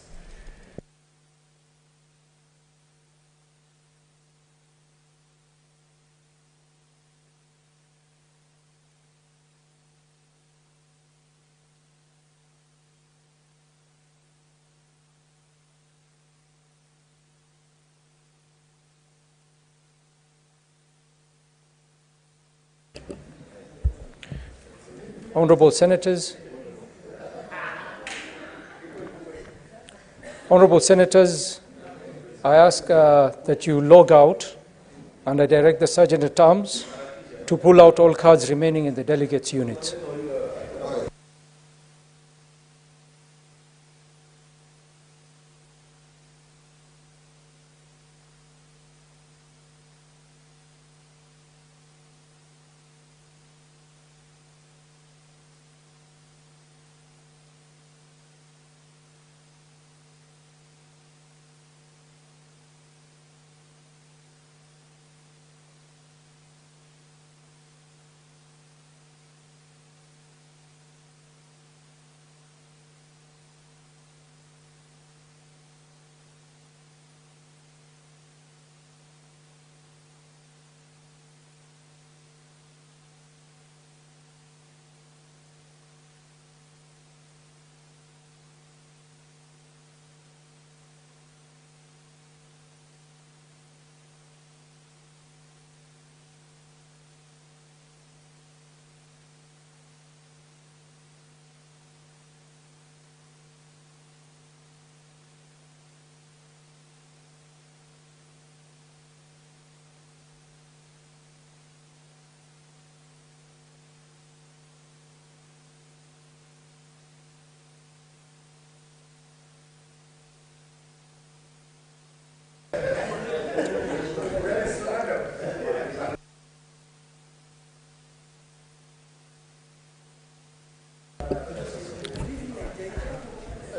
Honourable Senators, I ask that you log out, and I direct the Sergeant-at-Arms to pull out all cards remaining in the delegates' units.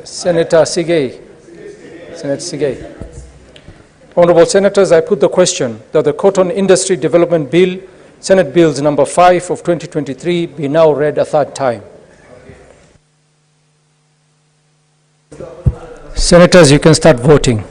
Senator Sigei. Senator Sigei. Honourable Senators, I put the question that the Cotton Industry Development Bill, Senate Bills number 5 of 2023, be now read a third time. Senators, you can start voting.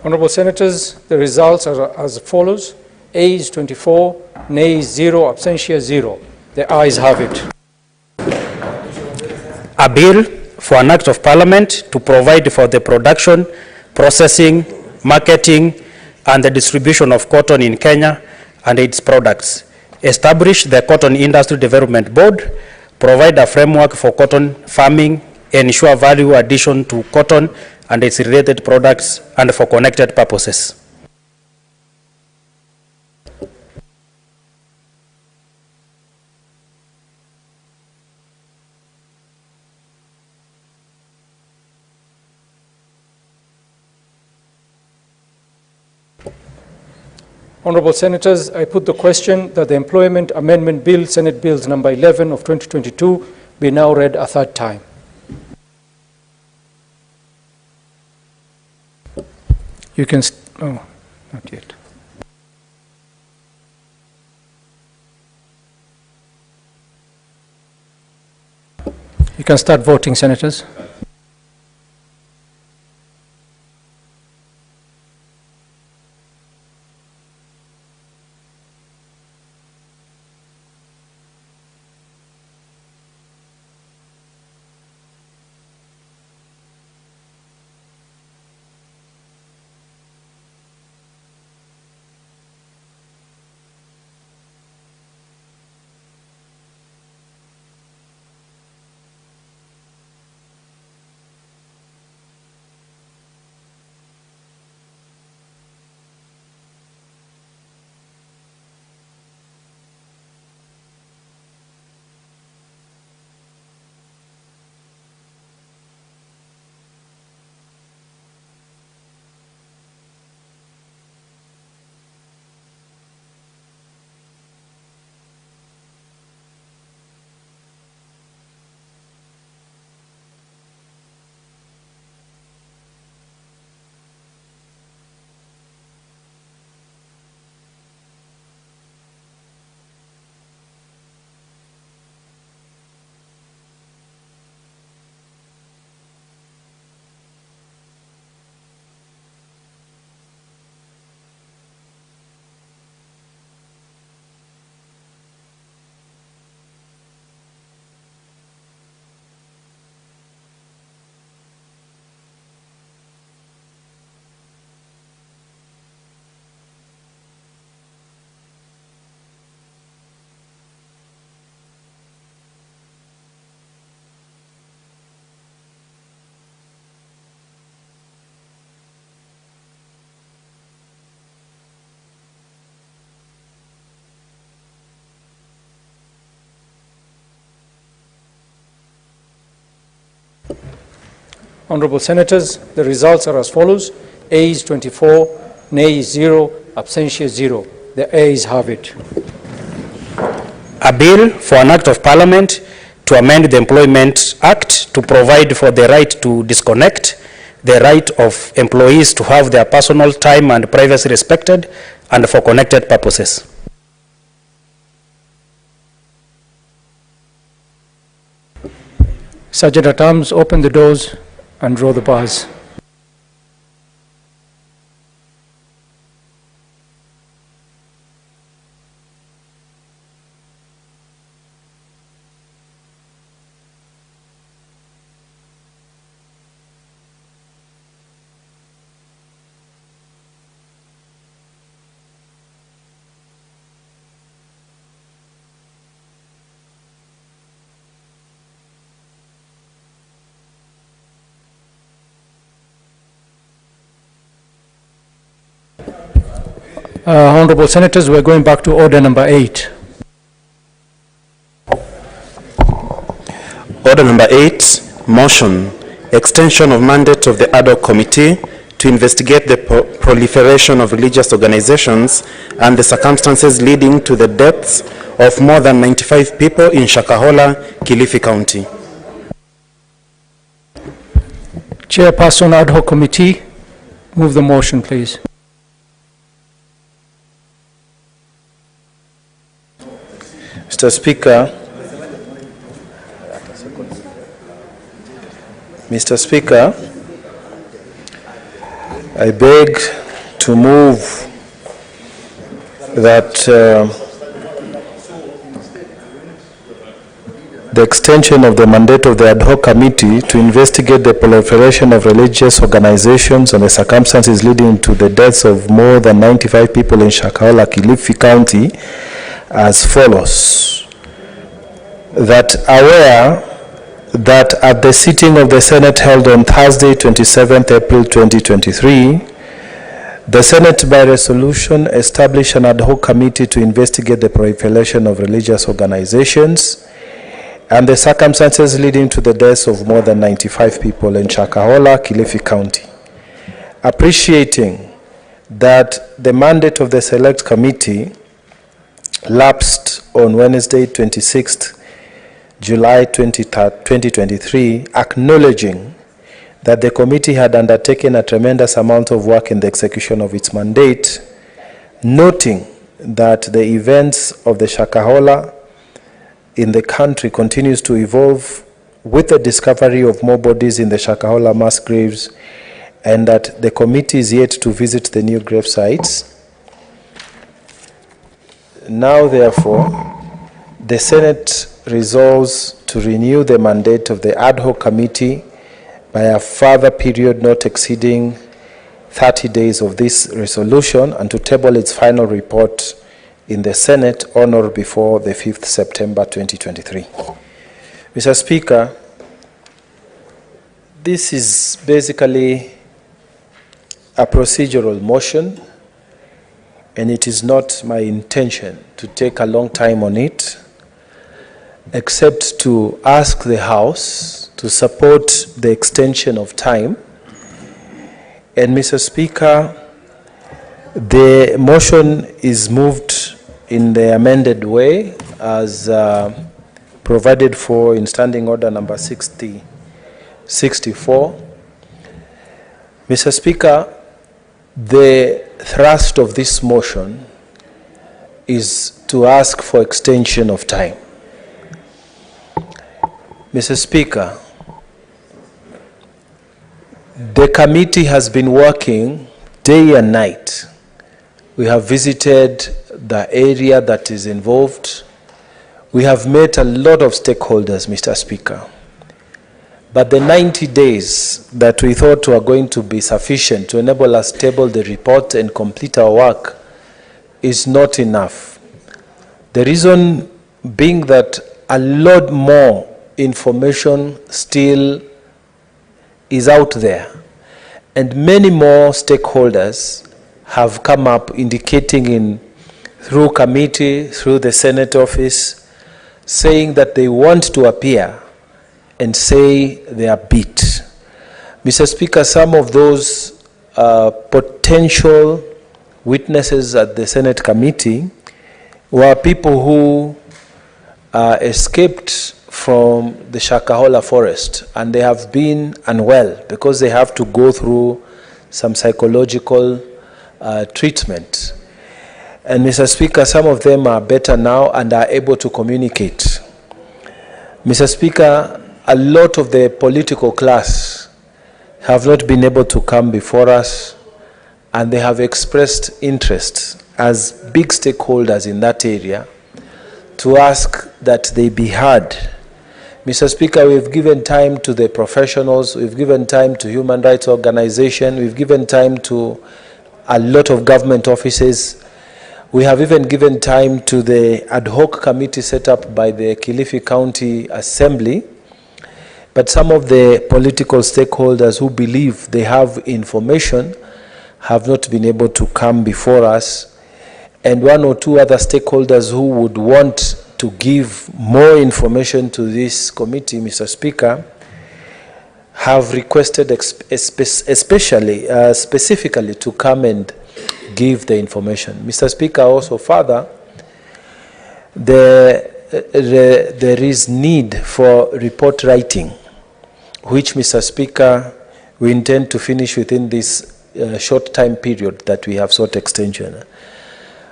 Honourable Senators, the results are as follows. Ayes 24, nays 0, abstention 0. The ayes have it. A bill for an act of parliament to provide for the production, processing, marketing, and the distribution of cotton in Kenya and its products. Establish the Cotton Industry Development Board, provide a framework for cotton farming, ensure value addition to cotton and its related products, and for connected purposes. Honourable Senators, I put the question that the Employment Amendment Bill, Senate Bills number 11 of 2022, be now read a third time. You can, oh, not yet. You can start voting, Senators. Honourable Senators, the results are as follows. Ayes 24, nays 0, abstention 0. The ayes have it. A bill for an act of parliament to amend the Employment Act to provide for the right to disconnect, the right of employees to have their personal time and privacy respected, and for connected purposes. Sergeant at Arms, open the doors and draw the bars. Honourable Senators, we're going back to order number 8. Order number 8, motion, extension of mandate of the ad hoc committee to investigate the proliferation of religious organizations and the circumstances leading to the deaths of more than 95 people in Shakahola, Kilifi County. Chairperson ad hoc committee, move the motion, please. Mr. Speaker, I beg to move that the extension of the mandate of the ad hoc committee to investigate the proliferation of religious organizations and the circumstances leading to the deaths of more than 95 people in Shakahola, Kilifi County as follows. That aware that at the sitting of the Senate held on Thursday, 27th April 2023, the Senate by resolution established an ad hoc committee to investigate the proliferation of religious organizations and the circumstances leading to the deaths of more than 95 people in Shakahola, Kilifi County. Appreciating that the mandate of the Select Committee lapsed on Wednesday, 26th July 2023, acknowledging that the committee had undertaken a tremendous amount of work in the execution of its mandate, noting that the events of the Shakahola in the country continues to evolve with the discovery of more bodies in the Shakahola mass graves, and that the committee is yet to visit the new grave sites. Now, therefore, the Senate resolves to renew the mandate of the ad hoc committee by a further period not exceeding 30 days of this resolution, and to table its final report in the Senate on or before the 5th September 2023. Mr. Speaker, this is basically a procedural motion, and it is not my intention to take a long time on it, except to ask the House to support the extension of time. And Mr. Speaker, the motion is moved in the amended way as provided for in Standing Order number 64. Mr. Speaker, the thrust of this motion is to ask for extension of time. Mr. Speaker, the committee has been working day and night. We have visited the area that is involved. We have met a lot of stakeholders, Mr. Speaker. But the 90 days that we thought were going to be sufficient to enable us to table the report and complete our work is not enough. The reason being that a lot more information still is out there, and many more stakeholders have come up indicating through committee, through the Senate office, saying that they want to appear and say their bit. Mr. Speaker, some of those potential witnesses at the Senate committee were people who escaped from the Shakahola forest, and they have been unwell because they have to go through some psychological treatment. And Mr. Speaker, some of them are better now and are able to communicate. Mr. Speaker, a lot of the political class have not been able to come before us, and they have expressed interest as big stakeholders in that area to ask that they be heard. Mr. Speaker, we've given time to the professionals, we've given time to human rights organizations, we've given time to a lot of government offices. We have even given time to the ad hoc committee set up by the Kilifi County Assembly. But some of the political stakeholders who believe they have information have not been able to come before us. And one or two other stakeholders who would want to give more information to this committee, Mr. Speaker, have requested specifically to come and give the information. Mr. Speaker, also further, there is need for report writing, which, Mr. Speaker, we intend to finish within this short time period that we have sought extension.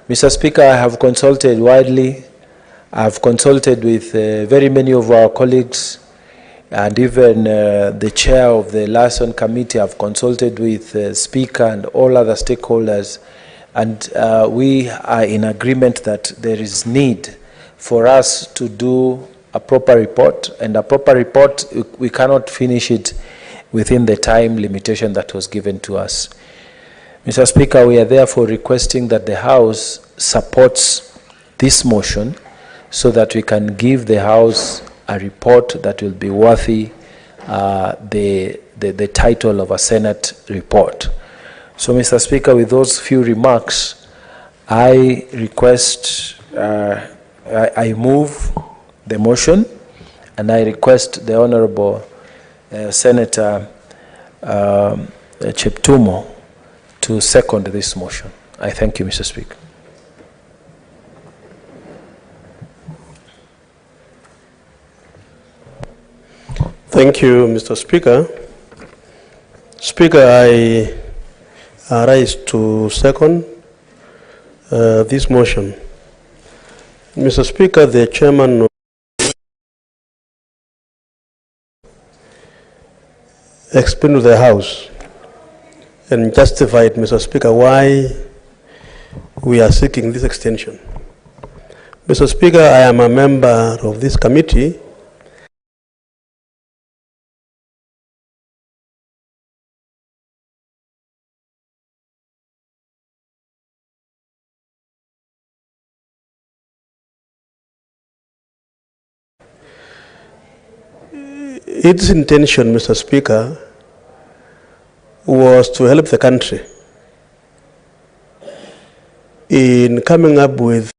Mr. Speaker, I have consulted widely. I have consulted with very many of our colleagues, and even the chair of the liaison committee have consulted with the speaker and all other stakeholders, and we are in agreement that there is need for us to do a proper report, and a proper report, we cannot finish it within the time limitation that was given to us. Mr. Speaker, we are therefore requesting that the House supports this motion so that we can give the House a report that will be worthy the title of a Senate report. So, Mr. Speaker, with those few remarks, I request, I move the motion, and I request the Honorable Senator Cheptumo to second this motion. I thank you, Mr. Speaker. Thank you, Mr. Speaker. Speaker, I rise to second this motion. Mr. Speaker, the chairman explained to the House and justified, Mr. Speaker, why we are seeking this extension. Mr. Speaker, I am a member of this committee. Its intention, Mr. Speaker, was to help the country in coming up with